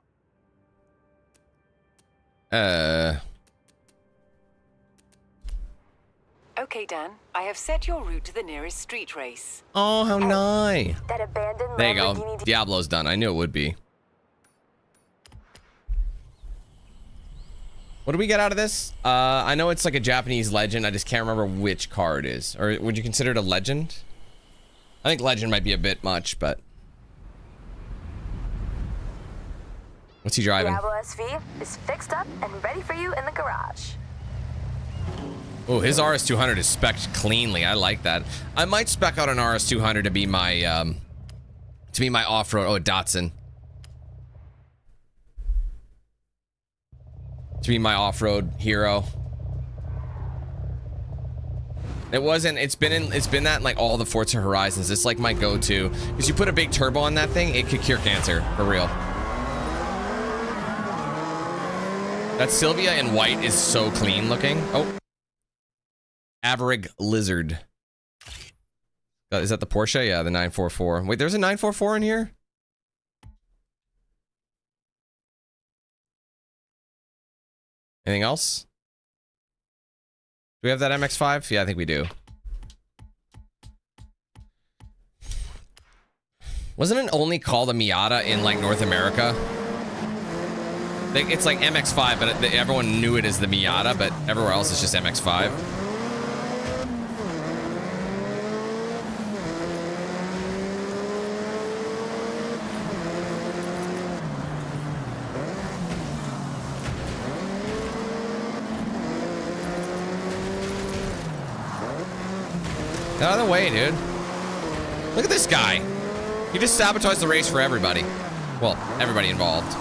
Speaker 4: Okay, Dan, I have set your route to the nearest street race.
Speaker 1: Oh, how nice.
Speaker 6: That abandoned
Speaker 1: There you go.
Speaker 6: Lamborghini
Speaker 1: Diablo's done. I knew it would be. What do we get out of this? I know it's like a Japanese legend. I just can't remember which car it is. Or would you consider it a legend? I think legend might be a bit much, but... What's he driving?
Speaker 6: Diablo SV is fixed up and ready for you in the garage.
Speaker 1: Oh, his RS200 is spec'd cleanly. I like that. I might spec out an RS200 to be my off-road. Oh, Datsun. To be my off-road hero. It's been that in like all the Forza Horizons. It's like my go-to because you put a big turbo on that thing, it could cure cancer for real. That Sylvia in white is so clean looking. Oh. Averig Lizard. Is that the Porsche? Yeah, the 944. Wait, there's a 944 in here? Anything else? Do we have that MX-5? Yeah, I think we do. Wasn't it only called a Miata in like North America? It's like MX-5, but everyone knew it as the Miata, but everywhere else it's just MX-5. Get out of the way, dude. Look at this guy. He just sabotaged the race for everybody. Well, everybody involved.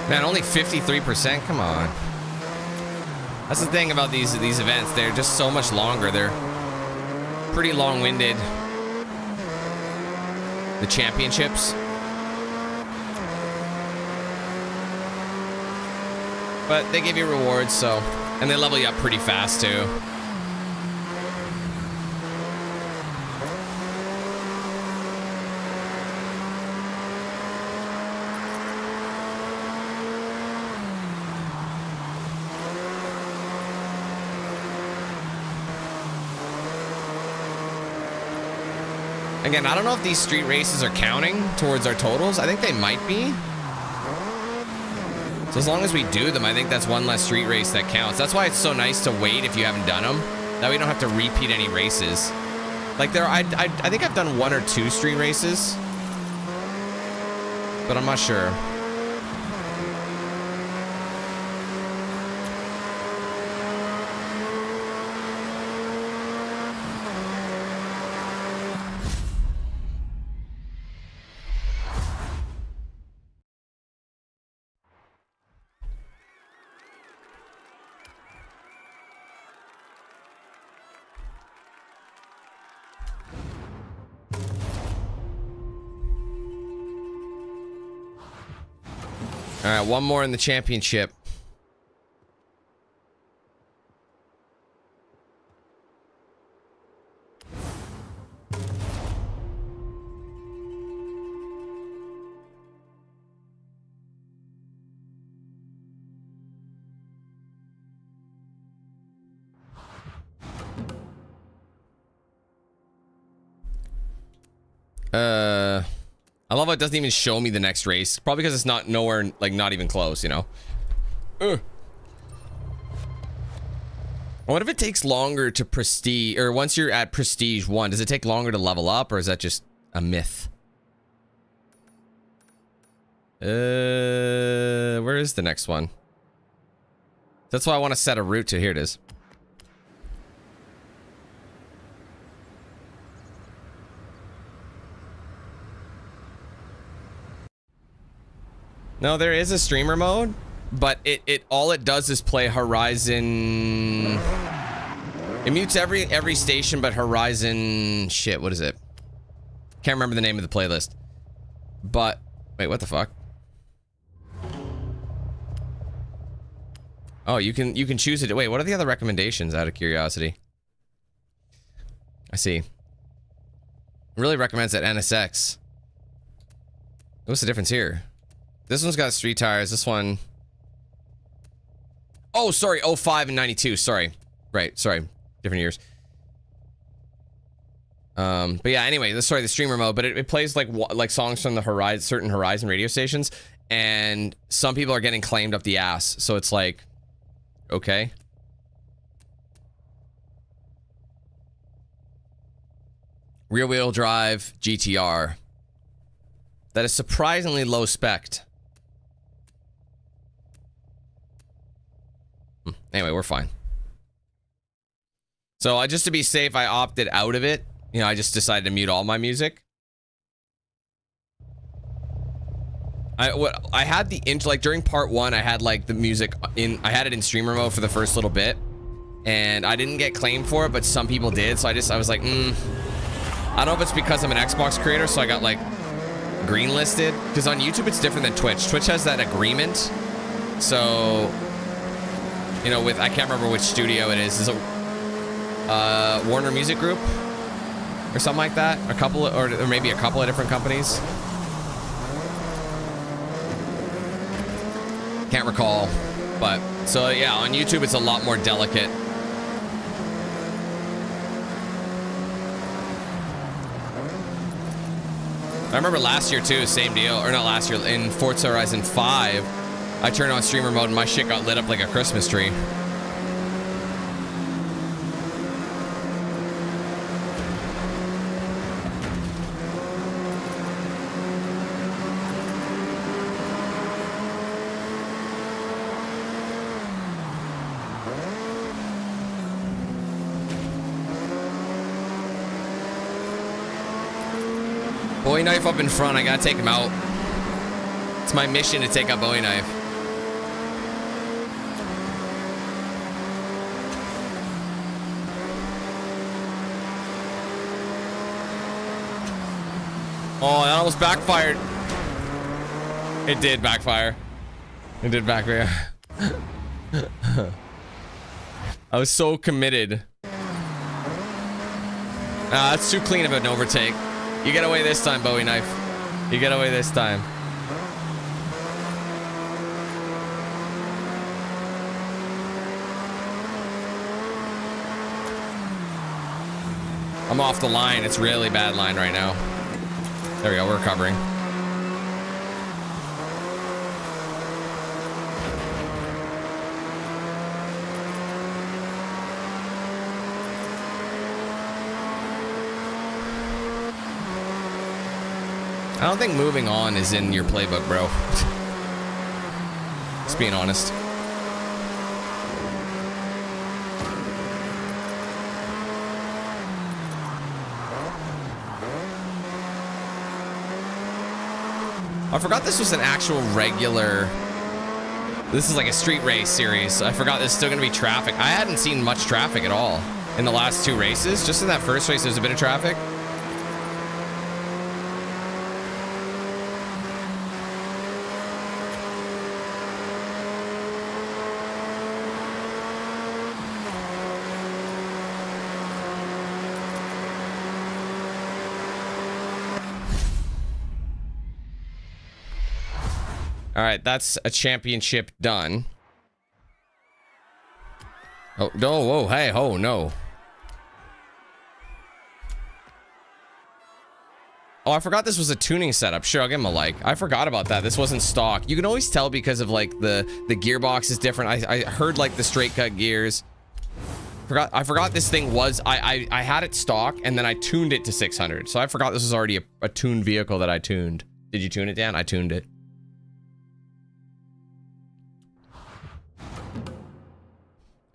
Speaker 1: Man, only 53%? Come on. That's the thing about these events. They're just so much longer. They're pretty long-winded. The championships. But they give you rewards, so... And they level you up pretty fast, too. Again, I don't know if these street races are counting towards our totals. I think they might be. So as long as we do them, I think that's one less street race that counts. That's why it's so nice to wait if you haven't done them. That way you don't have to repeat any races. Like I think I've done 1 or 2 street races. But I'm not sure. All right, one more in the championship. I love how it doesn't even show me the next race. Probably because it's not nowhere, like, not even close, you know? What if it takes longer to prestige, or once you're at prestige 1, does it take longer to level up, or is that just a myth? Where is the next one? That's why I want to set a route to. Here it is. No, there is a streamer mode, but it all it does is play Horizon. It mutes every station but Horizon. Shit, what is it? Can't remember the name of the playlist. But wait, what the fuck? Oh, you can choose it. Wait, what are the other recommendations? Out of curiosity. I see. It really recommends that NSX. What's the difference here? This one's got street tires. This one... Oh, sorry. 05 and 92. Sorry. Right. Sorry. Different years. But yeah, anyway, the streamer mode, but it plays like songs from the certain Horizon radio stations, and some people are getting claimed up the ass. So it's like, okay. Rear wheel drive GTR. That is surprisingly low spec'd. Anyway, we're fine. So I just to be safe, I opted out of it. You know, I just decided to mute all my music. I had the like during part 1, I had like the music in, I had it in streamer mode for the first little bit, and I didn't get claimed for it, but some people did. So I was like, I don't know if it's because I'm an Xbox creator, so I got like greenlisted. Because on YouTube it's different than Twitch. Twitch has that agreement. So, you know, with I can't remember which studio it is. Is it Warner Music Group or something like that? A couple, or maybe a couple of different companies. Can't recall, but so yeah, on YouTube it's a lot more delicate. I remember last year too, same deal, or not last year, in Forza Horizon 5, I turned on streamer mode and my shit got lit up like a Christmas tree. Bowie Knife up in front. I gotta take him out. It's my mission to take out Bowie Knife. Oh, that almost backfired. It did backfire. It did backfire. I was so committed. That's too clean of an overtake. You get away this time, Bowie Knife. You get away this time. I'm off the line. It's really bad line right now. There we go. We're recovering. I don't think moving on is in your playbook, bro. Just being honest. I forgot this was an actual regular... This is like a street race series. I forgot there's still going to be traffic. I hadn't seen much traffic at all in the last 2 races. Just in that first race, there's a bit of traffic. All right, that's a championship done. Oh, no, whoa, hey, oh, no. Oh, I forgot this was a tuning setup. Sure, I'll give him a like. I forgot about that. This wasn't stock. You can always tell because of like the gearbox is different. I heard like the straight cut gears. I forgot this thing was, I had it stock and then I tuned it to 600. So I forgot this was already a tuned vehicle that I tuned. Did you tune it, Dan? I tuned it.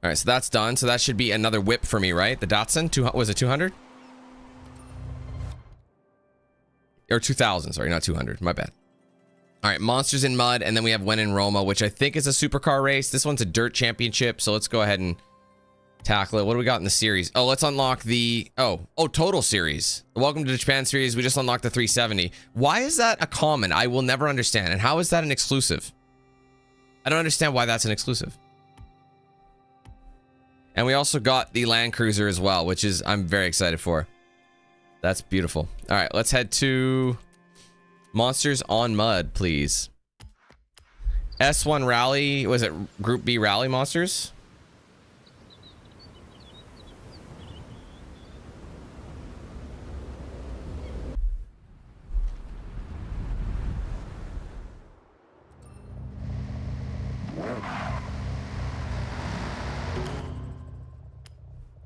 Speaker 1: All right, so that's done. So that should be another whip for me, right? The Datsun, was it 200? Or 2000, sorry, not 200. My bad. All right, Monsters in Mud, and then we have When in Roma, which I think is a supercar race. This one's a dirt championship, so let's go ahead and tackle it. What do we got in the series? Oh, let's unlock the... Oh, total series. Welcome to the Japan series. We just unlocked the 370. Why is that a common? I will never understand. And how is that an exclusive? I don't understand why that's an exclusive. And we also got the Land Cruiser as well, which is I'm very excited for. That's beautiful. All right, let's head to Monsters on Mud, please. S1 Rally, was it Group B Rally Monsters?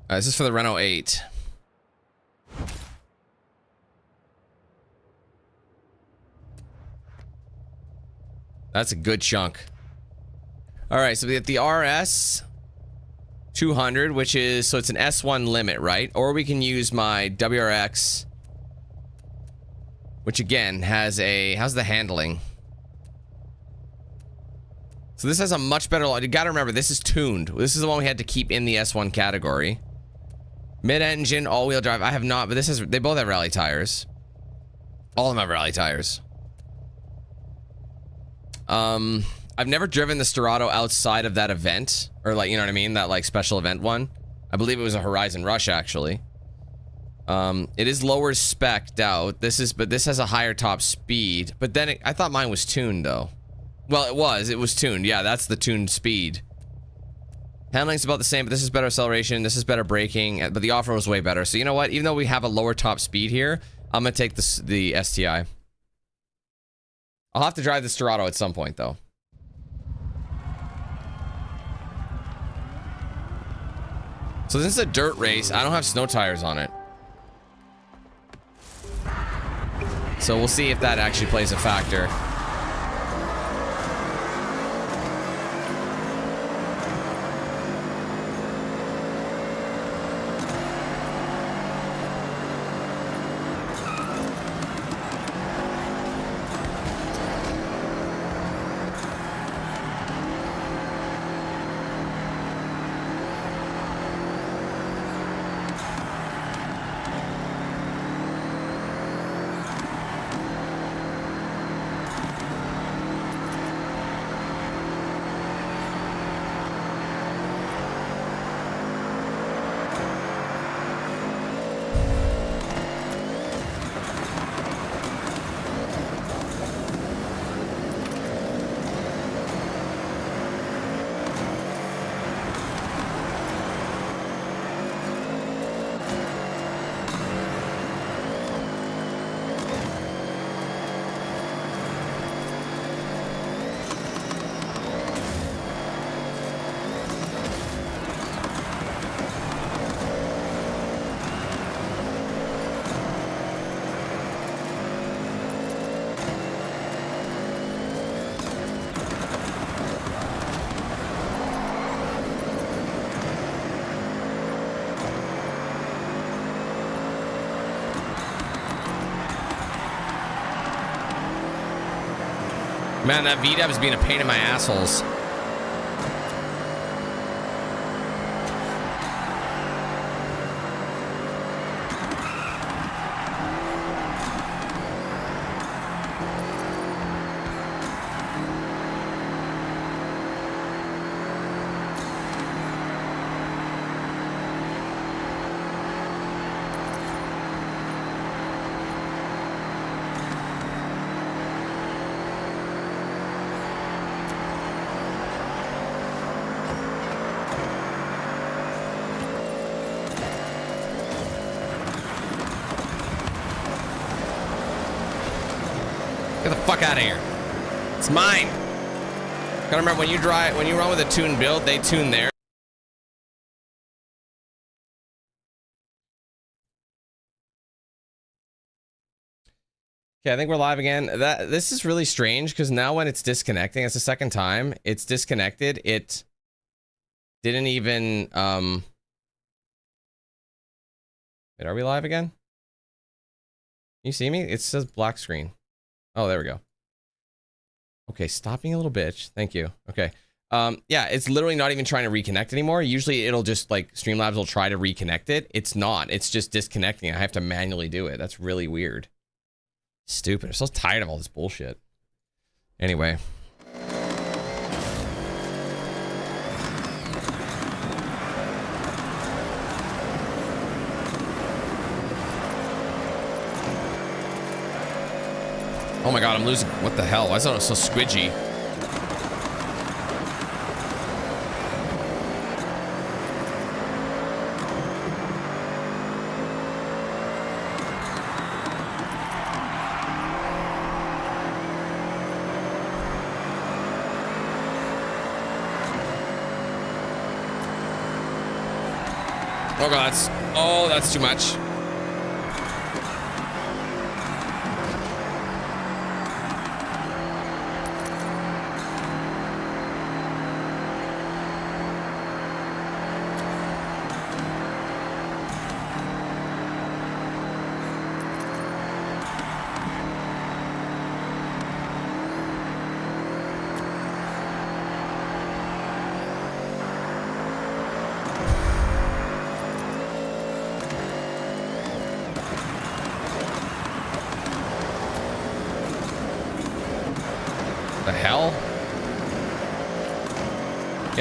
Speaker 1: This is for the Renault 8. That's a good chunk. All right, so we have the RS. 200, which is, so it's an S1 limit, right? Or we can use my WRX, which again has a, how's the handling? So this has a much better, you gotta remember, this is tuned. This is the one we had to keep in the S1 category. Mid-engine, all-wheel drive, I have not, but this is, they both have rally tires. All of them have rally tires. I've never driven the Storado outside of that event, or like, you know what I mean? That like special event one. I believe it was a Horizon Rush actually. It is lower spec'd out. But this has a higher top speed. But then I thought mine was tuned though. Well, it was tuned. Yeah, that's the tuned speed. Handling's about the same, but this is better acceleration. This is better braking, but the off-road is way better. So you know what? Even though we have a lower top speed here, I'm gonna take the STI. I'll have to drive the Storado at some point though. So this is a dirt race. I don't have snow tires on it. So we'll see if that actually plays a factor. Man, that VDAB is being a pain in my assholes. Get the fuck out of here. It's mine. Gotta remember, when you run with a tuned build, they tune there. Okay, I think we're live again. This is really strange because now when it's disconnecting, it's the second time it's disconnected. It didn't even wait, are we live again? Can you see me? It says black screen. Oh, there we go. Okay, stop being a little bitch. Thank you. Okay. Yeah, it's literally not even trying to reconnect anymore. Usually it'll just like Streamlabs will try to reconnect it. It's not. It's just disconnecting. I have to manually do it. That's really weird. Stupid. I'm so tired of all this bullshit. Anyway. Oh my god, I'm losing. What the hell? Why is it so squidgy? Oh god, that's too much.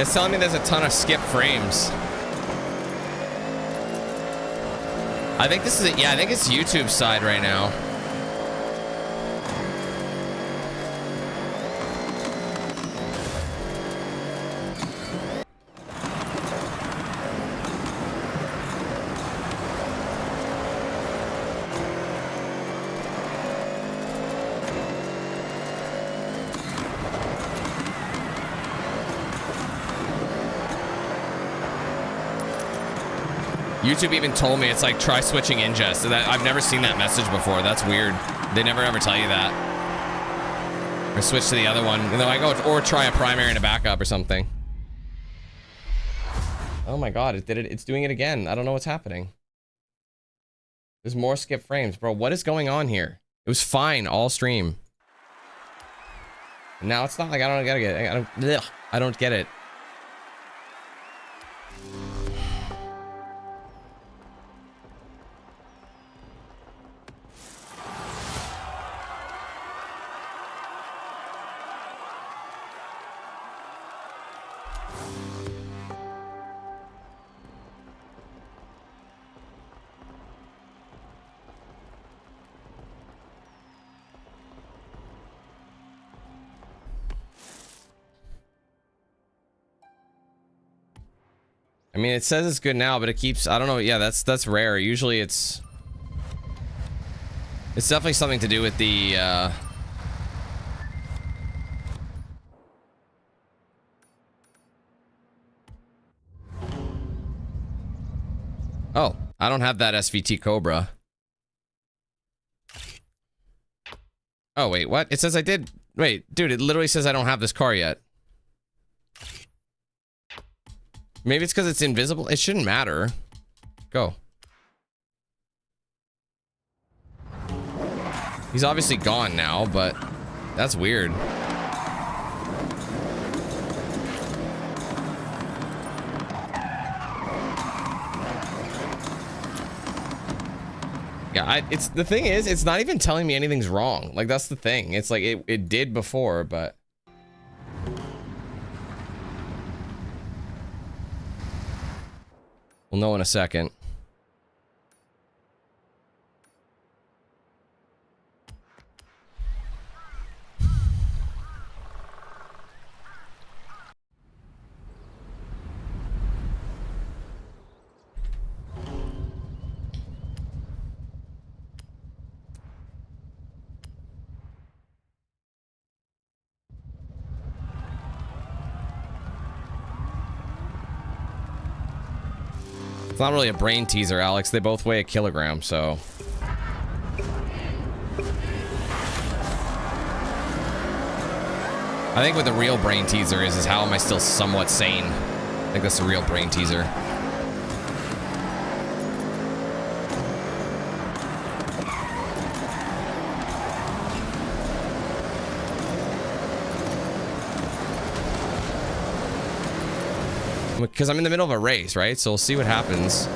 Speaker 1: It's telling me there's a ton of skip frames. I think this is it. Yeah, I think it's YouTube's side right now. YouTube even told me it's like try switching ingest. So that I've never seen that message before. That's weird. They never ever tell you that. Or switch to the other one. And they're like, oh, or try a primary and a backup or something. Oh my god, it did it. It's doing it again. I don't know what's happening. There's more skip frames, bro. What is going on here? It was fine all stream. And now it's not like I don't get it. I don't get it. I mean, it says it's good now, but it keeps, I don't know. Yeah, that's rare. Usually it's definitely something to do with the oh, I don't have that SVT Cobra. Oh, wait, what? It says I did. Wait, dude, it literally says I don't have this car yet. Maybe it's because it's invisible. It shouldn't matter. Go. He's obviously gone now, but that's weird. Yeah, it's the thing is, it's not even telling me anything's wrong. Like, that's the thing. It's like it did before, but we'll know in a second. It's not really a brain teaser, Alex. They both weigh a kilogram, so. I think what the real brain teaser is how am I still somewhat sane? I think that's the real brain teaser. Because I'm in the middle of a race, right? So we'll see what happens.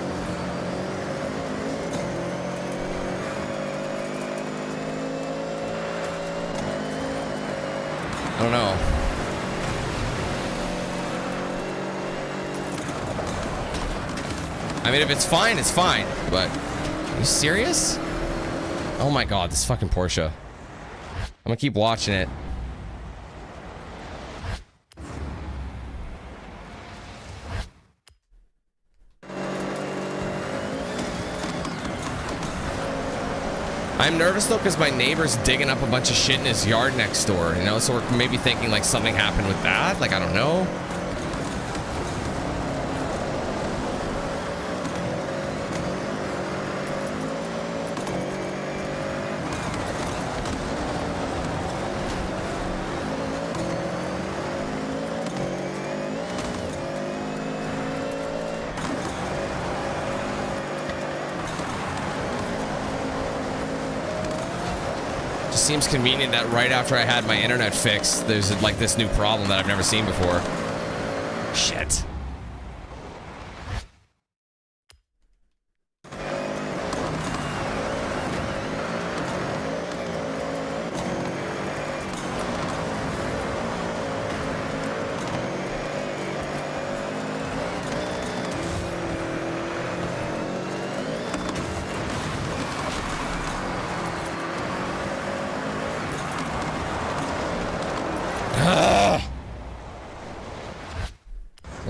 Speaker 1: I don't know. I mean, if it's fine, it's fine. But, are you serious? Oh my god, this fucking Porsche. I'm gonna keep watching it. I'm nervous though because my neighbor's digging up a bunch of shit in his yard next door, you know, so we're maybe thinking like something happened with that. Like, I don't know. Seems convenient that right after I had my internet fixed, there's like this new problem that I've never seen before. Shit.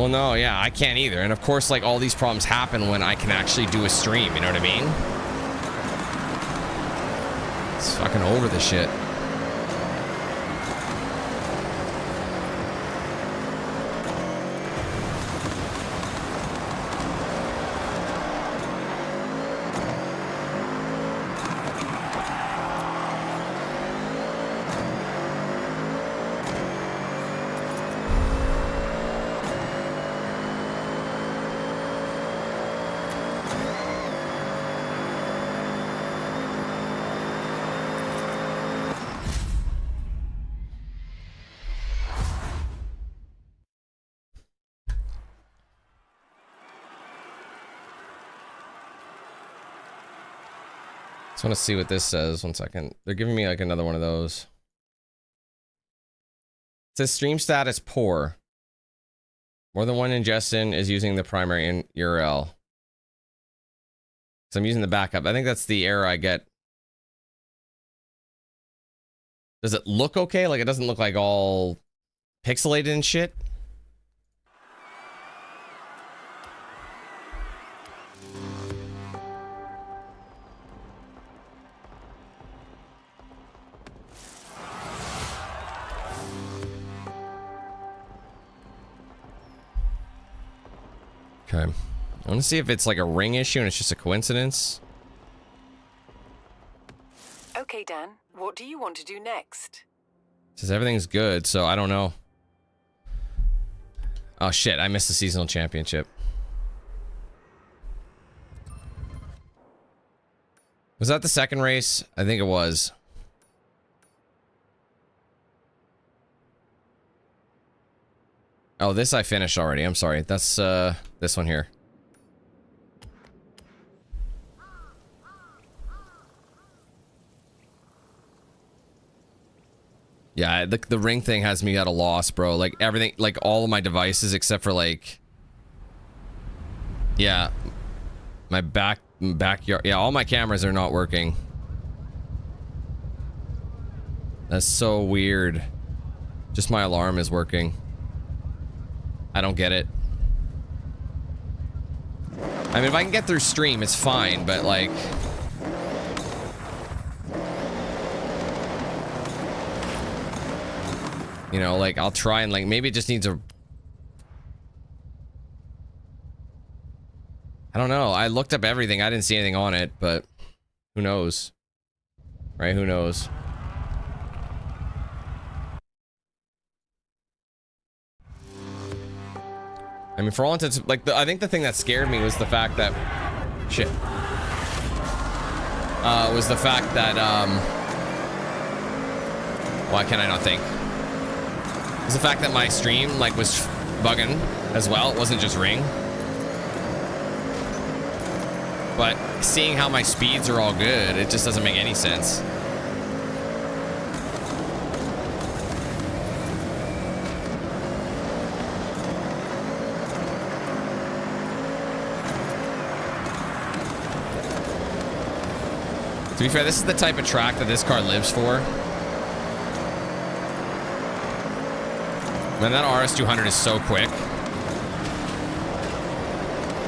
Speaker 1: Well, no, yeah, I can't either. And of course, like, all these problems happen when I can actually do a stream, you know what I mean? It's fucking over the shit. I want to see what this says. 1 second. They're giving me like another one of those. It says stream status poor. More than one ingestion is using the primary URL. So I'm using the backup. I think that's the error I get. Does it look okay? Like it doesn't look like all pixelated and shit? Okay. I want to see if it's like a ring issue and it's just a coincidence.
Speaker 4: Okay, Dan, what do you want to do next?
Speaker 1: It says everything's good, so I don't know. Oh shit, I missed the seasonal championship. Was that the second race? I think it was. Oh, this I finished already. I'm sorry. That's this one here. Yeah, the ring thing has me at a loss, bro. Like everything, like all of my devices except for like, yeah, my backyard. Yeah, all my cameras are not working. That's so weird. Just my alarm is working. I don't get it. I mean, if I can get through stream, it's fine, but like... You know, like, I'll try and, like, maybe it just needs a... I don't know. I looked up everything. I didn't see anything on it, but... Who knows? Right? Who knows? I mean, for all intents, like, I think the thing that scared me was the fact that... Shit. Was the fact that, why can I not think? It was the fact that my stream, like, was bugging as well. It wasn't just Ring. But seeing how my speeds are all good, it just doesn't make any sense. To be fair, this is the type of track that this car lives for. Man, that RS200 is so quick.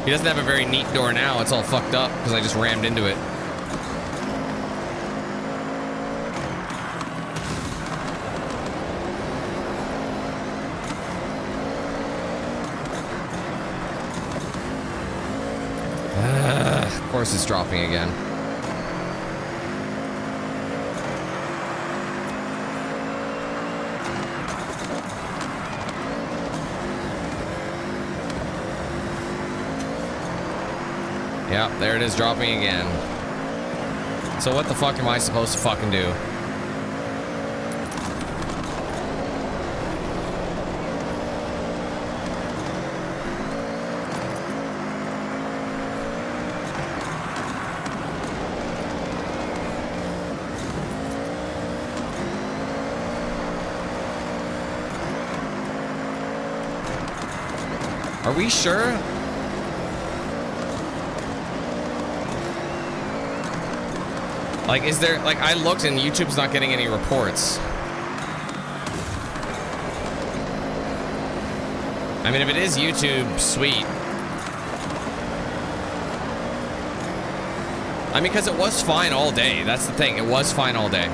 Speaker 1: He doesn't have a very neat door now. It's all fucked up because I just rammed into it. Of course it's dropping again. Yeah, there it is, dropping again. So what the fuck am I supposed to fucking do? Are we sure? Like, is there, like, I looked and YouTube's not getting any reports. I mean, if it is YouTube, sweet. I mean, because it was fine all day. That's the thing. It was fine all day.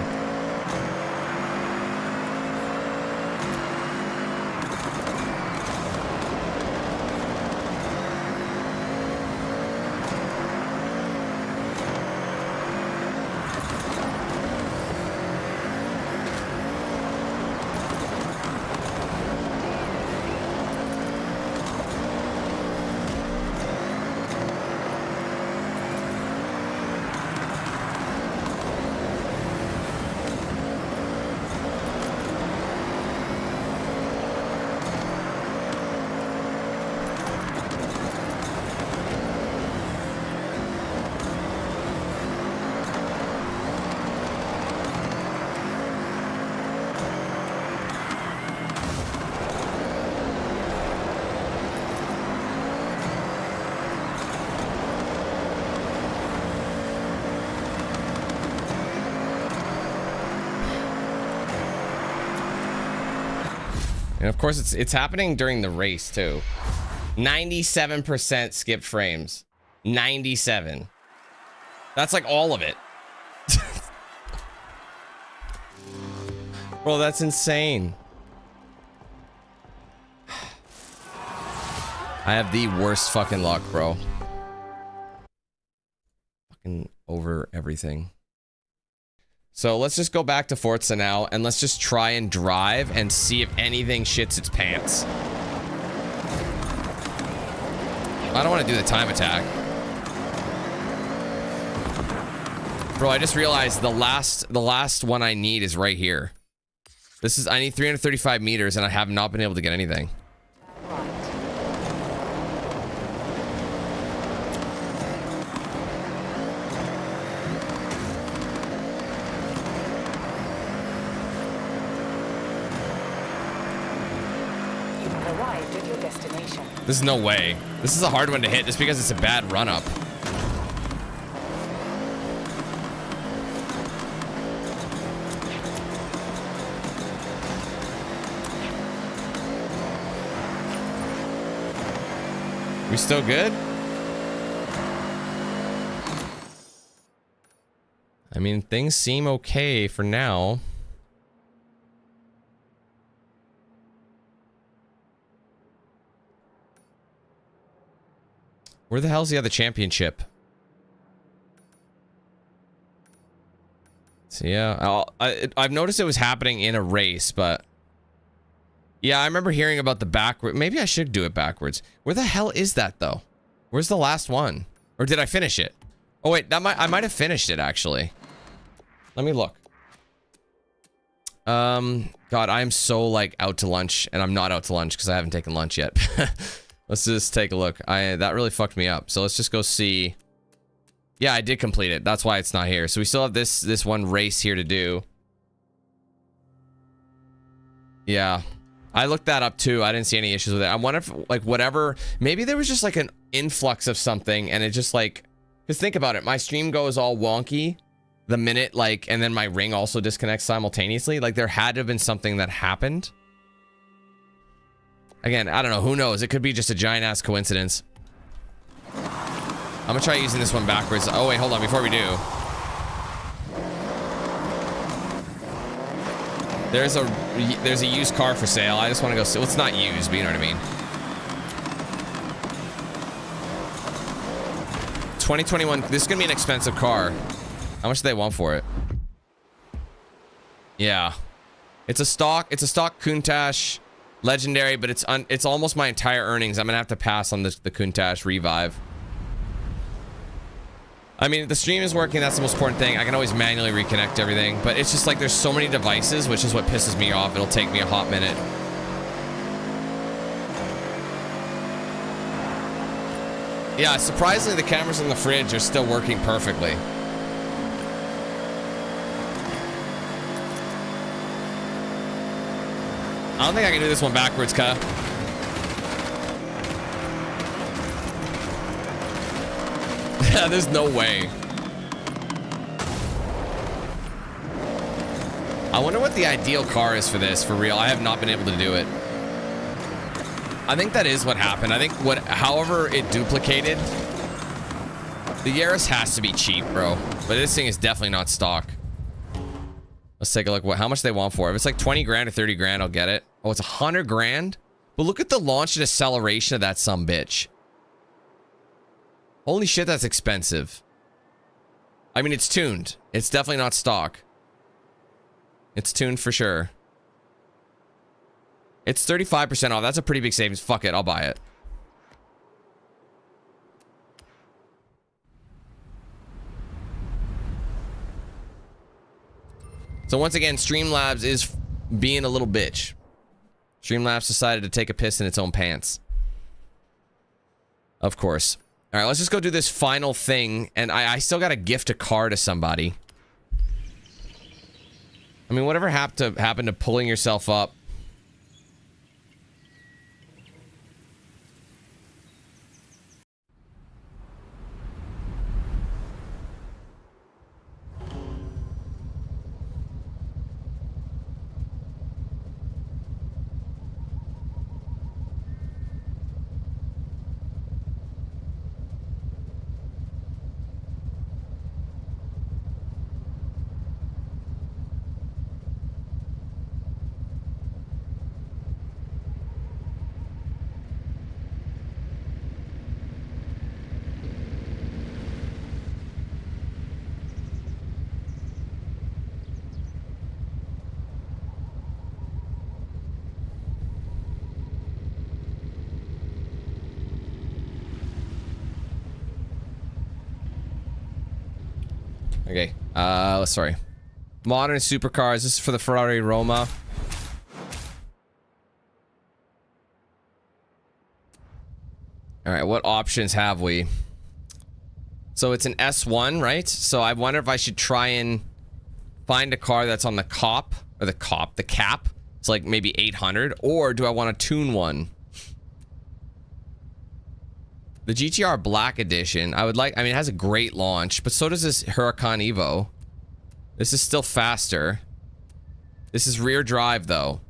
Speaker 1: And of course, it's happening during the race too. 97% skipped frames. 97. That's like all of it. Bro, that's insane. I have the worst fucking luck, bro. Fucking over everything. So let's just go back to Forza now, and let's just try and drive and see if anything shits its pants. I don't want to do the time attack. Bro, I just realized the last one I need is right here. I need 335 meters, and I have not been able to get anything. There's no way. This is a hard one to hit just because it's a bad run-up. We still good? I mean, things seem okay for now. Where the hell's the other championship? So yeah, I've noticed it was happening in a race, but yeah, I remember hearing about the backward. Maybe I should do it backwards. Where the hell is that though? Where's the last one? Or did I finish it? Oh wait, I might have finished it actually. Let me look. God, I am so like out to lunch, and I'm not out to lunch because I haven't taken lunch yet. Let's just take a look. That really fucked me up. So let's just go see. Yeah, I did complete it. That's why it's not here. So we still have this one race here to do. Yeah. I looked that up too. I didn't see any issues with it. I wonder if like whatever, maybe there was just like an influx of something and it just like, because think about it. My stream goes all wonky the minute like, and then my ring also disconnects simultaneously. Like there had to have been something that happened. Again, I don't know. Who knows? It could be just a giant ass coincidence. I'm gonna try using this one backwards. Oh wait, hold on. Before we do, there's a used car for sale. I just want to go see. Well, it's not used, but you know what I mean. 2021. This is gonna be an expensive car. How much do they want for it? Yeah, it's a stock Countach. Legendary, but it's almost my entire earnings. I'm gonna have to pass on the Countach Revive. I mean, the stream is working. That's the most important thing. I can always manually reconnect everything, but it's just like there's so many devices, which is what pisses me off. It'll take me a hot minute. Yeah, surprisingly, the cameras in the fridge are still working perfectly. I don't think I can do this one backwards, cuh. Yeah, there's no way. I wonder what the ideal car is for this, for real. I have not been able to do it. I think that is what happened. I think however it duplicated, the Yaris has to be cheap, bro. But this thing is definitely not stock. Let's take a look. How much they want for it. If it's like 20 grand or 30 grand, I'll get it. Oh, it's 100 grand? But look at the launch and acceleration of that sumbitch. Holy shit, that's expensive. I mean, it's tuned. It's definitely not stock. It's tuned for sure. It's 35% off. That's a pretty big savings. Fuck it, I'll buy it. So once again, Streamlabs is being a little bitch. Streamlabs decided to take a piss in its own pants. Of course. All right, let's just go do this final thing. And I still got to gift a car to somebody. I mean, whatever happened to pulling yourself up? Okay, sorry. Modern supercars. This is for the Ferrari Roma. All right, what options have we? So it's an S1, right? So I wonder if I should try and find a car that's on the cap. It's like maybe 800, or do I want to tune one? The GTR Black Edition, I mean, it has a great launch, but so does this Huracan Evo. This is still faster. This is rear drive, though.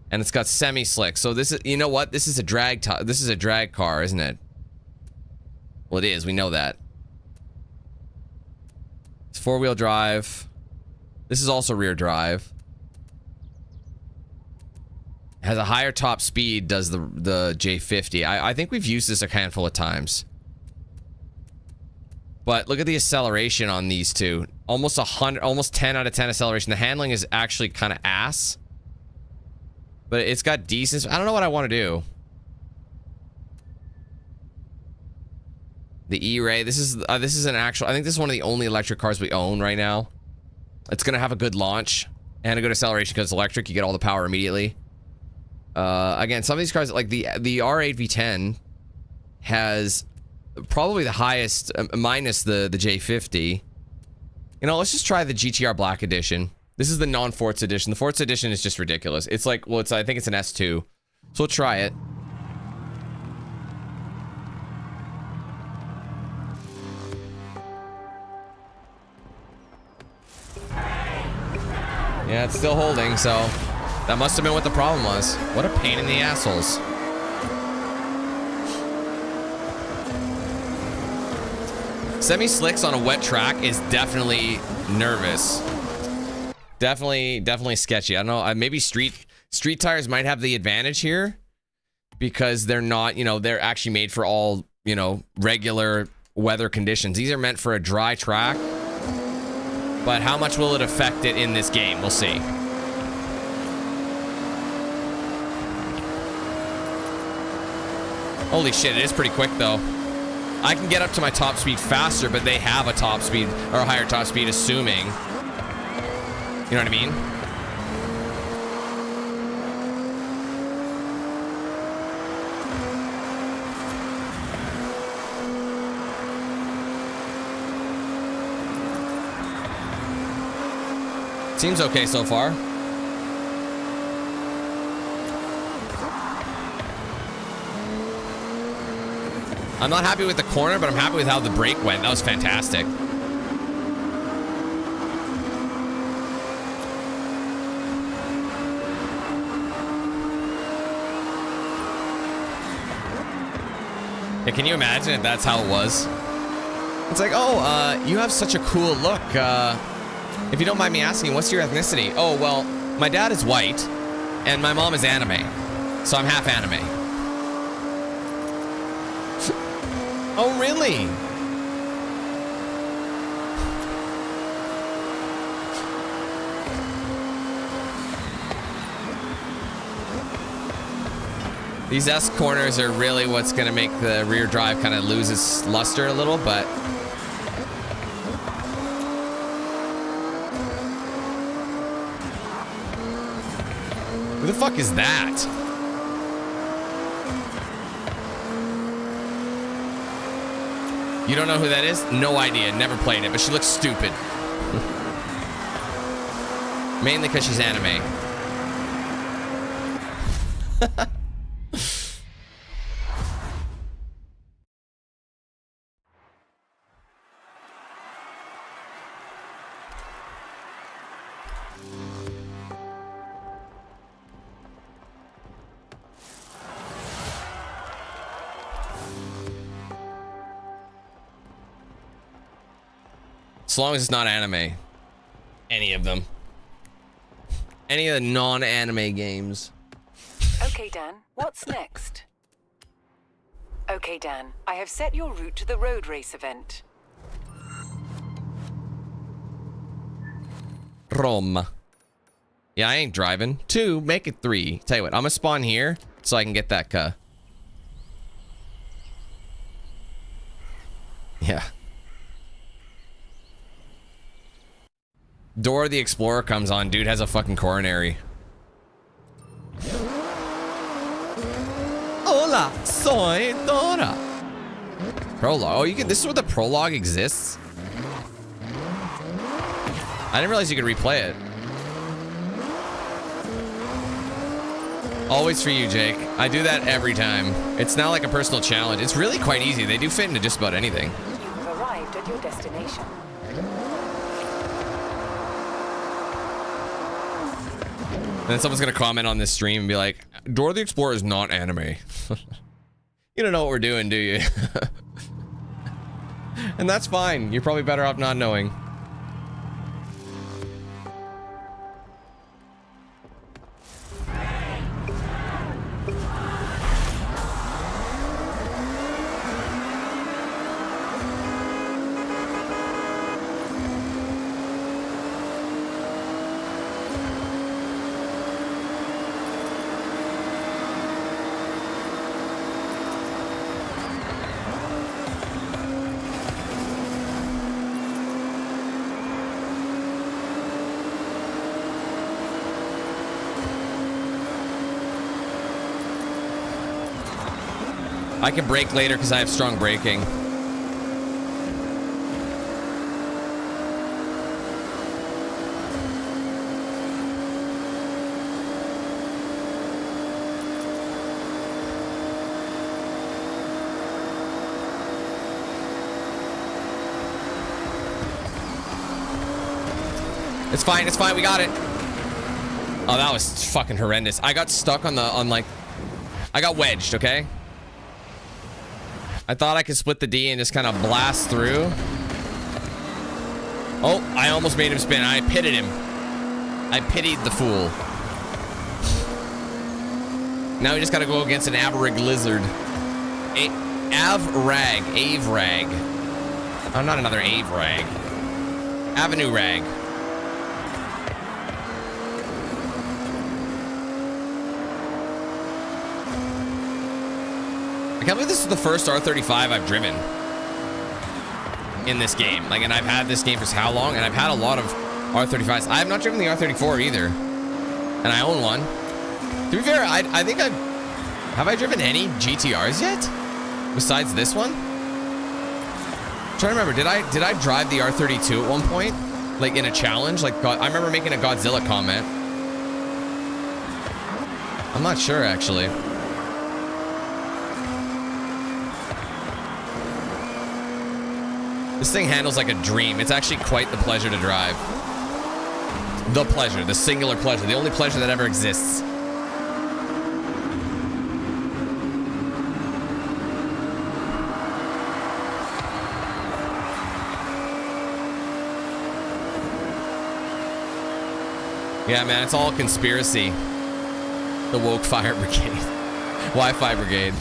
Speaker 1: And it's got semi-slick. So this is, you know what? This is a drag car, isn't it? Well, it is. We know that. It's four-wheel drive. This is also rear drive. Has a higher top speed, does the J50. I think we've used this a handful of times. But look at the acceleration on these two. Almost 100, almost 10 out of 10 acceleration. The handling is actually kind of ass. But it's got decent. I don't know what I want to do. The E-Ray. This is an actual. I think this is one of the only electric cars we own right now. It's gonna have a good launch and a good acceleration because it's electric. You get all the power immediately. Again, some of these cars, like the R8 V10, has probably the highest, minus the J50. You know, let's just try the GTR Black Edition. This is the non-Forza Edition. The Forza Edition is just ridiculous. It's like, well, I think it's an S2. So we'll try it. Yeah, it's still holding, so that must have been what the problem was. What a pain in the assholes. Semi-slicks on a wet track is definitely nervous. Definitely sketchy. I don't know. Maybe street tires might have the advantage here because they're not, you know, they're actually made for all, you know, regular weather conditions. These are meant for a dry track. But how much will it affect it in this game? We'll see. Holy shit, it is pretty quick though. I can get up to my top speed faster, but they have a top speed or a higher top speed, assuming. You know what I mean? Seems okay so far. I'm not happy with the corner, but I'm happy with how the brake went. That was fantastic. Like, can you imagine if that's how it was? It's like, oh, you have such a cool look. If you don't mind me asking, what's your ethnicity? Oh, well, my dad is white, and my mom is anime. So I'm half anime. Oh, really? These S corners are really what's going to make the rear drive kind of lose its luster a little, but... Who the fuck is that? You don't know who that is? No idea. Never played it, but she looks stupid. Mainly because she's anime. As long as it's not anime. Any of them. Any of the non-anime games.
Speaker 4: Okay, Dan, what's next? Okay, Dan, I have set your route to the road race event.
Speaker 1: Roma. Yeah, I ain't driving. 2, make it 3. Tell you what, I'm gonna spawn here so I can get that Yeah. Dora the Explorer comes on. Dude has a fucking coronary. Hola, soy Dora. Prologue. Oh, you can. This is where the prologue exists. I didn't realize you could replay it. Always for you, Jake. I do that every time. It's not like a personal challenge. It's really quite easy. They do fit into just about anything.
Speaker 4: You have arrived at your destination.
Speaker 1: And then someone's gonna comment on this stream and be like, Dora the Explorer is not anime. You don't know what we're doing, do you? And that's fine. You're probably better off not knowing. I can brake later because I have strong braking. It's fine, it's fine, we got it. Oh, that was fucking horrendous. I got stuck on like, I got wedged, okay? I thought I could split the D and just kind of blast through. Oh, I almost made him spin. I pitted him. I pitied the fool. Now we just gotta go against an Avarig lizard. Avrag. Oh, not another Avrag. Avenue Rag. I can't believe this is the first R35 I've driven in this game. Like, and I've had this game for how long? And I've had a lot of R35s. I have not driven the R34 either. And I own one. To be fair, I think have I driven any GTRs yet? Besides this one? I'm trying to remember, did I drive the R32 at one point? Like in a challenge? Like, I remember making a Godzilla comment. I'm not sure, actually. This thing handles like a dream. It's actually quite the pleasure to drive. The pleasure, the singular pleasure, the only pleasure that ever exists. Yeah, man, it's all conspiracy. The woke fire brigade. Wi-Fi brigade.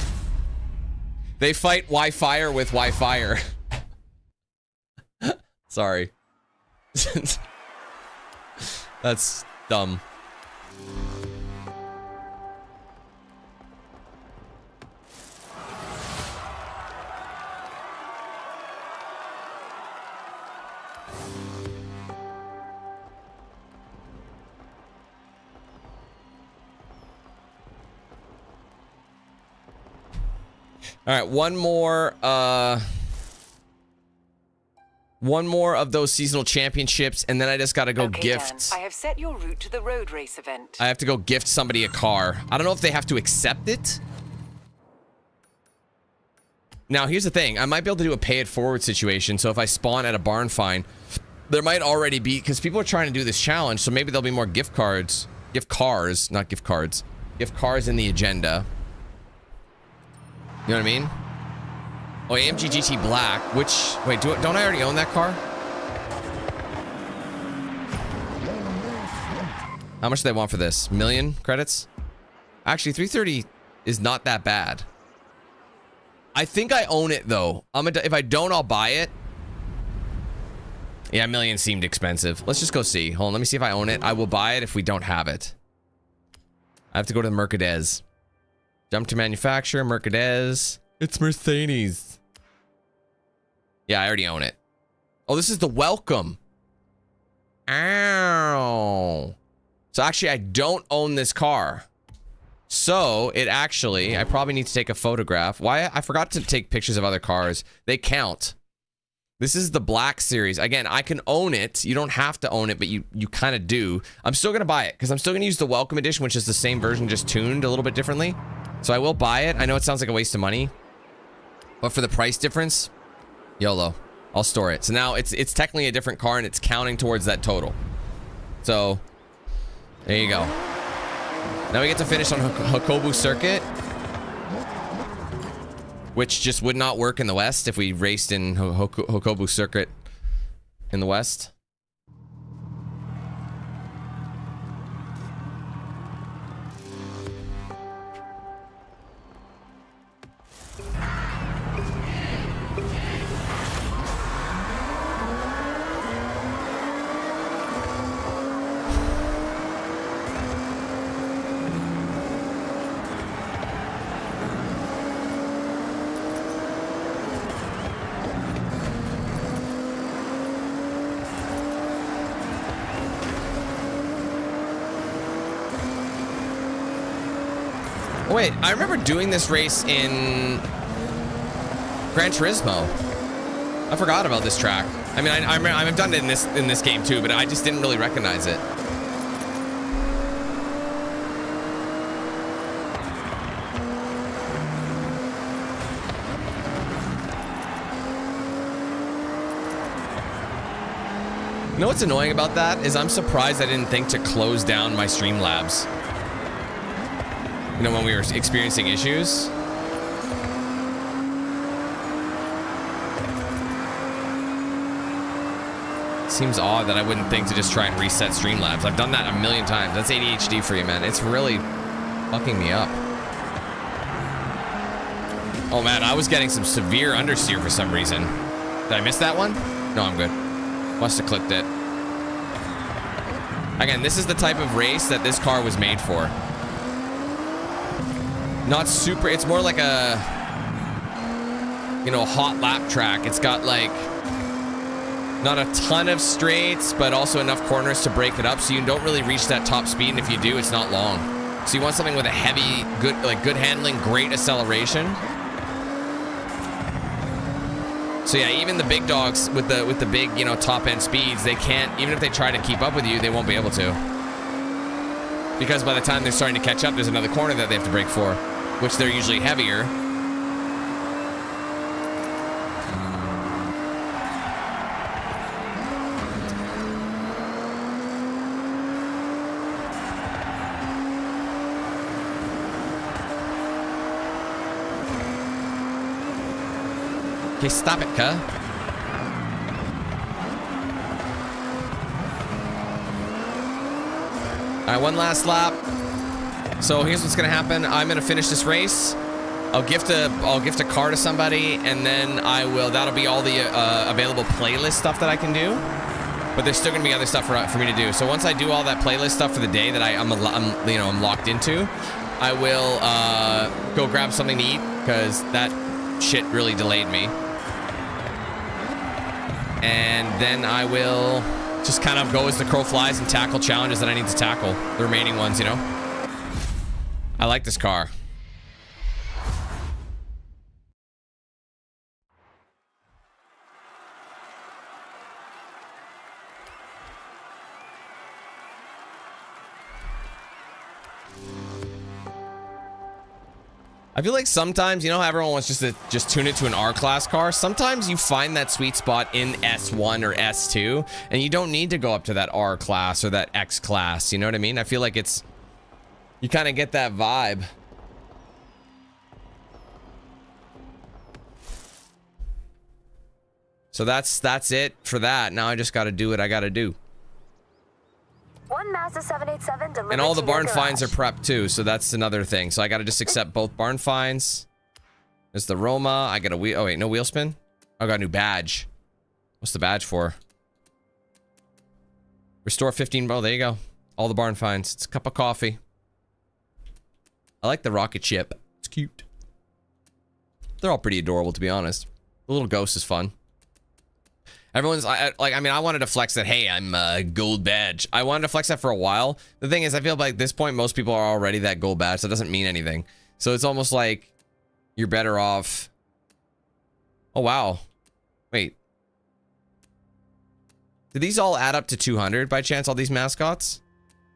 Speaker 1: They fight Wi-Fire with Wi-Fire. Sorry. That's dumb. All right, one more of those seasonal championships, and then I just gotta go gift.
Speaker 4: Dan, I have set your route to the road race event.
Speaker 1: I have to go gift somebody a car. I don't know if they have to accept it. Now, here's the thing. I might be able to do a pay it forward situation, so if I spawn at a barn find, there might already be, because people are trying to do this challenge, so maybe there'll be more gift cards. Gift cars, not gift cards. Gift cars in the agenda. You know what I mean? Oh, AMG GT Black, which... Wait, don't I already own that car? How much do they want for this? $1 million credits? Actually, 330 is not that bad. I think I own it, though. If I don't, I'll buy it. Yeah, $1 million seemed expensive. Let's just go see. Hold on, let me see if I own it. I will buy it if we don't have it. I have to go to the Mercedes. Jump to manufacturer, Mercedes. It's Mercedes. Yeah, I already own it. Oh, this is the welcome. Ow. So actually, I don't own this car. So it actually, I probably need to take a photograph. Why? I forgot to take pictures of other cars. They count. This is the Black Series. Again, I can own it. You don't have to own it, but you kind of do. I'm still going to buy it because I'm still going to use the Welcome Edition, which is the same version, just tuned a little bit differently. So I will buy it. I know it sounds like a waste of money, but for the price difference, YOLO. I'll store it. So now it's technically a different car and it's counting towards that total. So there you go. Now we get to finish on Hokobu Circuit, which just would not work in the West if we raced in Hokobu Circuit in the West. Oh, wait, I remember doing this race in Gran Turismo. I forgot about this track. I mean, I've done it in this game too, but I just didn't really recognize it. You know what's annoying about that is I'm surprised I didn't think to close down my Streamlabs. You know, when we were experiencing issues. Seems odd that I wouldn't think to just try and reset Streamlabs. I've done that a million times. That's ADHD for you, man. It's really fucking me up. Oh man, I was getting some severe understeer for some reason. Did I miss that one? No, I'm good. Must have clipped it. Again, this is the type of race that this car was made for. Not super, it's more like a, you know, hot lap track. It's got like, not a ton of straights, but also enough corners to break it up so you don't really reach that top speed, and if you do, it's not long. So you want something with a heavy, good handling, great acceleration. So yeah, even the big dogs with the big, you know, top end speeds, they can't, even if they try to keep up with you, they won't be able to. Because by the time they're starting to catch up, there's another corner that they have to brake for, which they're usually heavier. Okay, stop it, cuh. right, one last lap. So here's what's gonna happen. I'm gonna finish this race. I'll gift a car to somebody, and then that'll be all the available playlist stuff that I can do. But there's still gonna be other stuff for me to do. So once I do all that playlist stuff for the day that I'm locked into, I will go grab something to eat, because that shit really delayed me. And then I will just kind of go as the crow flies and tackle challenges that I need to tackle. The remaining ones, you know? I like this car. I feel like sometimes, you know how everyone wants to just tune it to an R-Class car? Sometimes you find that sweet spot in S1 or S2, and you don't need to go up to that R-Class or that X-Class, you know what I mean? I feel like you kind of get that vibe. So that's it for that. Now I just got to do what I got to do.
Speaker 6: One Mazda 787 delivered.
Speaker 1: And all the
Speaker 6: to your
Speaker 1: barn finds are
Speaker 6: garage.
Speaker 1: prepped too, so that's another thing. So I got to just accept both barn finds. There's the Roma. I got a wheel. Oh wait, no wheel spin. I got a new badge. What's the badge for? Restore 15. Oh, there you go. All the barn finds. It's a cup of coffee. I like the rocket ship. It's cute. They're all pretty adorable, to be honest. The little ghost is fun. Everyone's I wanted to flex that, hey, I'm a gold badge. I wanted to flex that for a while. The thing is, I feel like at this point, most people are already that gold badge, so it doesn't mean anything. So it's almost like you're better off. Oh, wow. Wait. Did these all add up to 200 by chance, all these mascots?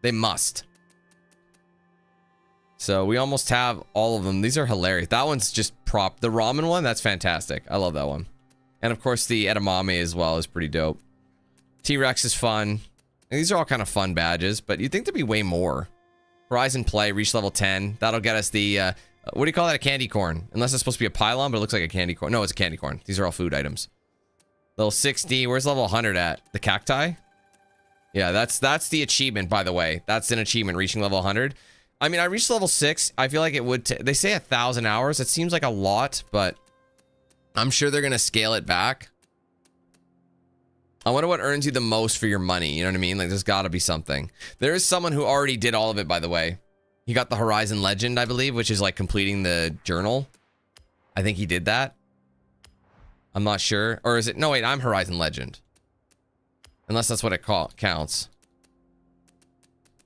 Speaker 1: They must. So we almost have all of them. These are hilarious. That one's just prop. The ramen one, that's fantastic. I love that one. And of course, the edamame as well is pretty dope. T-Rex is fun. And these are all kind of fun badges, but you'd think there'd be way more. Horizon Play, reach level 10. That'll get us the, what do you call that? A candy corn. Unless it's supposed to be a pylon, but it looks like a candy corn. No, it's a candy corn. These are all food items. Level 60. Where's level 100 at? The cacti? Yeah, that's the achievement, by the way. That's an achievement, reaching level 100. I mean, I reached level 6. I feel like it would... They say 1,000 hours. It seems like a lot, but... I'm sure they're going to scale it back. I wonder what earns you the most for your money. You know what I mean? Like, there's got to be something. There is someone who already did all of it, by the way. He got the Horizon Legend, I believe, which is like completing the journal. I think he did that. I'm not sure. Or is it? No, wait, I'm Horizon Legend. Unless that's what it counts.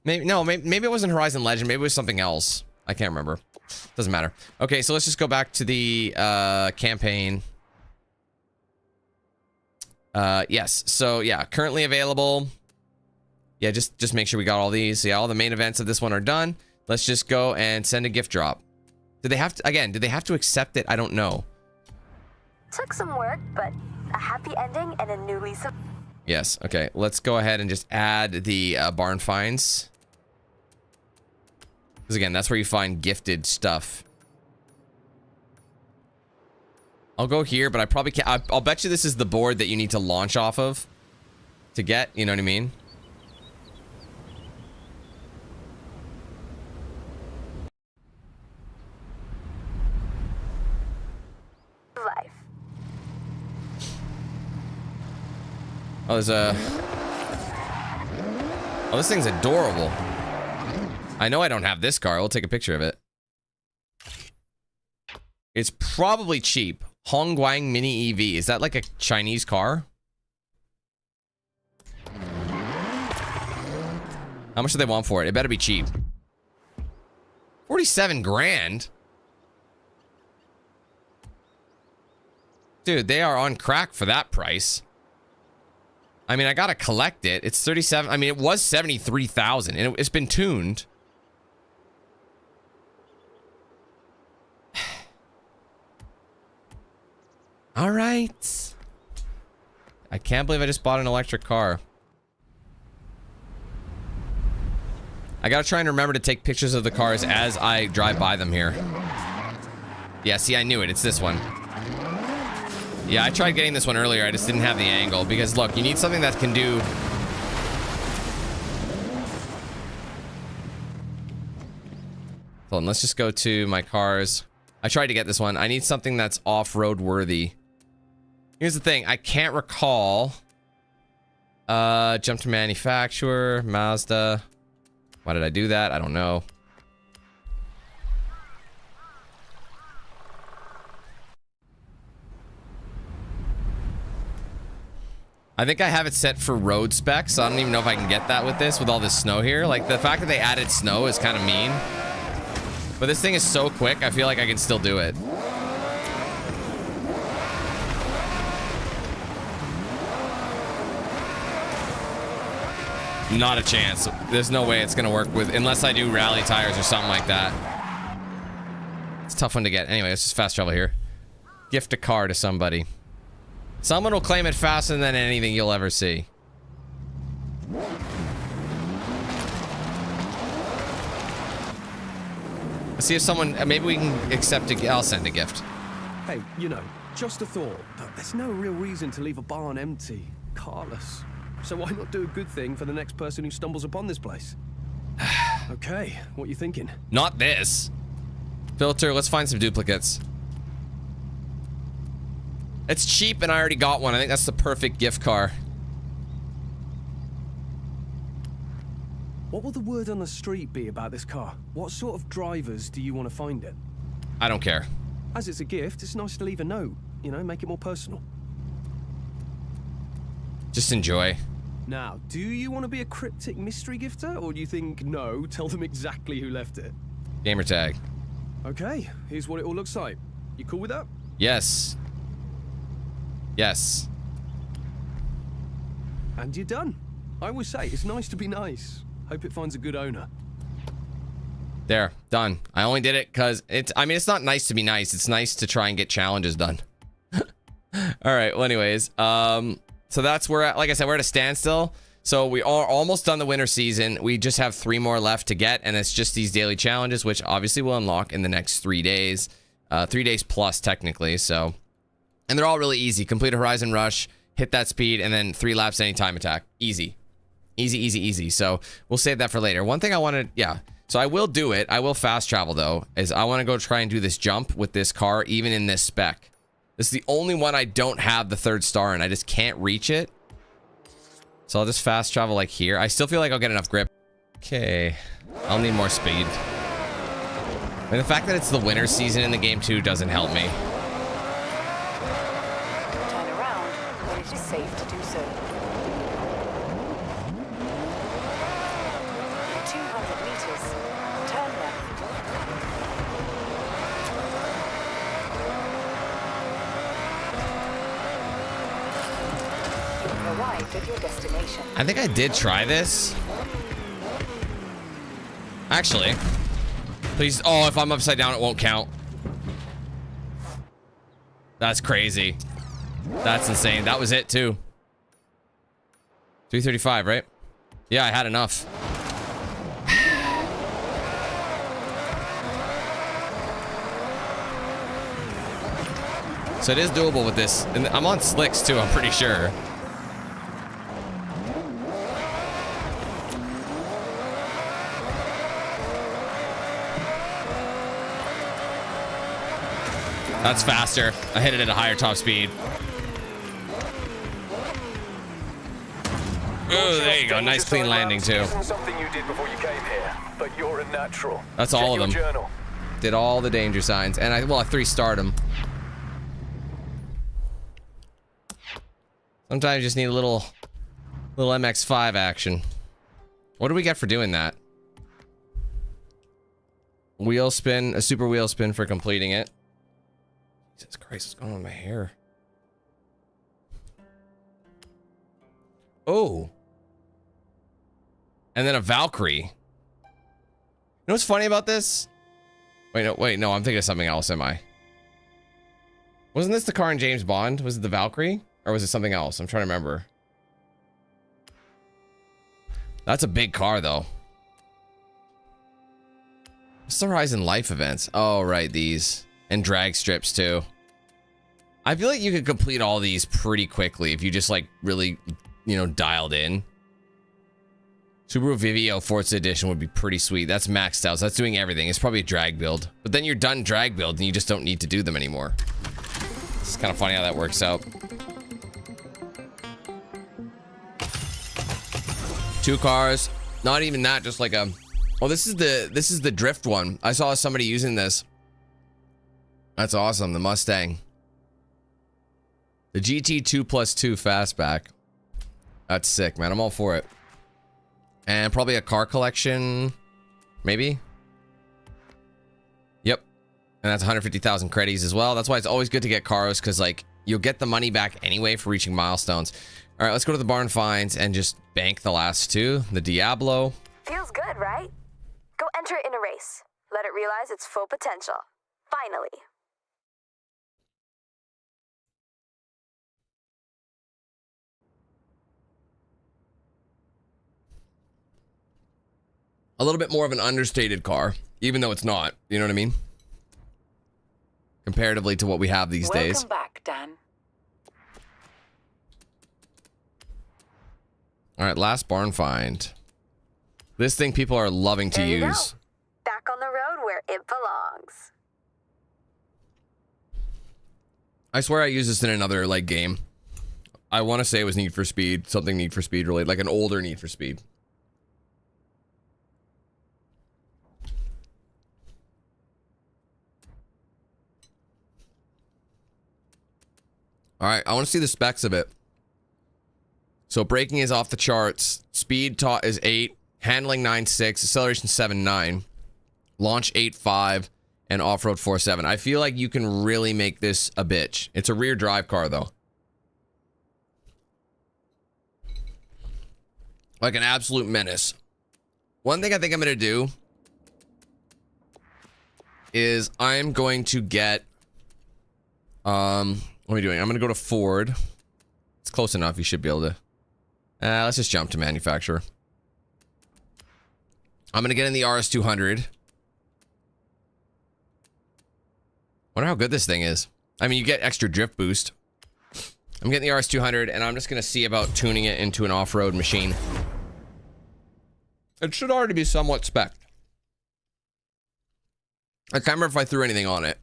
Speaker 1: Maybe, no, maybe it wasn't Horizon Legend. Maybe it was something else. I can't remember. Doesn't matter. Okay, so let's just go back to the campaign. Yes. So yeah, currently available. Yeah, just make sure we got all these. Yeah, all the main events of this one are done. Let's just go and send a gift drop. Did they have to, again, did they have to accept it? I don't know.
Speaker 6: Took some work, but a happy ending and a new lease of...
Speaker 1: Yes. Okay, let's go ahead and just add the barn finds. Because again, that's where you find gifted stuff. I'll go here, but I probably can't. I'll bet you this is the board that you need to launch off of to get, you know what I mean?
Speaker 6: life.
Speaker 1: Oh, there's a... Oh, this thing's adorable. I know I don't have this car. We'll take a picture of it. It's probably cheap. Hongguang Mini EV. Is that like a Chinese car? How much do they want for it? It better be cheap. 47 grand? Dude, they are on crack for that price. I mean, I gotta collect it. It's 37. I mean, it was 73,000 and it's been tuned. All right. I can't believe I just bought an electric car. I gotta try and remember to take pictures of the cars as I drive by them here. Yeah, see, I knew it. It's this one. Yeah, I tried getting this one earlier. I just didn't have the angle because, look, you need something that can do... Hold on, let's just go to my cars. I tried to get this one. I need something that's off-road worthy. Here's the thing. I can't recall. Jump to manufacturer, Mazda. Why did I do that? I don't know. I think I have it set for road specs, so I don't even know if I can get that with this, with all this snow here. Like, the fact that they added snow is kind of mean. But this thing is so quick, I feel like I can still do it. Not a chance. There's no way it's gonna work with, unless I do rally tires or something like that. It's a tough one to get. Anyway, let's just fast travel here. Gift a car to somebody. Someone will claim it faster than anything you'll ever see. Let's see if someone, maybe we can accept a, I'll send a gift.
Speaker 8: Hey, you know, just a thought. There's no real reason to leave a barn empty, carless. So why not do a good thing for the next person who stumbles upon this place? Okay, what you thinking?
Speaker 1: Not this. Filter, let's find some duplicates. It's cheap and I already got one. I think that's the perfect gift car.
Speaker 8: What will the word on the street be about this car? What sort of drivers do you want to find it?
Speaker 1: I don't care.
Speaker 8: As it's a gift, it's nice to leave a note. You know, make it more personal.
Speaker 1: Just enjoy.
Speaker 8: Now, do you want to be a cryptic mystery gifter, or do you think, no, tell them exactly who left it?
Speaker 1: Gamer tag.
Speaker 8: Okay, here's what it all looks like. You cool with that?
Speaker 1: Yes. Yes.
Speaker 8: And you're done. I always say, it's nice to be nice. Hope it finds a good owner.
Speaker 1: There, done. I only did it because it's, I mean, it's not nice to be nice. It's nice to try and get challenges done. All right, well, anyways, so that's where, like I said, we're at a standstill. So we are almost done the winter season. We just have 3 more left to get, and it's just these daily challenges, which obviously will unlock in the next 3 days. 3 days plus, technically, so. And they're all really easy. Complete a Horizon Rush, hit that speed, and then 3 laps anytime attack. Easy. Easy, easy, easy. So we'll save that for later. One thing I wanted, yeah. So I will do it. I will fast travel, though, is I want to go try and do this jump with this car, even in this spec. This is the only one I don't have the 3rd star in. I just can't reach it. So I'll just fast travel like here. I still feel like I'll get enough grip. Okay. I'll need more speed. And the fact that it's the winter season in the game, too, doesn't help me.
Speaker 4: Turn around when it is safe to do so. 200 meters. Turn left. You've arrived at your destination.
Speaker 1: I think I did try this. Actually. Please. Oh, if I'm upside down, it won't count. That's crazy. That's insane. That was it, too. 335, right? Yeah, I had enough. So it is doable with this. And I'm on slicks, too, I'm pretty sure. That's faster. I hit it at a higher top speed. Oh, there you go. Nice clean landing, too.
Speaker 3: Something you did before you came here, but you're a natural.
Speaker 1: That's all of them.
Speaker 3: Journal.
Speaker 1: Did all the danger signs. And I 3-starred them. Sometimes you just need a little MX-5 action. What do we get for doing that? Wheel spin, a super wheel spin for completing it. Jesus Christ, what's going on with my hair? Oh. And then a Valkyrie. You know what's funny about this? Wait, no, I'm thinking of something else, am I? Wasn't this the car in James Bond? Was it the Valkyrie? Or was it something else? I'm trying to remember. That's a big car, though. What's the Horizon Life events? Oh, right, these. And drag strips, too. I feel like you could complete all these pretty quickly if you just, like, really, you know, dialed in. Subaru Vivio Forza Edition would be pretty sweet. That's maxed out. So that's doing everything. It's probably a drag build. But then you're done drag build and you just don't need to do them anymore. It's kind of funny how that works out. 2 cars. Not even that, just like a... Oh, this is the drift one. I saw somebody using this. That's awesome. The Mustang. The GT 2+2 fastback. That's sick, man. I'm all for it. And probably a car collection. Maybe. Yep. And that's 150,000 credits as well. That's why it's always good to get cars, because like you'll get the money back anyway for reaching milestones. All right, let's go to the barn finds and just bank the last 2. The Diablo.
Speaker 6: Feels good, right? Go enter it in a race. Let it realize its full potential. Finally.
Speaker 1: A little bit more of an understated car, even though it's not. You know what I mean? Comparatively to what we have these days.
Speaker 4: Welcome back, Dan.
Speaker 1: All right, last barn find. This thing people are loving to
Speaker 6: There you
Speaker 1: use.
Speaker 6: go. Back on the road where it belongs.
Speaker 1: I swear I used this in another like game. I want to say it was Need for Speed, something Need for Speed related, like an older Need for Speed. All right, I want to see the specs of it. So braking is off the charts. Speed is 8, handling 9.6, acceleration 7.9, launch 8.5, and off-road 4.7. I feel like you can really make this a bitch. It's a rear drive car though. Like an absolute menace. One thing I think I'm going to do is I'm going to get what am I doing? I'm going to go to Ford. It's close enough. You should be able to. Let's just jump to manufacturer. I'm going to get in the RS200. Wonder how good this thing is. I mean, you get extra drift boost. I'm getting the RS200, and I'm just going to see about tuning it into an off-road machine. It should already be somewhat spec'd. I can't remember if I threw anything on it.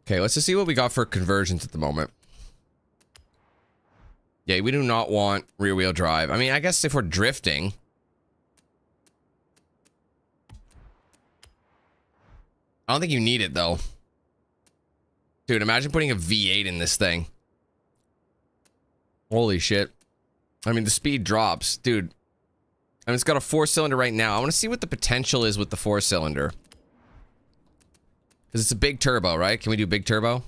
Speaker 1: Okay, let's just see what we got for conversions at the moment. Yeah, we do not want rear-wheel drive. I mean, I guess if we're drifting... I don't think you need it, though. Dude, imagine putting a V8 in this thing. Holy shit. I mean, the speed drops. Dude. I mean, it's got a 4-cylinder right now. I want to see what the potential is with the 4-cylinder. Because it's a big turbo, right? Can we do big turbo?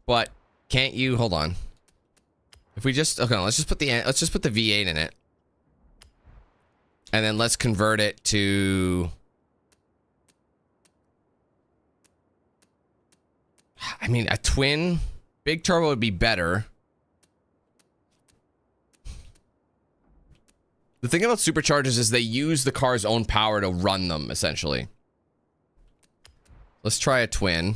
Speaker 1: But can't you... Hold on. If we just... Okay, let's just put the V8 in it. And then let's convert it to... I mean, a twin... Big turbo would be better. The thing about superchargers is they use the car's own power to run them, essentially. Let's try a twin.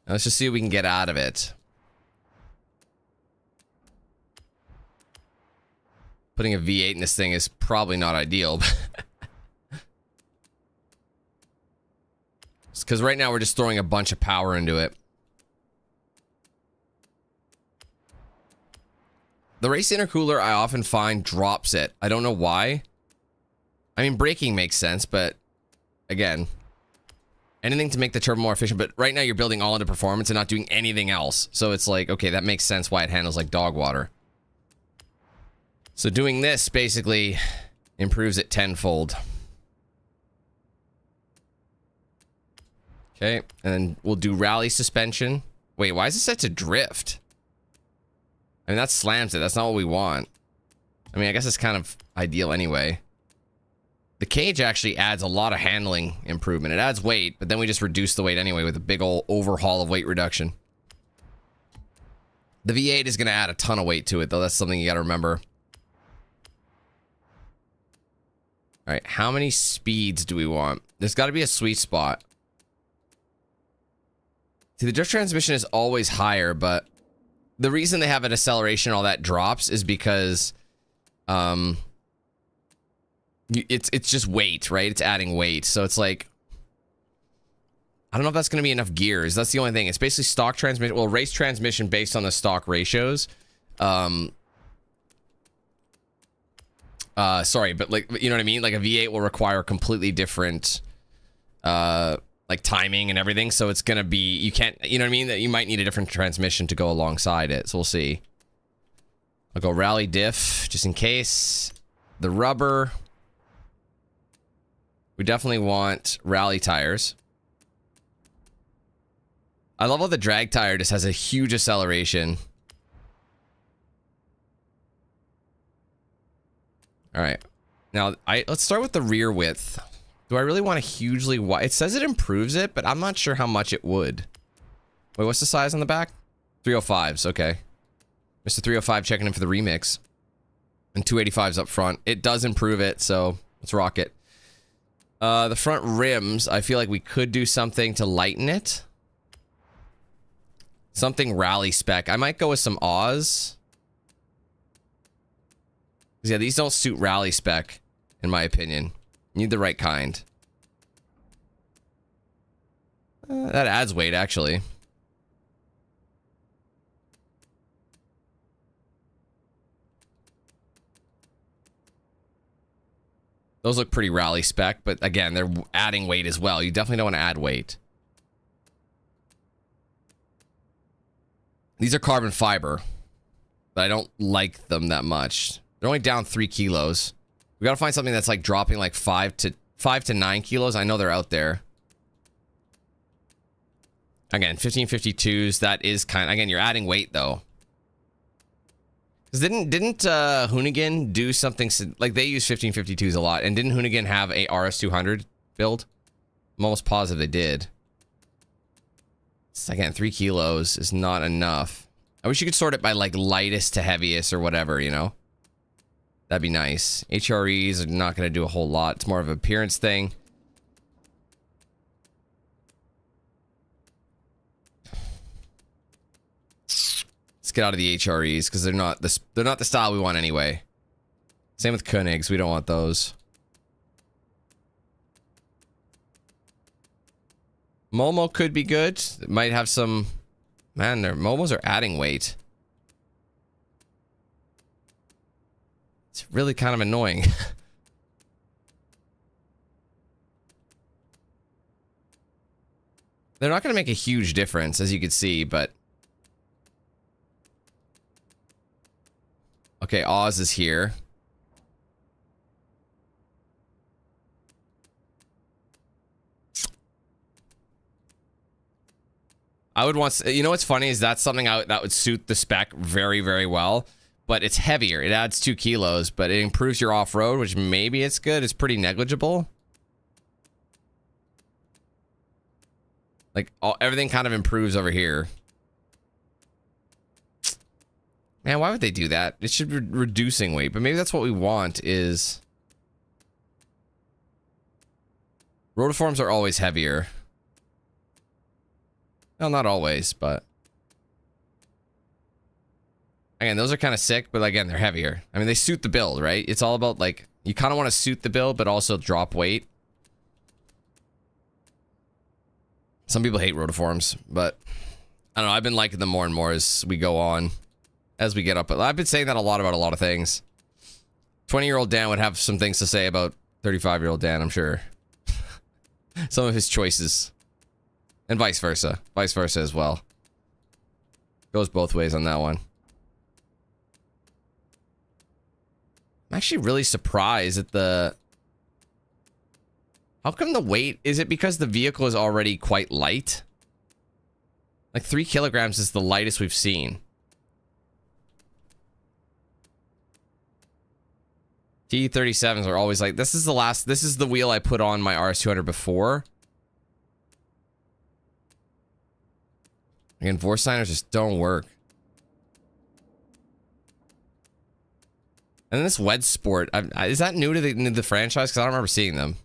Speaker 1: Now let's just see what we can get out of it. Putting a V8 in this thing is probably not ideal. Because right now we're just throwing a bunch of power into it. The race intercooler I often find drops it. I don't know why. I mean, braking makes sense, but again, anything to make the turbo more efficient. But right now you're building all into performance and not doing anything else. So it's like, okay, that makes sense why it handles like dog water. So doing this basically improves it tenfold. Okay, and then we'll do rally suspension. Wait, why is it set to drift? I mean, that slams it. That's not what we want. I mean, I guess it's kind of ideal anyway. The cage actually adds a lot of handling improvement. It adds weight, but then we just reduce the weight anyway with a big old overhaul of weight reduction. The V8 is going to add a ton of weight to it, though. That's something you got to remember. All right, how many speeds do we want? There's got to be a sweet spot. See, the drift transmission is always higher, but the reason they have an acceleration all that drops is because it's just weight, right? It's adding weight. So it's like, I don't know if that's going to be enough gears. That's the only thing. It's basically stock transmission. Well, race transmission based on the stock ratios. Sorry, but like, you know what I mean? Like a V8 will require completely different, like timing and everything. So it's going to be, you can't, you know what I mean? That you might need a different transmission to go alongside it. So we'll see. I'll go rally diff just in case. The rubber. We definitely want rally tires. I love how the drag tire just has a huge acceleration. All right. Now, let's start with the rear width. Do I really want a hugely wide? It says it improves it, but I'm not sure how much it would. Wait, what's the size on the back? 305s, okay. Mr. 305 checking in for the remix. And 285s up front. It does improve it, so let's rock it. The front rims, I feel like we could do something to lighten it. Something rally spec. I might go with some Oz. Yeah, these don't suit rally spec, in my opinion. You need the right kind. That adds weight, actually. Those look pretty rally spec, but again, they're adding weight as well. You definitely don't want to add weight. These are carbon fiber, but I don't like them that much. They're only down 3 kilos. We gotta find something that's like dropping like 5 to 9 kilos. I know they're out there. Again, 1552s. That is kind. Again, you're adding weight though. Because didn't Hoonigan do something like they use 1552s a lot? And didn't Hoonigan have a RS200 build? I'm almost positive they did. Again, 3 kilos is not enough. I wish you could sort it by like lightest to heaviest or whatever, you know? That'd be nice. HREs are not going to do a whole lot. It's more of an appearance thing. Let's get out of the HREs because they're not the style we want anyway. Same with Koenigs. We don't want those. Momo could be good. It might have some... Man, their Momos are adding weight. It's really kind of annoying. They're not going to make a huge difference, as you can see, but... Okay, Oz is here. I would want... You know what's funny is that's something that would suit the spec very, very well. But it's heavier. It adds 2 kilos, but it improves your off-road, which maybe it's good. It's pretty negligible. Like, everything kind of improves over here. Man, why would they do that? It should be reducing weight, but maybe that's what we want is... Rotiforms are always heavier. Well, not always, but... Again, those are kind of sick, but again, they're heavier. I mean, they suit the build, right? It's all about, like, you kind of want to suit the build, but also drop weight. Some people hate rotiforms, but I don't know. I've been liking them more and more as we go on, as we get up. I've been saying that a lot about a lot of things. 20-year-old Dan would have some things to say about 35-year-old Dan, I'm sure. Some of his choices. And vice versa. Vice versa as well. Goes both ways on that one. I'm actually really surprised at the... How come the weight... Is it because the vehicle is already quite light? Like 3 kilograms is the lightest we've seen. T37s are always like... This is the wheel I put on my RS200 before. Again, Vorsteiners just don't work. And then this Wed Sport, is that new to the franchise? Because I don't remember seeing them.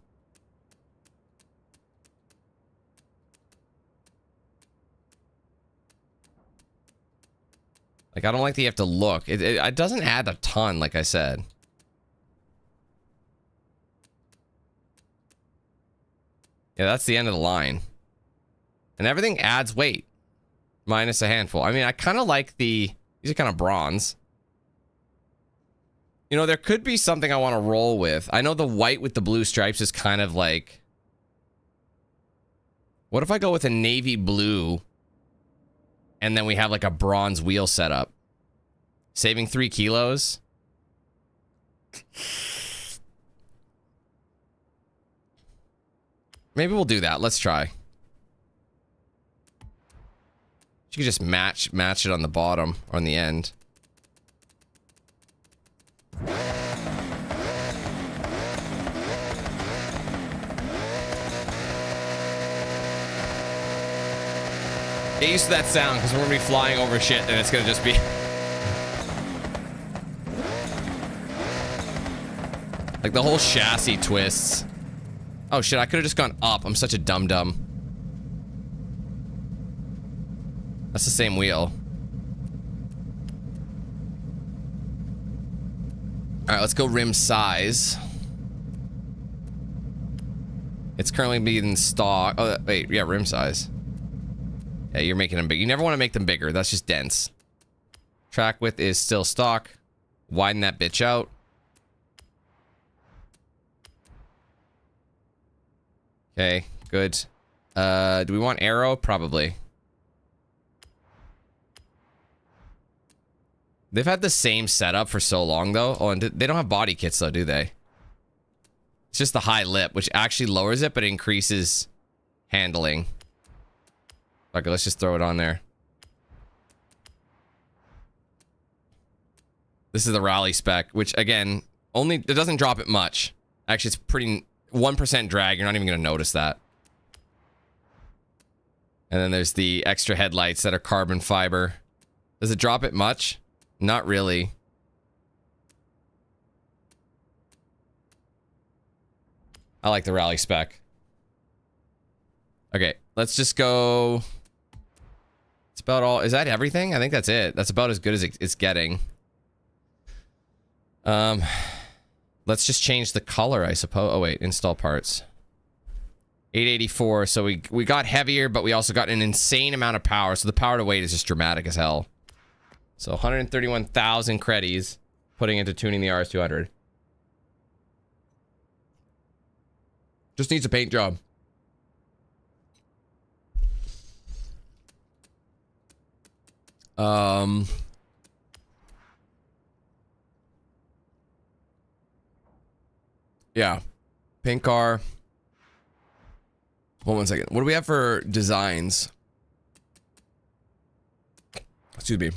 Speaker 1: Like, I don't like that you have to look. It doesn't add a ton, like I said. Yeah, that's the end of the line. And everything adds weight. Minus a handful. I mean, I kind of like the... These are kind of bronze. You know, there could be something I want to roll with. I know the white with the blue stripes is kind of like... What if I go with a navy blue... And then we have like a bronze wheel setup? Saving 3 kilos? Maybe we'll do that. Let's try. You could just match it on the bottom or on the end. Get used to that sound because we're gonna be flying over shit and it's gonna just be like the whole chassis twists. Oh shit, I could have just gone up. I'm such a dum-dum. That's the same wheel. Alright, let's go rim size. It's currently being stock. Oh, wait, yeah, rim size. Yeah, you're making them big. You never want to make them bigger. That's just dense. Track width is still stock. Widen that bitch out. Okay, good. Do we want arrow? Probably. They've had the same setup for so long, though. Oh, and they don't have body kits, though, do they? It's just the high lip, which actually lowers it, but increases handling. Okay, let's just throw it on there. This is the rally spec, which, again, it doesn't drop it much. Actually, it's pretty... 1% drag, you're not even going to notice that. And then there's the extra headlights that are carbon fiber. Does it drop it much? Not really. I like the rally spec. Okay, let's just go... It's about all... Is that everything? I think that's it. That's about as good as it's getting. Let's just change the color, I suppose. Oh, wait. Install parts. 884. So we got heavier, but we also got an insane amount of power. So the power to weight is just dramatic as hell. So 131,000 credits putting into tuning the RS200. Just needs a paint job. Yeah. Paint car. Hold on 1 second. What do we have for designs? Excuse me.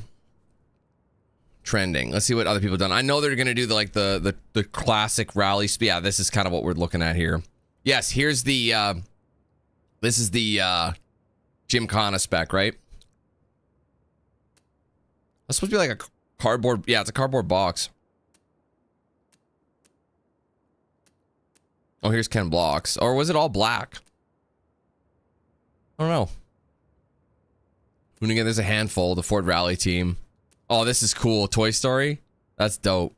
Speaker 1: Trending. Let's see what other people have done. I know they're gonna do the classic rally. Yeah, this is kind of what we're looking at here. Yes, here's the this is the Gymkhana spec, right? That's supposed to be like a cardboard. Yeah, it's a cardboard box. Oh, here's Ken Blocks. Or was it all black? I don't know. And again, there's a handful. The Ford Rally team. Oh, this is cool. Toy Story? That's dope.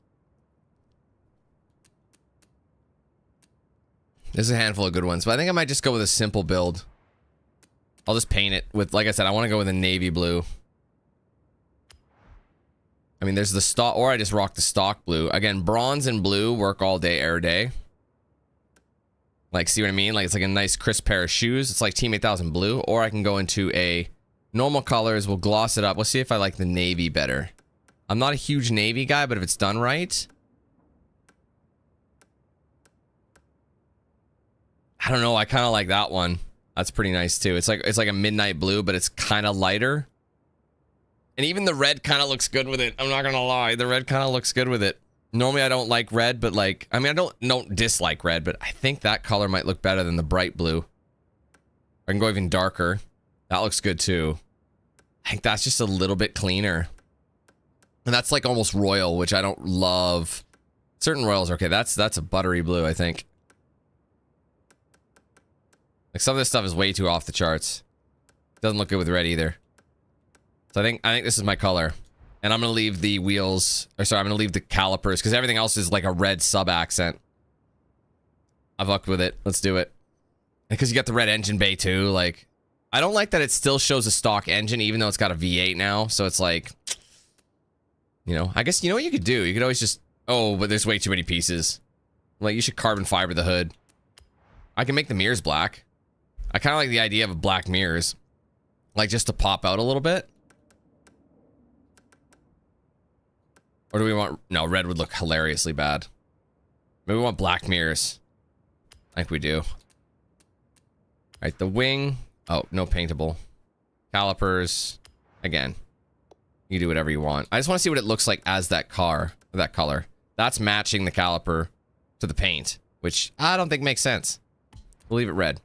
Speaker 1: There's a handful of good ones. But I think I might just go with a simple build. I'll just paint it with, like I said, I want to go with a navy blue. I mean, there's the stock, or I just rock the stock blue. Again, bronze and blue work all day, air day. Like, see what I mean? Like, it's like a nice crisp pair of shoes. It's like Team 8000 blue. Or I can go into a normal colors. We'll gloss it up. We'll see if I like the navy better. I'm not a huge navy guy, but if it's done right... I don't know. I kind of like that one. That's pretty nice, too. It's like a midnight blue, but it's kind of lighter. And even the red kind of looks good with it. I'm not going to lie. The red kind of looks good with it. Normally, I don't like red, but like... I mean, I don't dislike red, but I think that color might look better than the bright blue. I can go even darker. That looks good, too. I think that's just a little bit cleaner. And that's like almost royal, which I don't love. Certain royals are okay. That's a buttery blue, I think. Like, some of this stuff is way too off the charts. Doesn't look good with red either. So I think this is my color. And I'm going to leave the wheels, or sorry, I'm going to leave the calipers because everything else is like a red sub accent. I fucked with it. Let's do it. Because you got the red engine bay too. Like, I don't like that it still shows a stock engine even though it's got a V8 now. So it's like, you know, I guess you know what you could do? You could always just, oh, but there's way too many pieces. Like, you should carbon fiber the hood. I can make the mirrors black. I kind of like the idea of black mirrors. Like, just to pop out a little bit. Or do we want... No, red would look hilariously bad. Maybe we want black mirrors. I think we do. Alright, the wing. Oh, no paintable. Calipers. Again. You can do whatever you want. I just want to see what it looks like as that car. That color. That's matching the caliper to the paint. Which I don't think makes sense. We'll leave it red.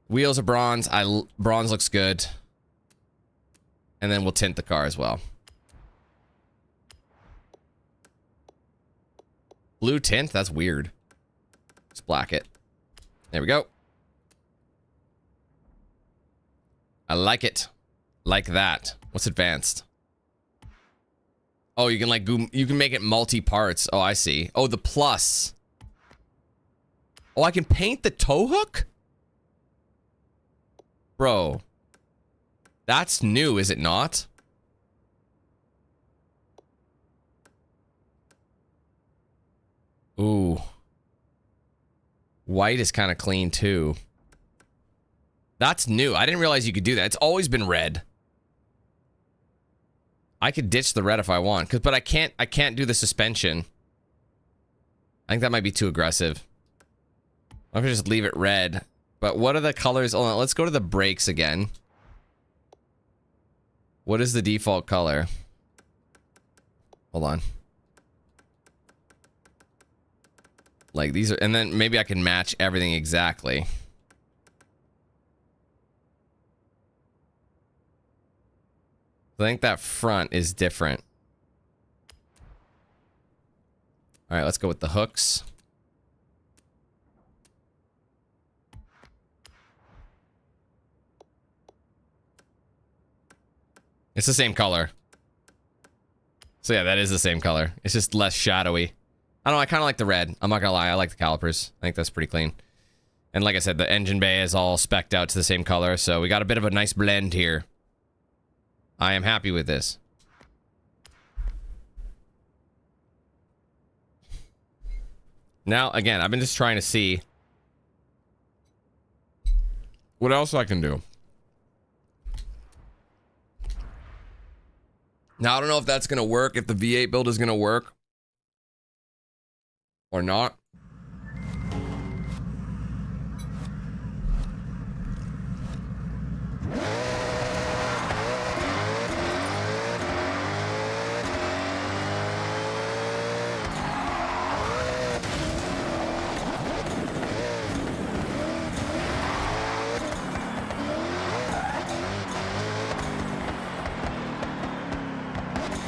Speaker 1: Wheels are bronze. Bronze looks good. And then we'll tint the car as well. Blue tint? That's weird. Just black it. There we go. I like it. Like that. What's advanced? Oh, you can like you can make it multi-parts. Oh, I see. Oh, the plus. Oh, I can paint the tow hook? Bro. That's new, is it not? Ooh. White is kind of clean too. That's new. I didn't realize you could do that. It's always been red. I could ditch the red if I want, but I can't do the suspension. I think that might be too aggressive. I'm gonna just leave it red. But what are the colors? Hold on, let's go to the brakes again. What is the default color? Hold on. Like these are, and then maybe I can match everything exactly. I think that front is different. All right, let's go with the hooks. It's the same color. So yeah, that is the same color. It's just less shadowy. I don't know, I kind of like the red. I'm not gonna lie, I like the calipers. I think that's pretty clean. And like I said, the engine bay is all specced out to the same color, so we got a bit of a nice blend here. I am happy with this. Now, again, I've been just trying to see what else I can do. Now, I don't know if that's going to work, if the V8 build is going to work or not.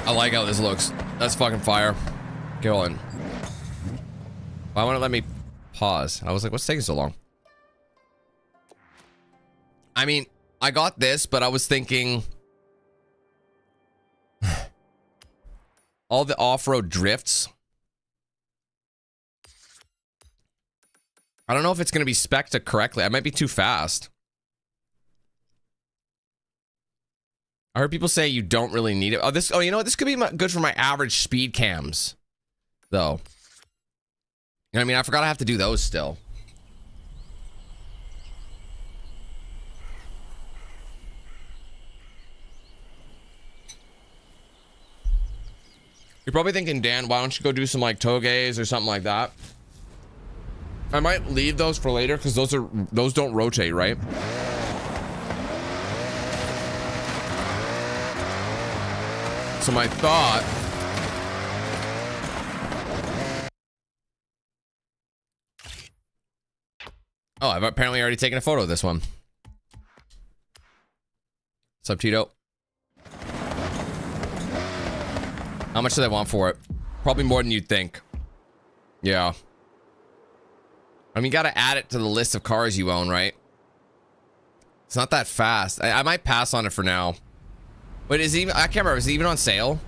Speaker 1: I like how this looks. That's fucking fire. Go on. Why won't it let me pause? I was like, what's taking so long? I mean, I got this, but I was thinking all the off-road drifts. I don't know if it's going to be spec'd correctly. I might be too fast. I heard people say you don't really need it. Oh, you know what? This could be good for my average speed cams, though. You know what I mean? I forgot I have to do those still. You're probably thinking, Dan, why don't you go do some like toges or something like that? I might leave those for later because those don't rotate, right? So my thought oh, I've apparently already taken a photo of this one. What's up, Tito? How much do they want for it? Probably more than you'd think. Yeah. I mean, you gotta add it to the list of cars you own, right? It's not that fast. I might pass on it for now. But is it even, I can't remember, is it even on sale?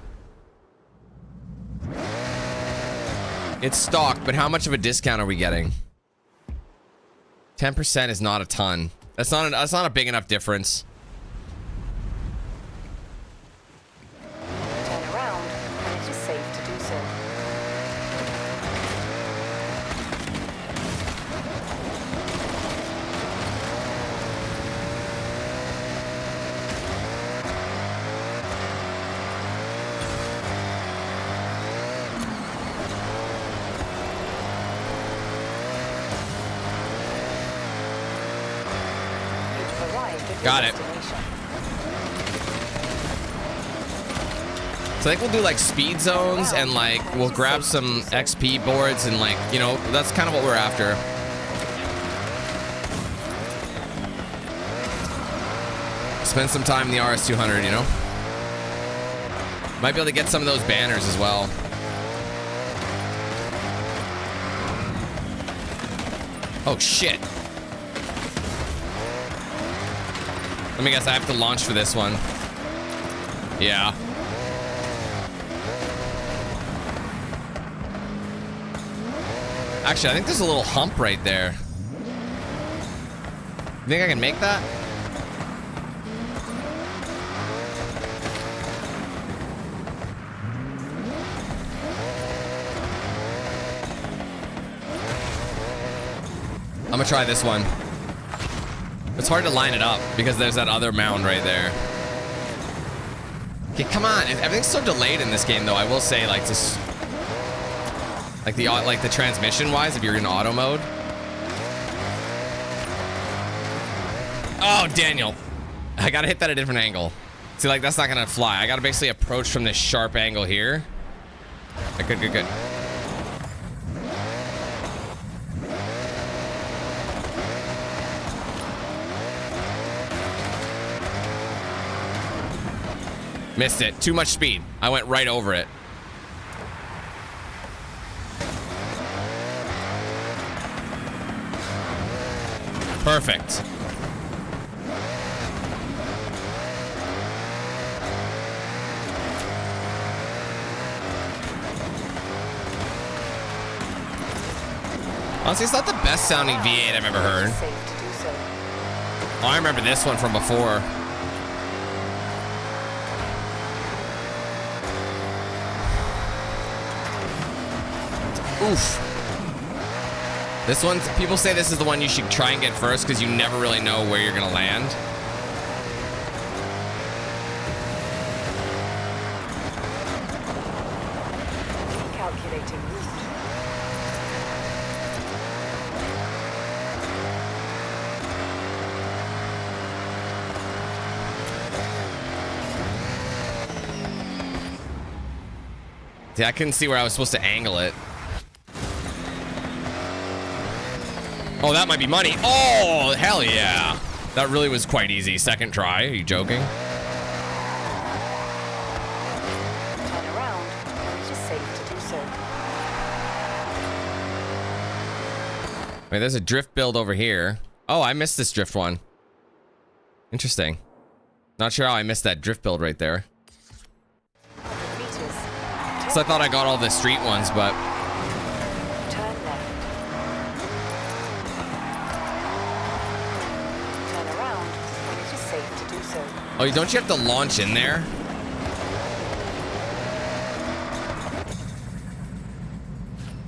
Speaker 1: It's stocked, but how much of a discount are we getting? 10% is not a ton. That's not a big enough difference.
Speaker 4: Turn around when it is safe to do so. You've arrived at your
Speaker 1: Got it.
Speaker 4: destination.
Speaker 1: So I think we'll do like speed zones and like we'll grab some XP boards and like, you know, that's kind of what we're after. Spend some time in the RS200, you know? Might be able to get some of those banners as well. Oh shit. Let me guess, I have to launch for this one. Yeah. Actually, I think there's a little hump right there. You think I can make that? I'm gonna try this one. It's hard to line it up because there's that other mound right there. Okay, come on. Everything's so delayed in this game, though. I will say, like, just like the transmission wise, if you're in auto mode. Oh, Daniel, I gotta hit that at a different angle. See, like, that's not gonna fly. I gotta basically approach from this sharp angle here. Good, good, good. Missed it. Too much speed. I went right over it. Perfect. Honestly, it's not the best sounding V8 I've ever heard. Oh, I remember this one from before. Oof. This one, people say this is the one you should try and get first because you never really know where you're gonna land.
Speaker 4: Calculating route.
Speaker 1: See, I couldn't see where I was supposed to angle it. Oh, that might be money. Oh, hell yeah. That really was quite easy. Second try. Are you joking?
Speaker 4: Turn around when it is safe to do so.
Speaker 1: Wait, there's a drift build over here. Oh, I missed this drift one. Interesting. Not sure how I missed that drift build right there. So I thought I got all the street ones, but...
Speaker 4: Turn left. Turn around when it is safe to do so.
Speaker 1: Oh, don't you have to launch in there?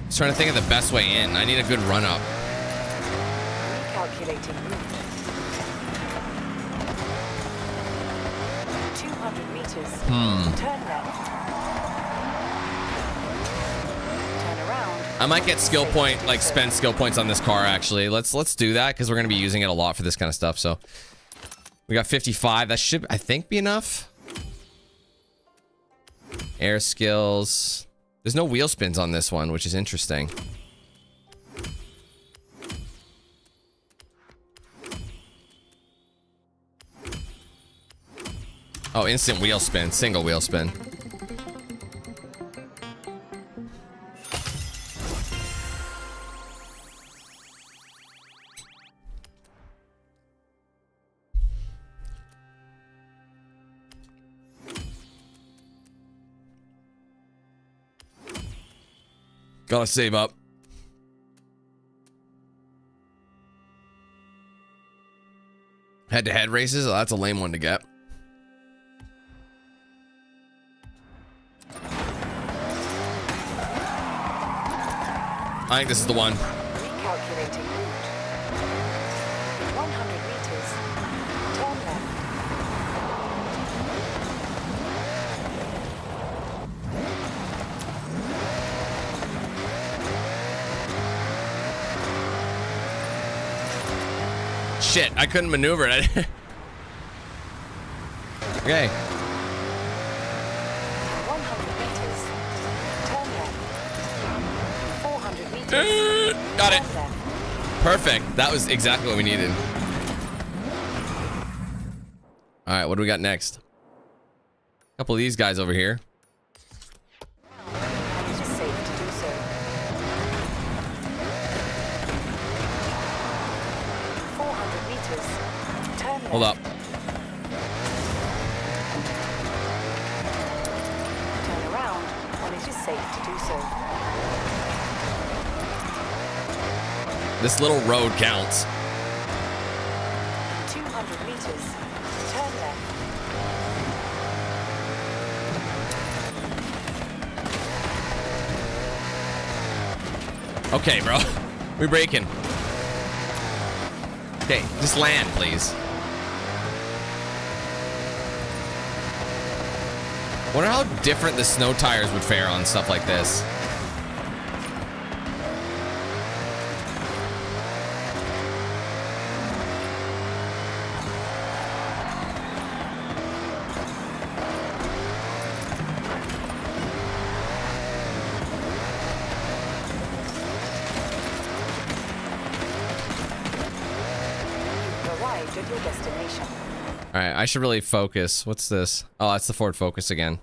Speaker 1: Just trying to think of the best way in. I need a good run up.
Speaker 4: Calculating route. 200 meters. Turn left.
Speaker 1: I might get skill point, like spend skill points on this car actually. Let's do that because we're gonna be using it a lot for this kind of stuff. So we got 55. That should, I think, be enough. Air skills. There's no wheel spins on this one, which is interesting. Oh, instant wheel spin, single wheel spin. Gotta save up. Head-to-head races? Oh, that's a lame one to get. I think this is the one.
Speaker 4: Recalculating route. In 100 meters, turn left.
Speaker 1: Shit, I couldn't maneuver it. Okay.
Speaker 4: 100 meters, turn left. 400 meters,
Speaker 1: Got it.
Speaker 4: turn left.
Speaker 1: Perfect. That was exactly what we needed. All right, what do we got next? A couple of these guys over here.
Speaker 4: It is safe to do so. 400 meters, turn left.
Speaker 1: Hold up.
Speaker 4: Turn around when it is safe to do so.
Speaker 1: This little road counts.
Speaker 4: 200 meters, turn left.
Speaker 1: Okay, bro. We're braking. Okay, just land, please. Wonder how different the snow tires would fare on stuff like this.
Speaker 4: You've arrived at your destination.
Speaker 1: All right, I should really focus. What's this? Oh, that's the Ford Focus again.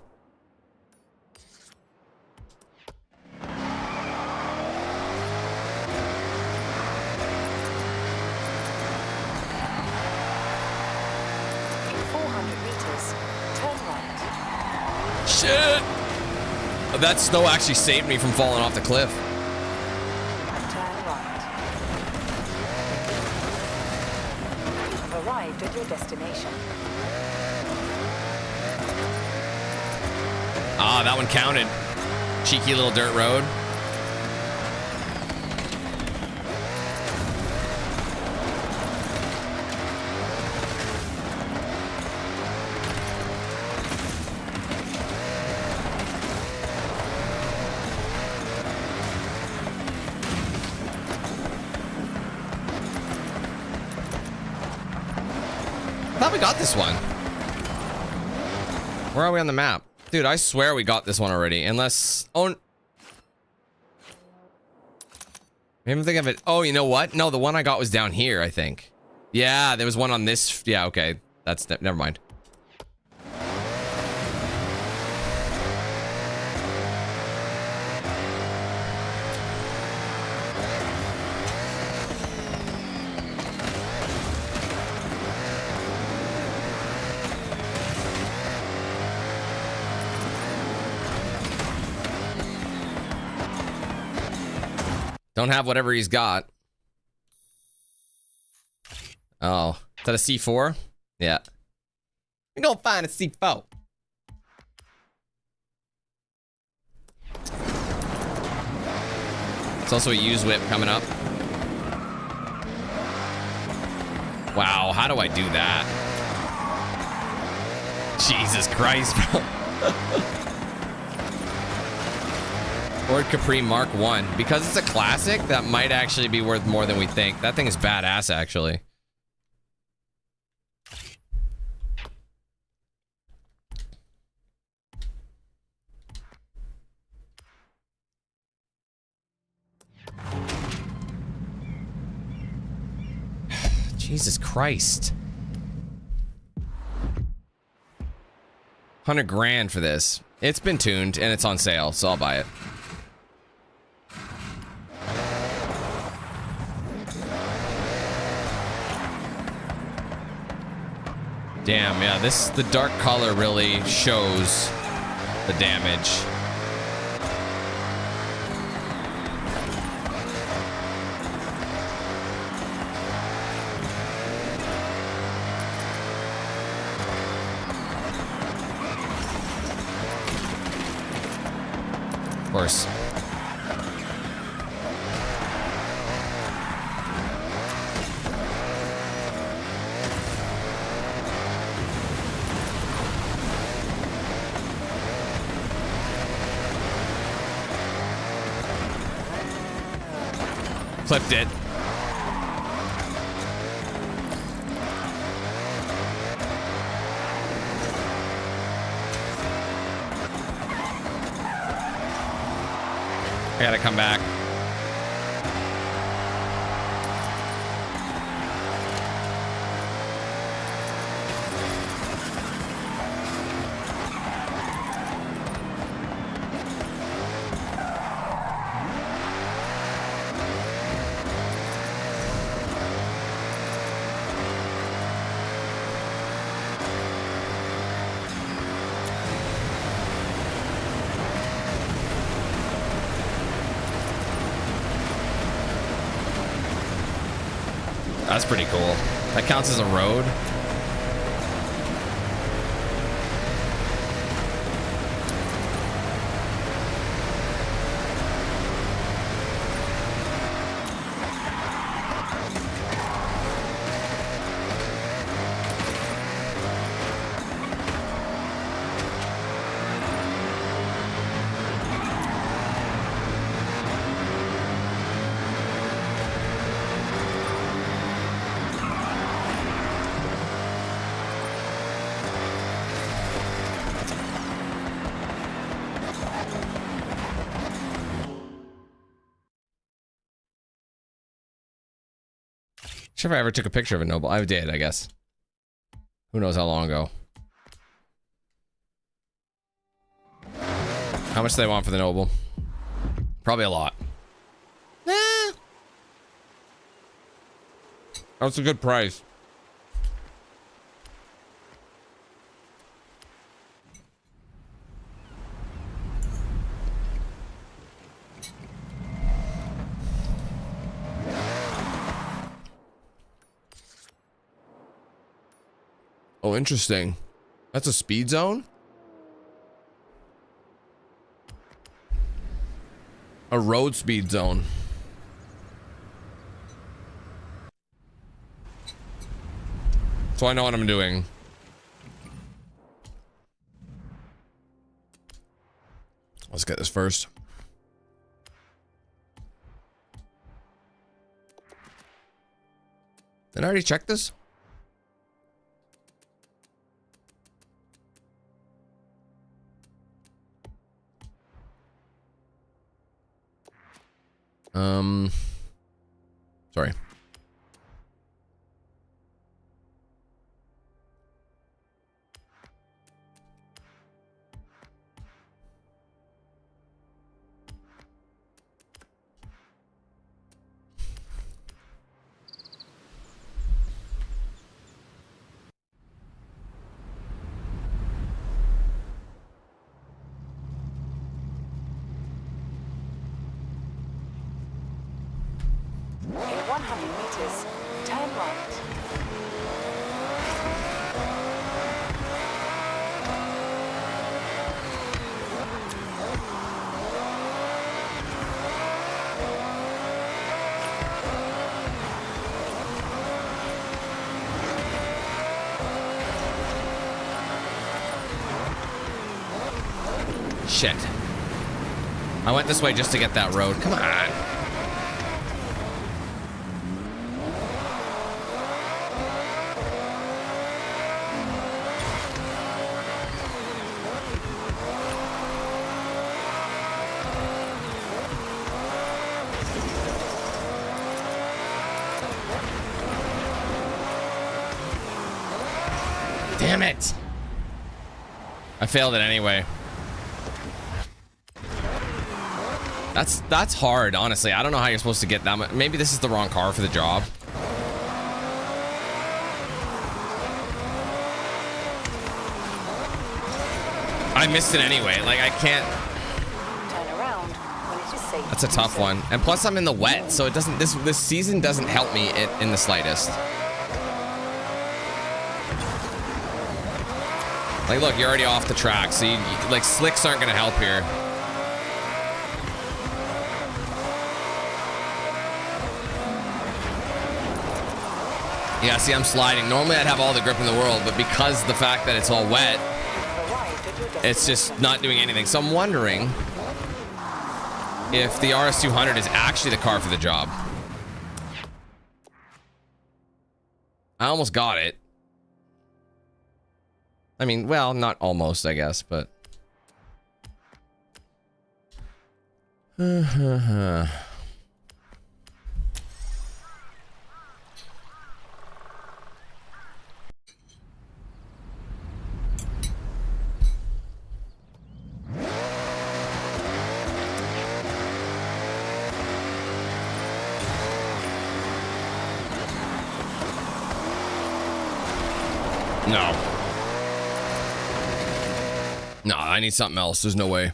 Speaker 4: In 400 meters, turn right.
Speaker 1: Shit! That snow actually saved me from falling off the cliff.
Speaker 4: Turn right. You've arrived at your destination.
Speaker 1: Ah, that one counted. Cheeky little dirt road. I thought we got this one. Where are we on the map? Dude, I swear we got this one already. Unless... Oh... Maybe I'm thinking of it... Oh, you know what? No, the one I got was down here, I think. Yeah, there was one on this... Yeah, okay. That's... Never mind. Don't have whatever he's got. Oh, is that a C4? Yeah. We gonna find a C4. It's also a used whip coming up. Wow, how do I do that? Jesus Christ, bro. Ford Capri Mark 1. Because it's a classic, that might actually be worth more than we think. That thing is badass, actually. Jesus Christ. 100 grand for this. It's been tuned and it's on sale, so I'll buy it. Damn, yeah, the dark color really shows the damage. course. Flipped it. I gotta come back. That's pretty cool. That counts as a road. Sure if I ever took a picture of a noble. I did, I guess. Who knows how long ago. How much do they want for the noble? Probably a lot. That's a good price. Oh, interesting. That's a speed zone? A road speed zone. So I know what I'm doing. Let's get this first. Did I already check this? Sorry.
Speaker 4: In 100 meters, turn right.
Speaker 1: Shit. I went this way just to get that road. Come on. Damn it. I failed it anyway. That's hard, honestly. I don't know how you're supposed to get that much. Maybe this is the wrong car for the job. I missed it anyway. Like, I can't.
Speaker 4: Turn around when it is safe.
Speaker 1: That's a tough one. And plus I'm in the wet, so it doesn't, this season doesn't help me in the slightest. Like, look, you're already off the track, so like slicks aren't gonna help here. Yeah, see, I'm sliding. Normally I'd have all the grip in the world, but because the fact that it's all wet, it's just not doing anything. So I'm wondering if the RS200 is actually the car for the job. I almost got it. I mean, well, not almost, I guess, but... No. No, I need something else. There's no way.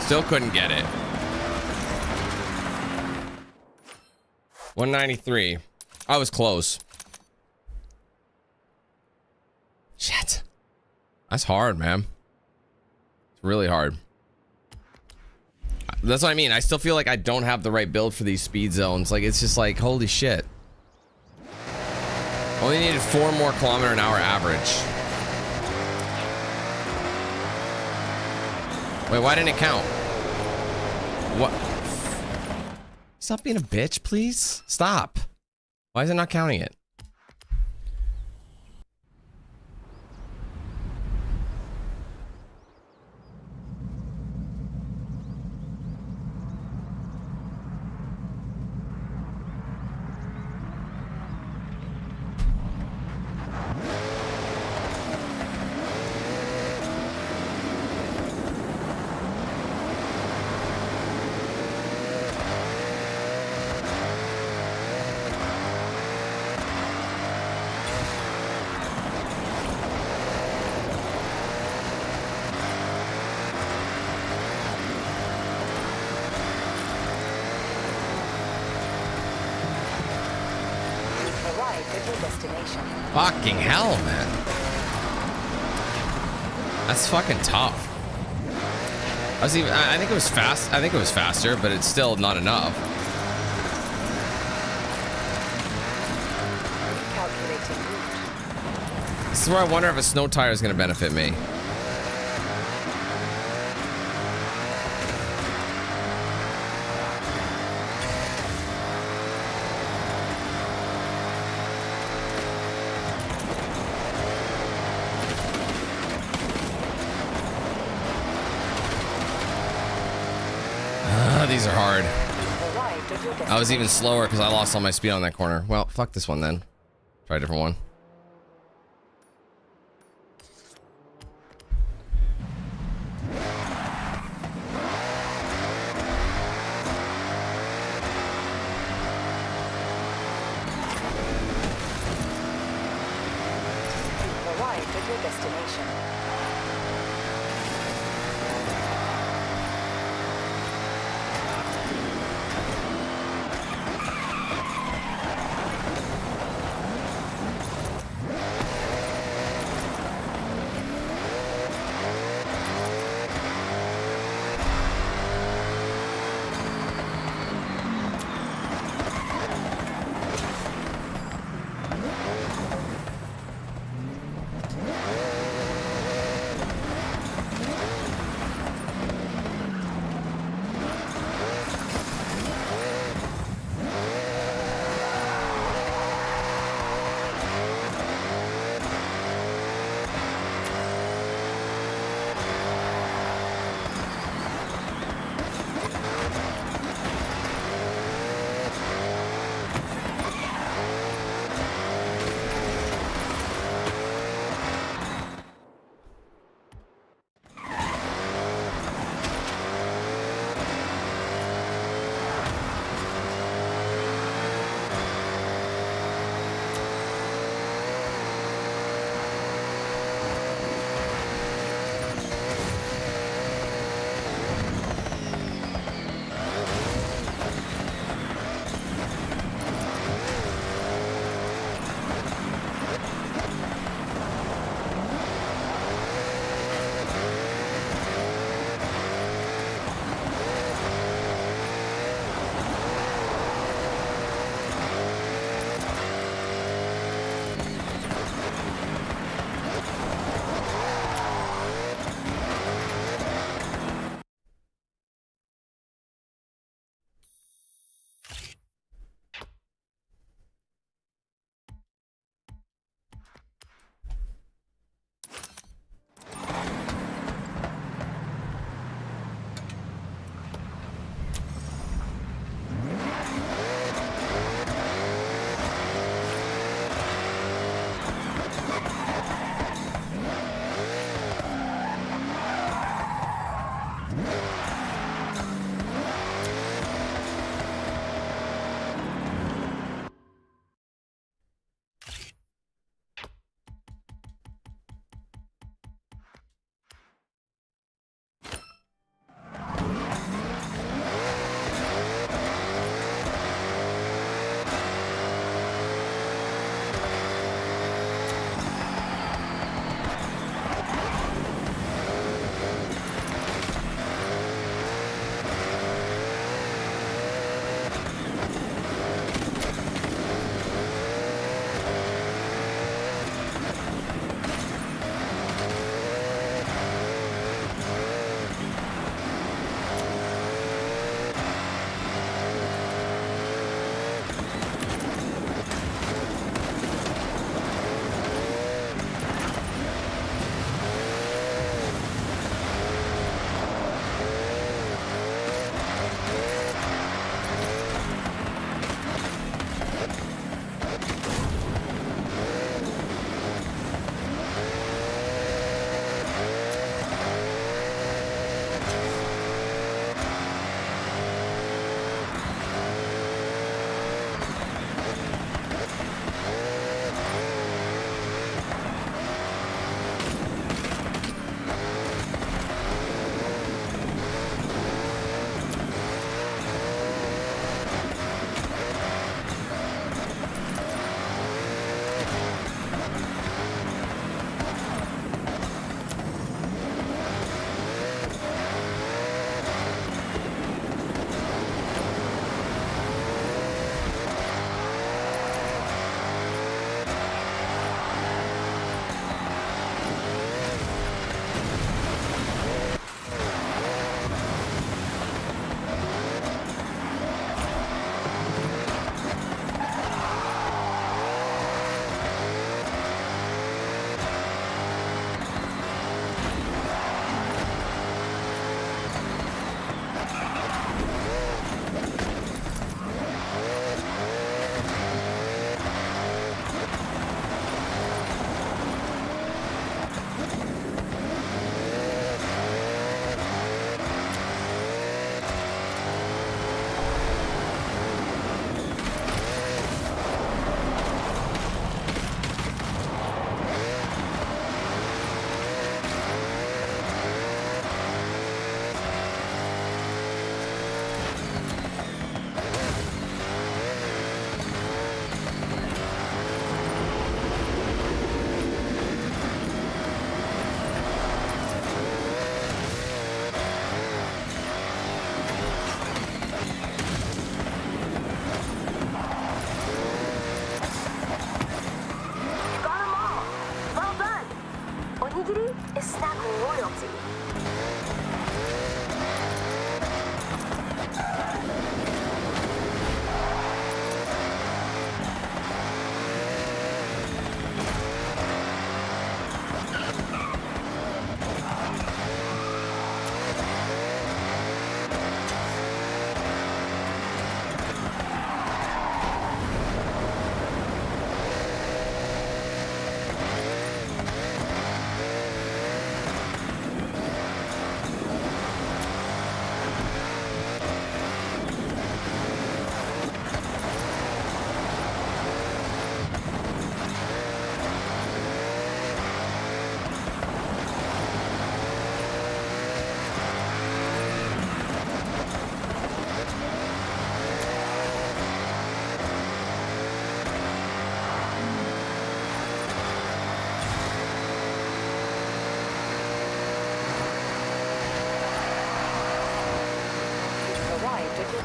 Speaker 1: Still couldn't get it. 193. I was close. Shit. That's hard, man. It's really hard. That's what I mean. I still feel like I don't have the right build for these speed zones. Like, it's just like, holy shit. Only needed 4 more km/h average. Wait, why didn't it count? What? Stop being a bitch, please. Stop. Why is it not counting it? Fucking hell, man. That's fucking tough. I think it was fast. I think it was faster, but it's still not enough. This is where I wonder if a snow tire is going to benefit me. These are hard. I was even slower because I lost all my speed on that corner. Well, fuck this one then. Try a different one.
Speaker 4: You've arrived at your destination.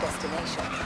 Speaker 4: destination.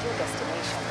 Speaker 4: Your destination.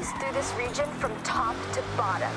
Speaker 6: race through this region from top to bottom.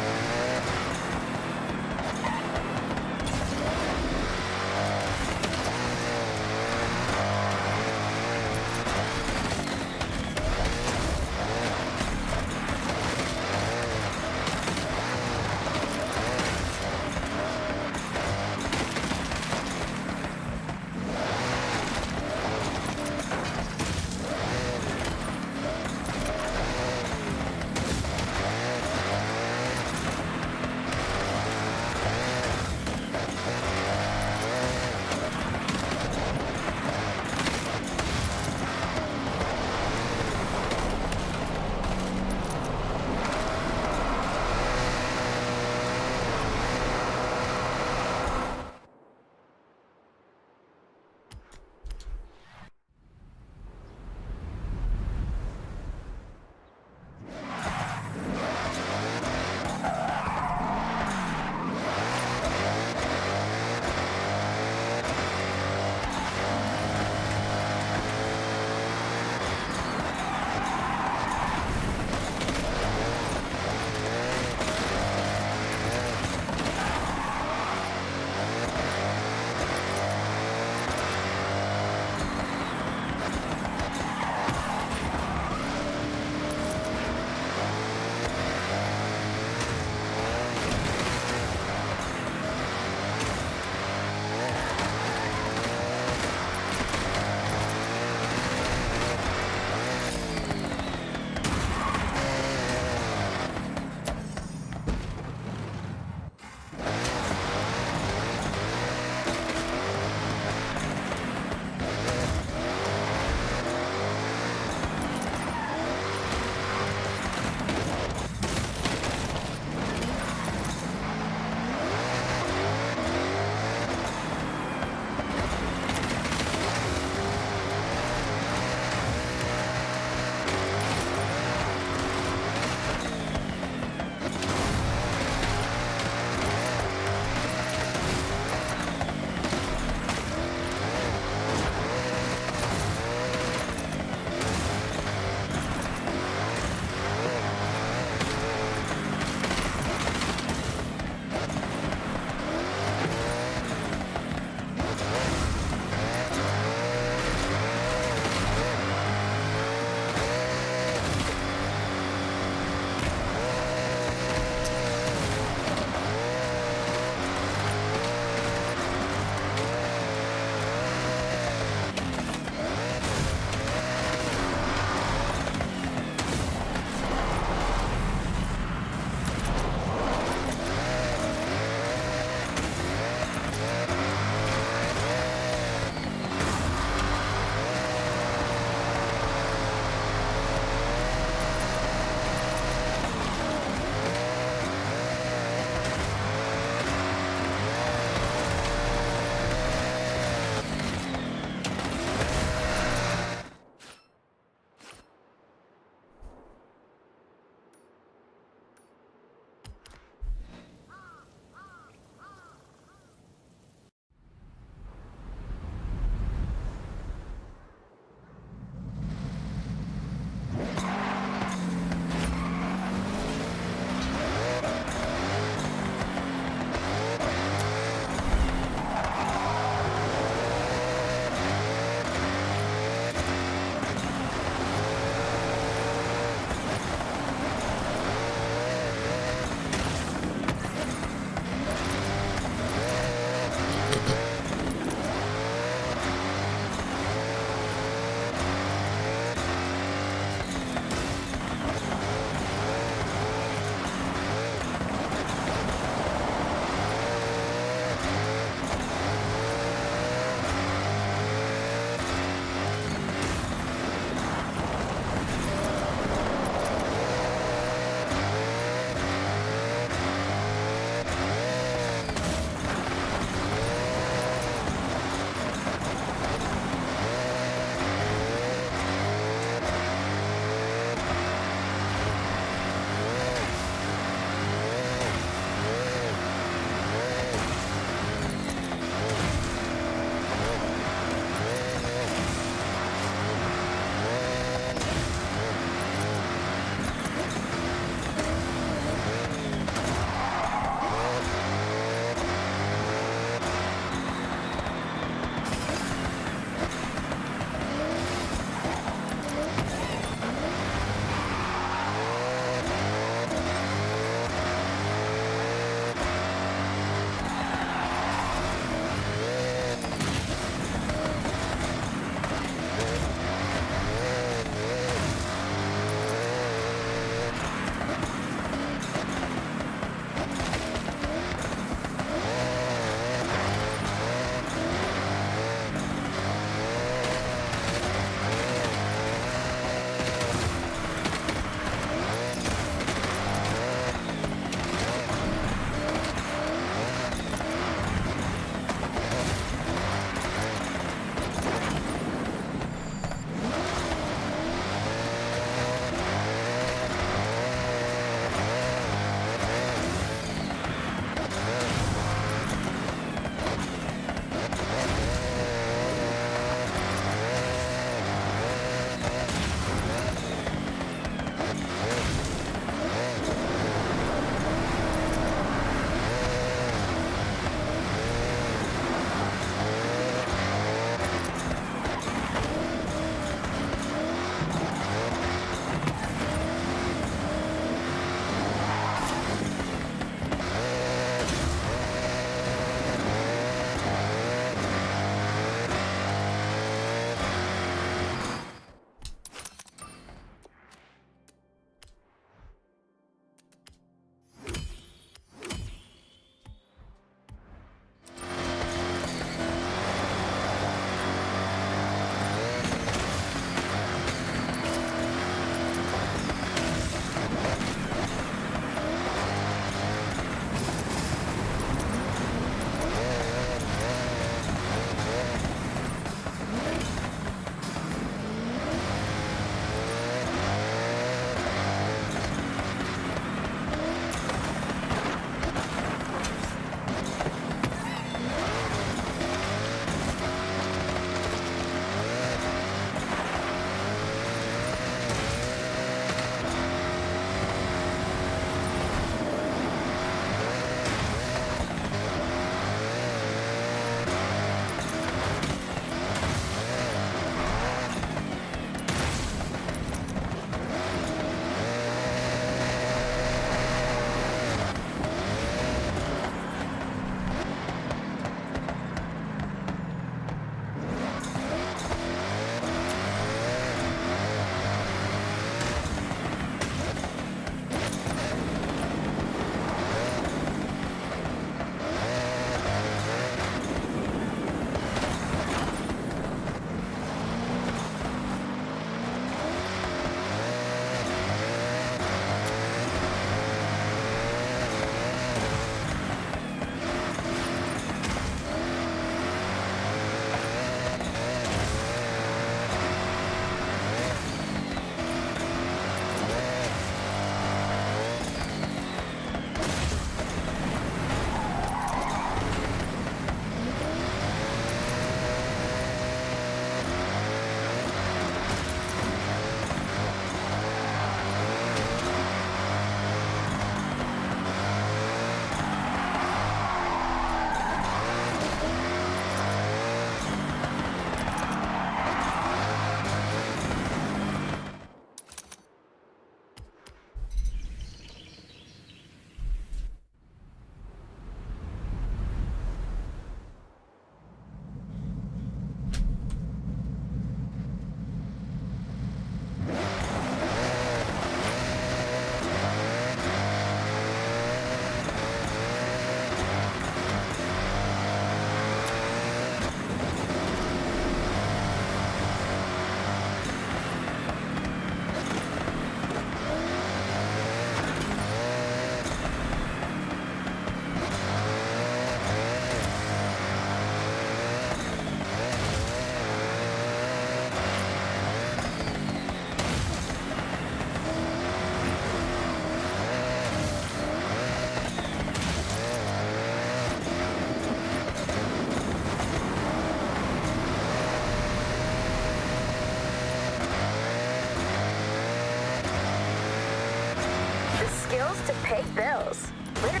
Speaker 6: skills to pay bills. Literally,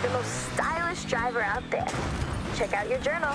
Speaker 6: the most stylish driver out there. Check out your journal.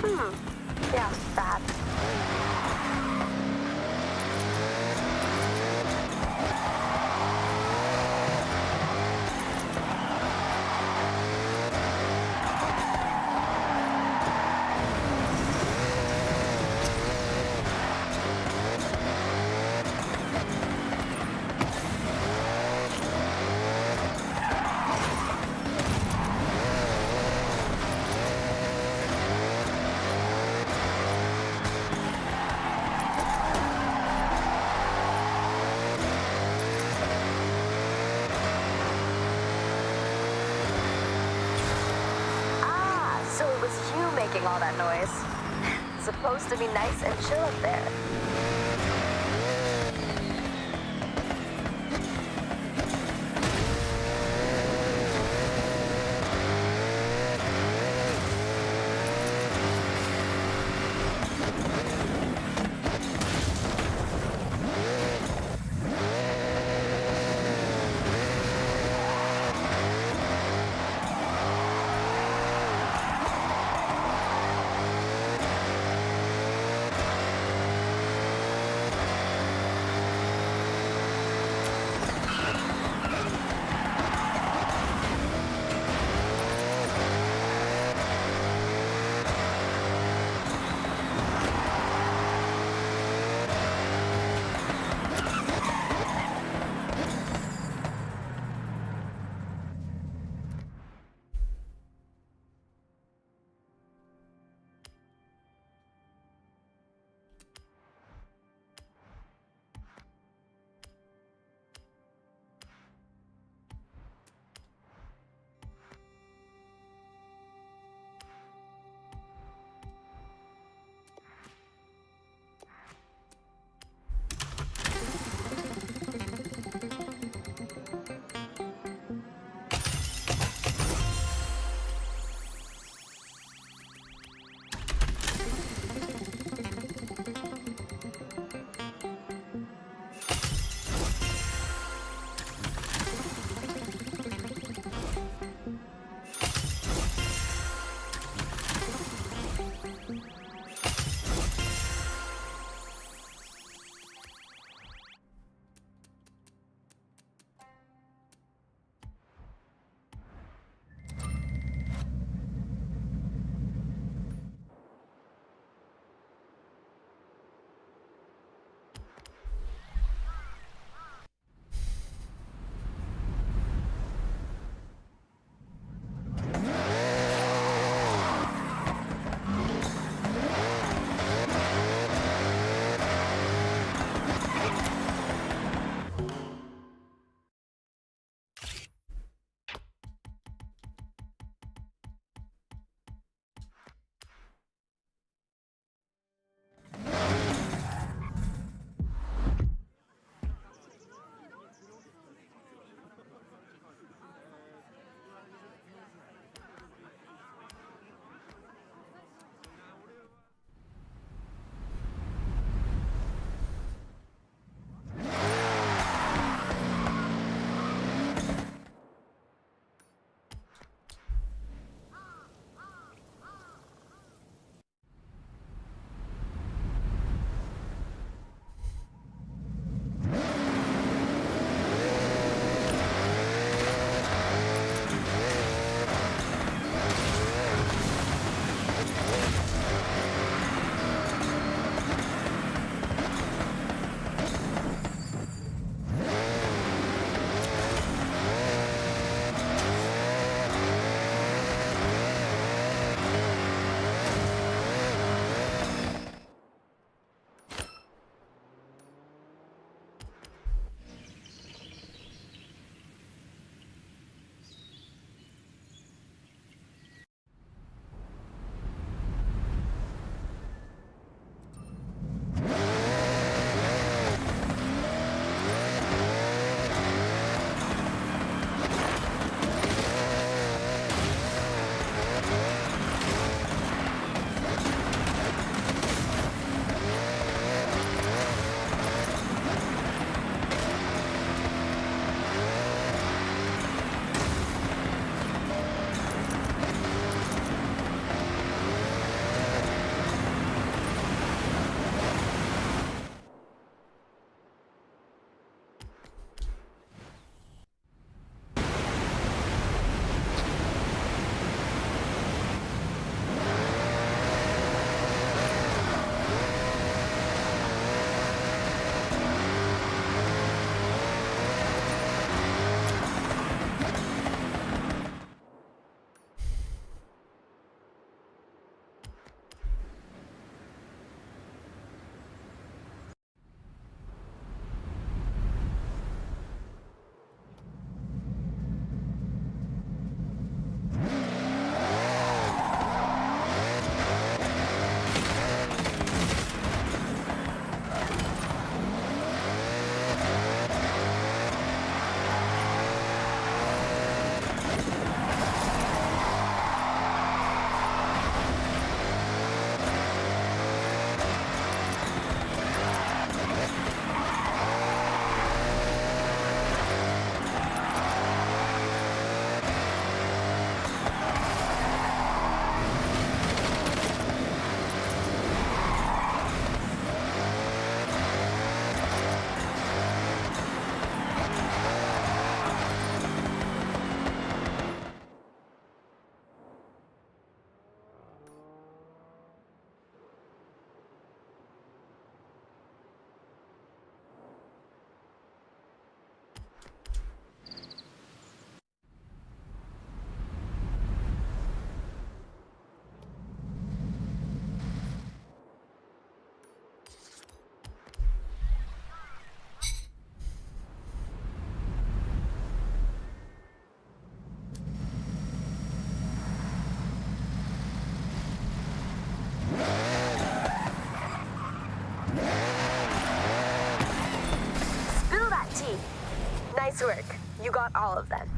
Speaker 6: Yeah, that. So it was you making all that noise. Supposed to be nice and chill up there. Nice work. You got all of them.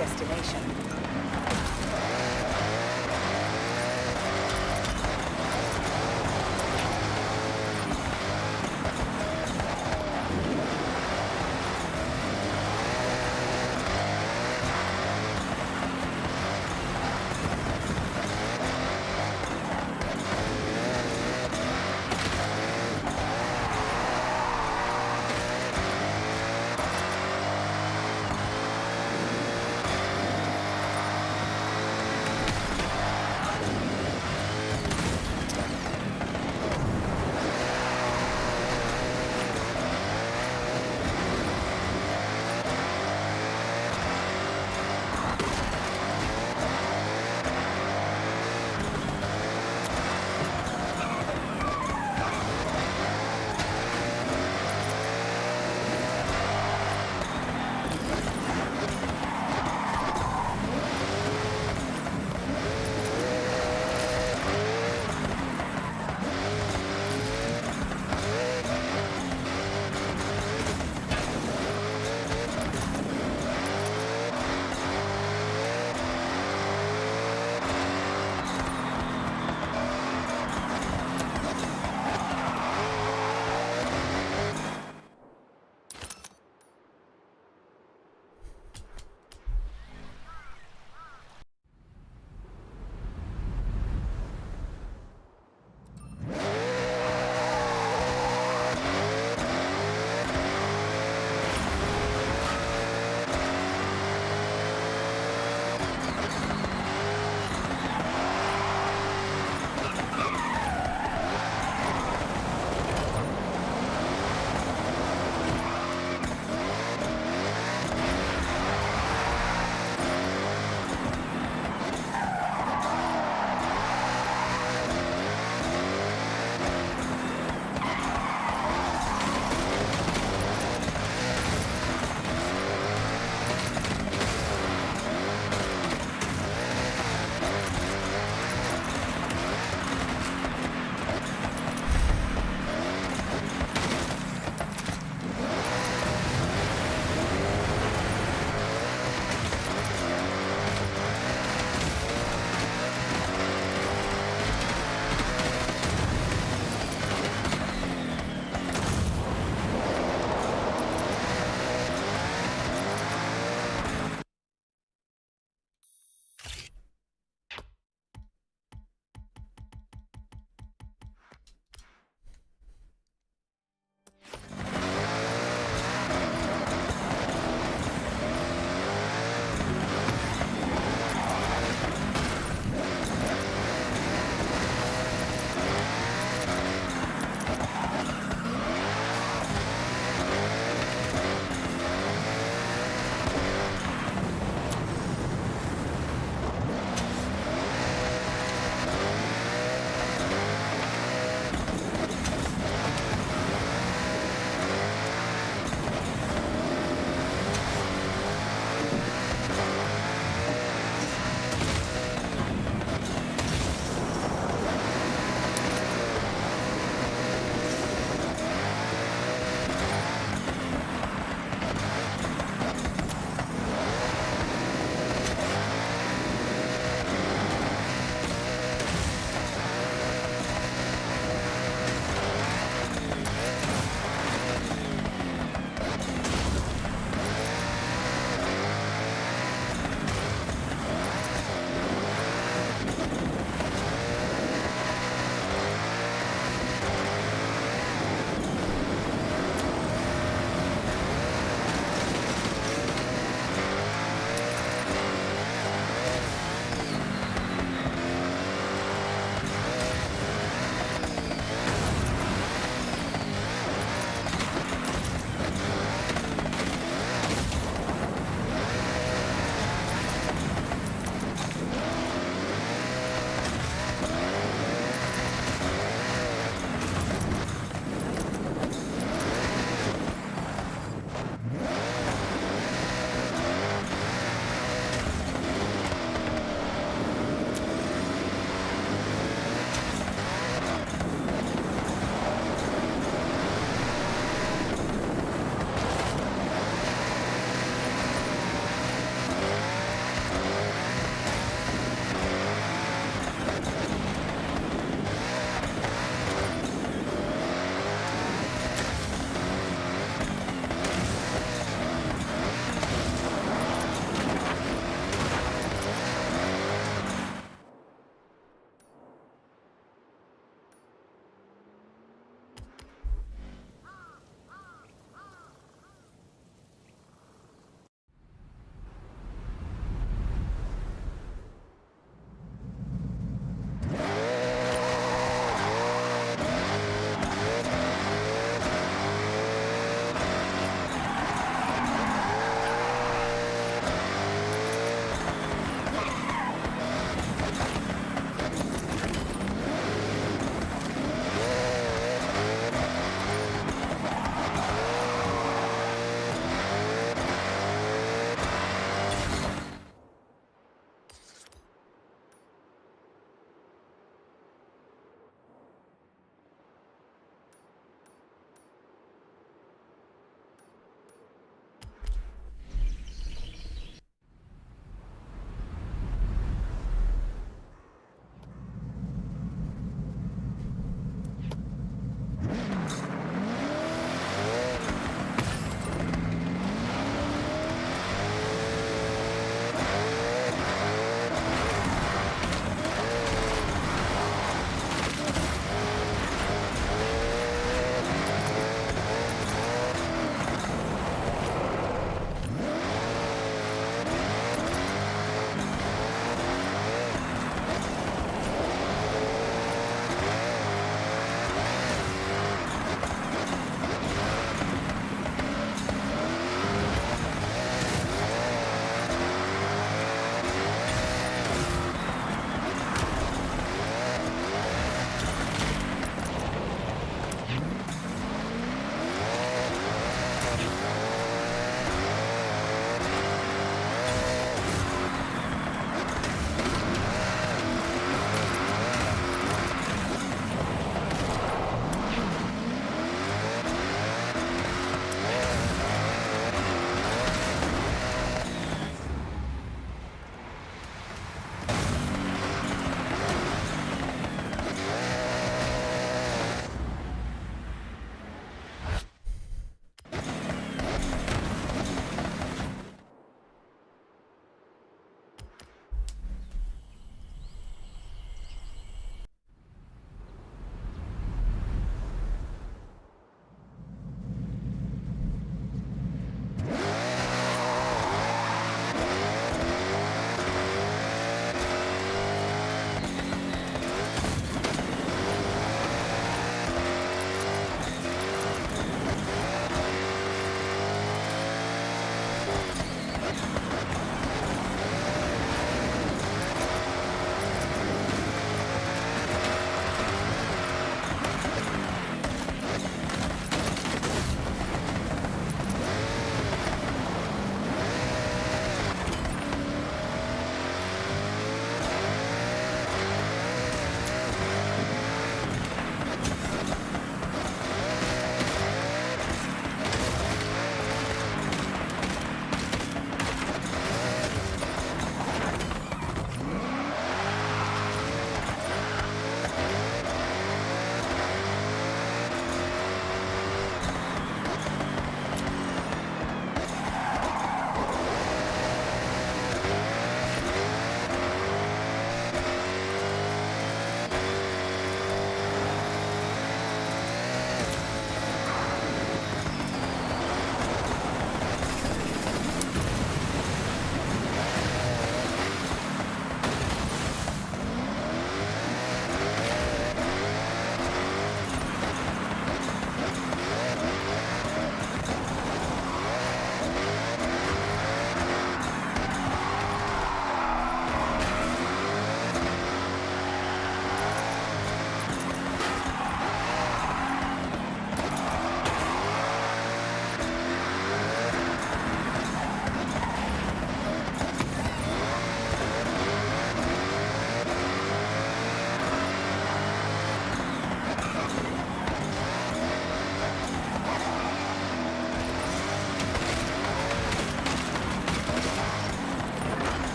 Speaker 4: destination.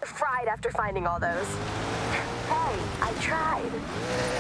Speaker 6: fried after finding all those. Hey, I tried.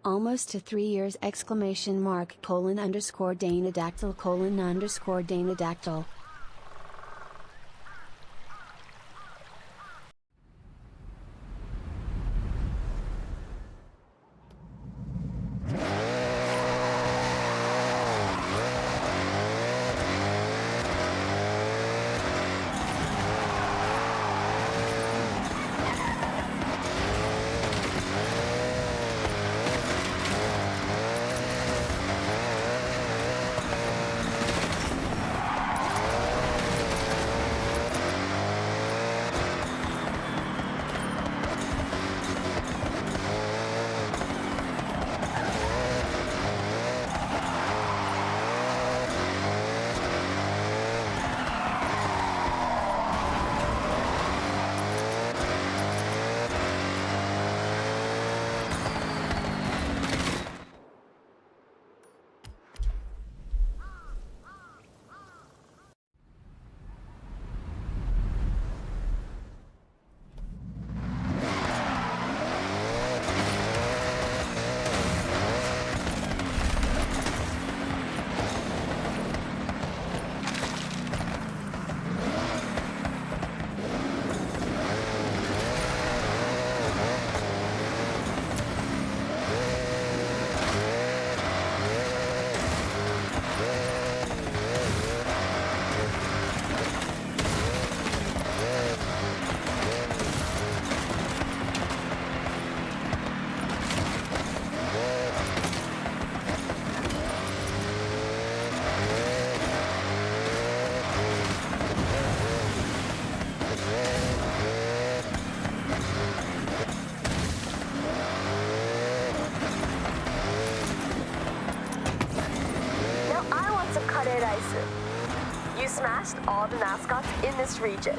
Speaker 5: Almost to 3 years exclamation mark colon underscore Danadactyl colon underscore Danadactyl.
Speaker 6: You smashed all the mascots in this region.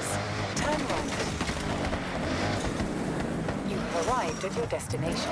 Speaker 4: meters. Turn right. You have arrived at your destination.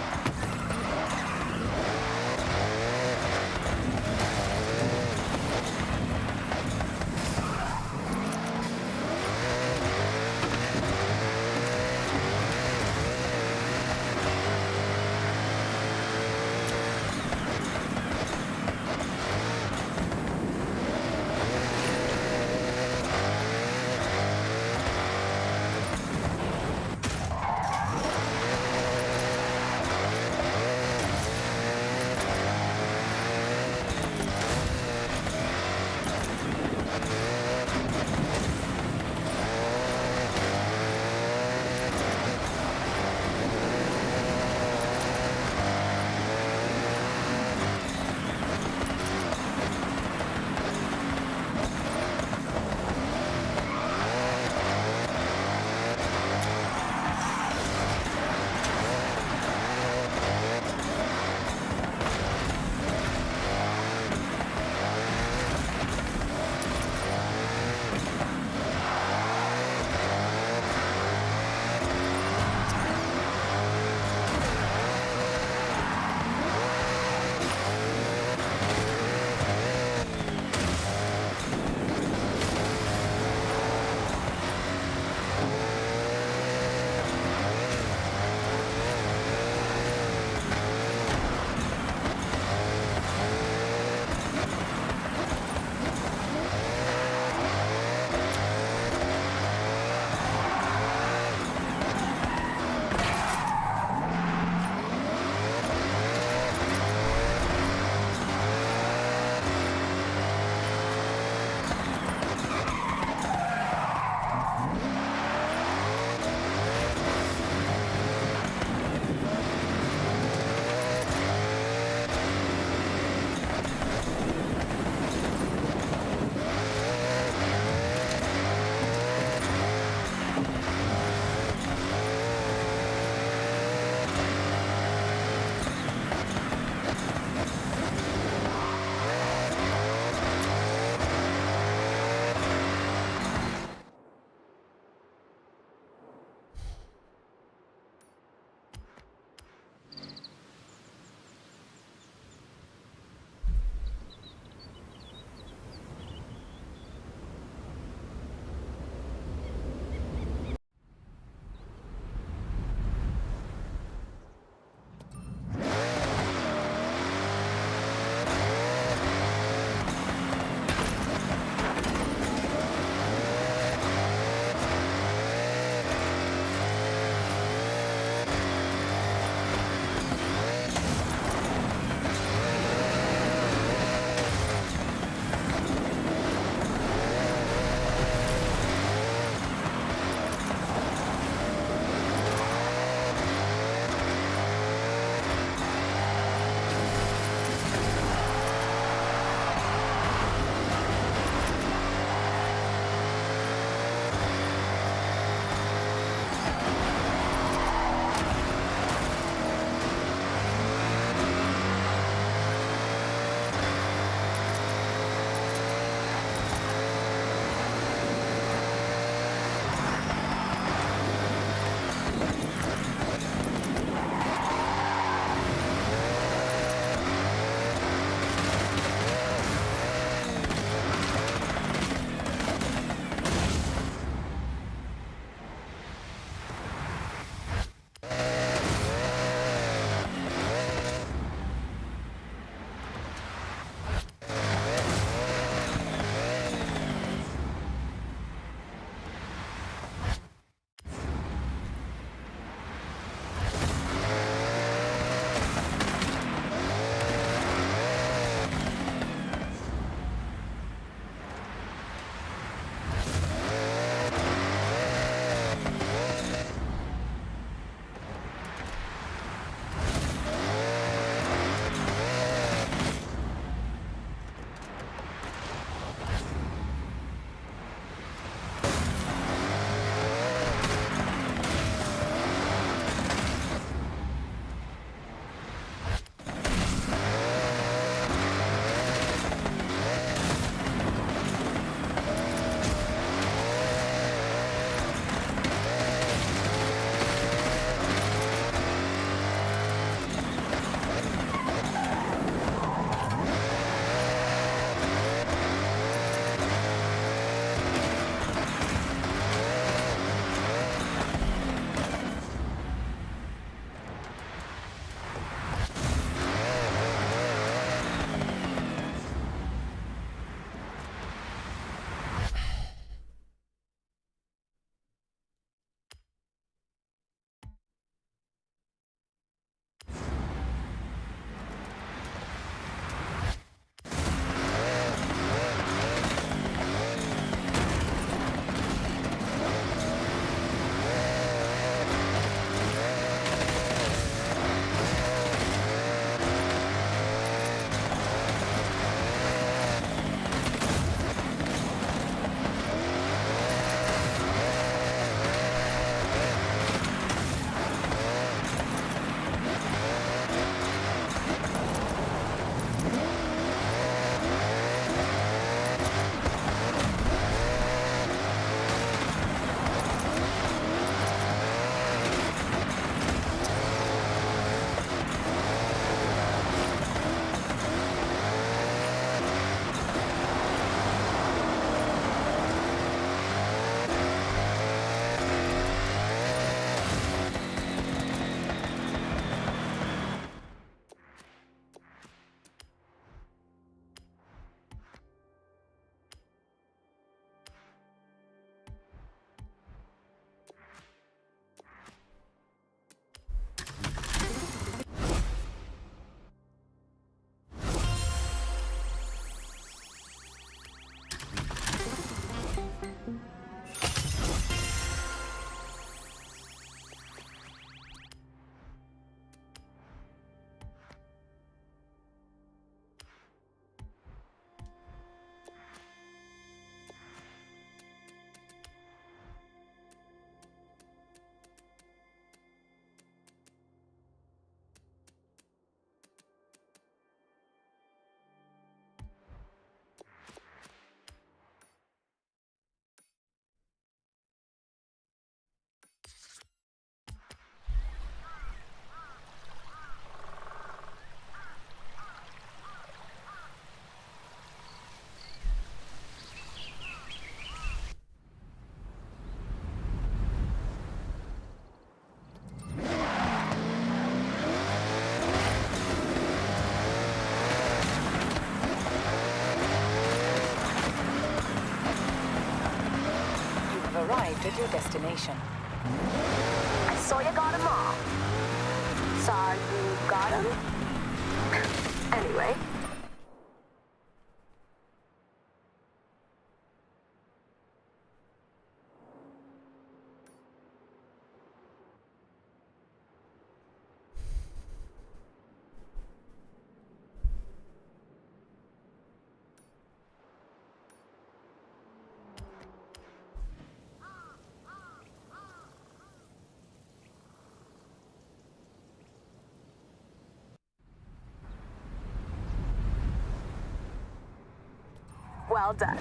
Speaker 4: arrived at your destination.
Speaker 6: I saw you got 'em all. Saw you got 'em? Anyway. Well done.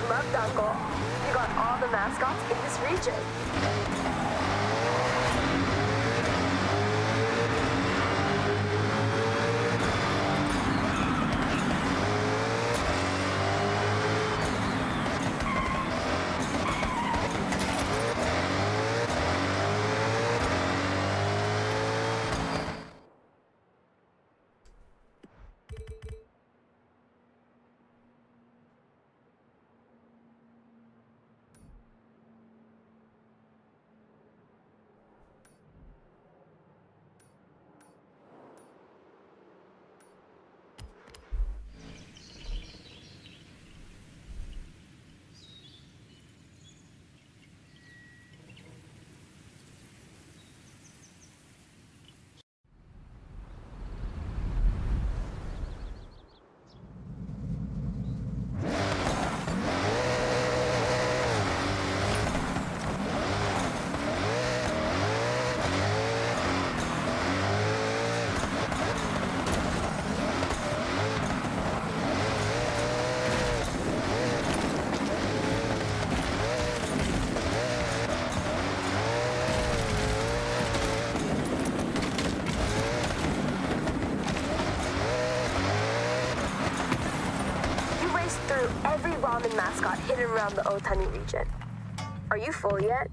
Speaker 6: Loved Uncle. You got all the mascots in this region. Every ramen mascot hidden around the Otani region. Are you full yet?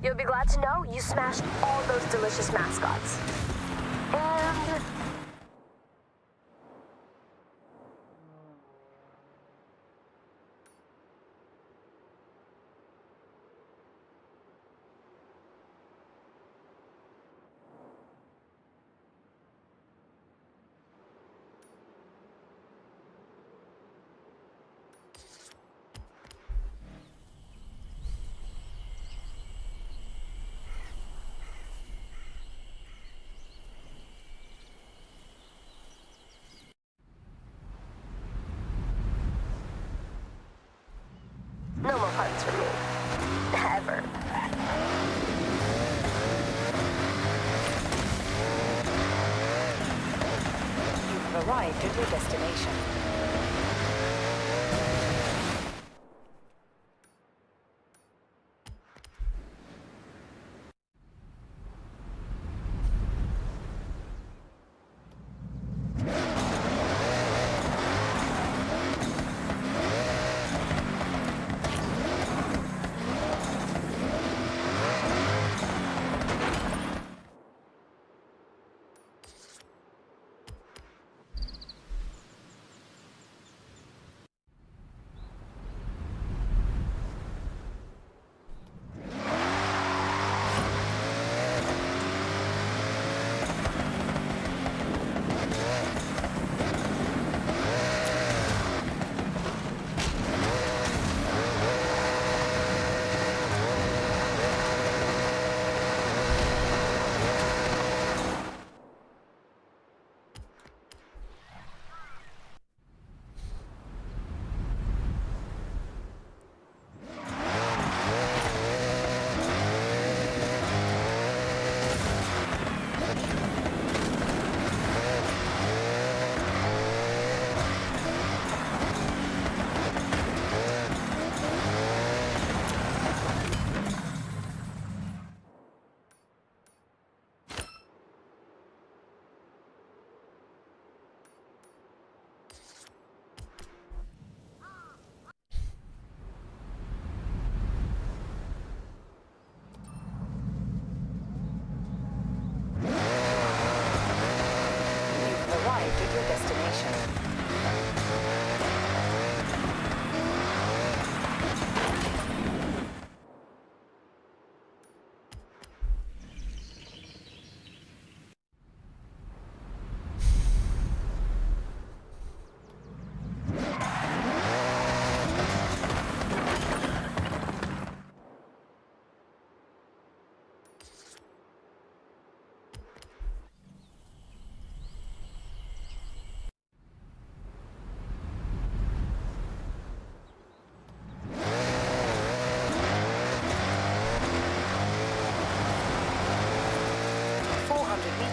Speaker 6: You'll be glad to know you smashed all those delicious mascots. And... no more parts for me. Ever.
Speaker 4: You've arrived at your destination.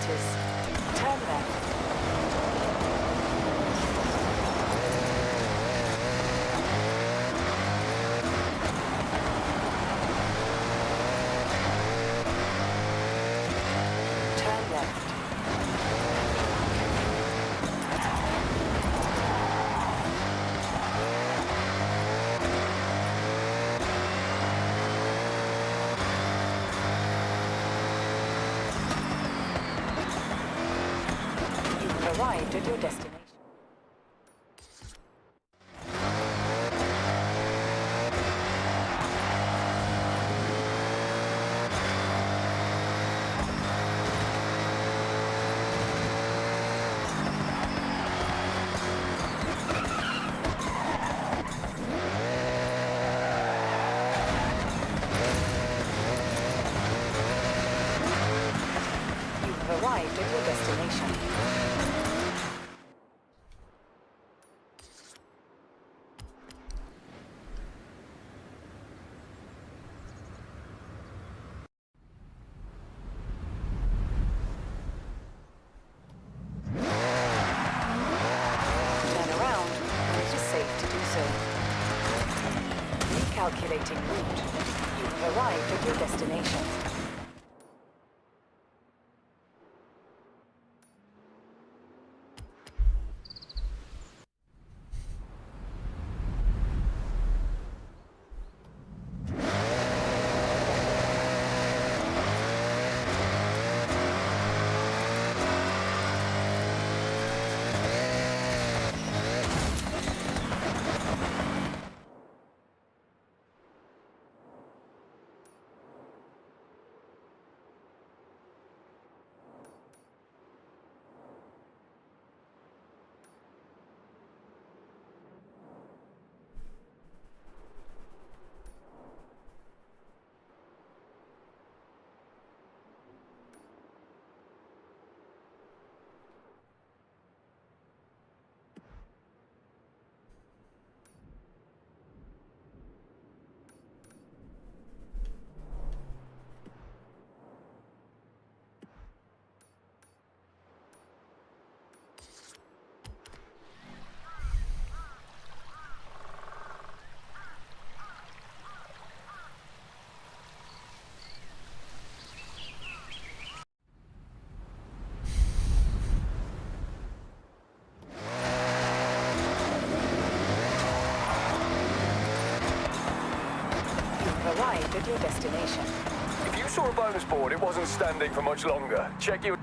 Speaker 4: meters. Turn left. Turn left. You've arrived at your destination. You've arrived at your destination. Turn around when it is safe to do so. Recalculating route. You have arrived at your destination. Arrived at your destination.
Speaker 3: If you saw a bonus board, it wasn't standing for much longer. Check your...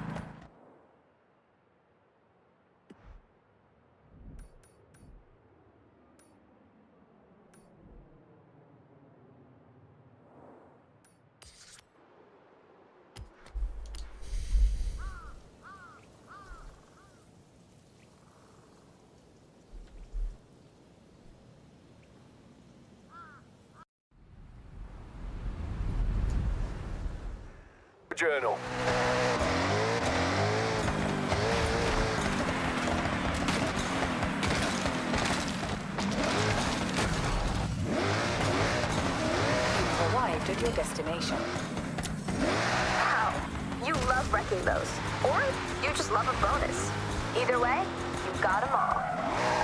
Speaker 3: journal.
Speaker 4: You've arrived at your destination.
Speaker 6: Wow, you love wrecking those. Or you just love a bonus. Either way, you've got them all.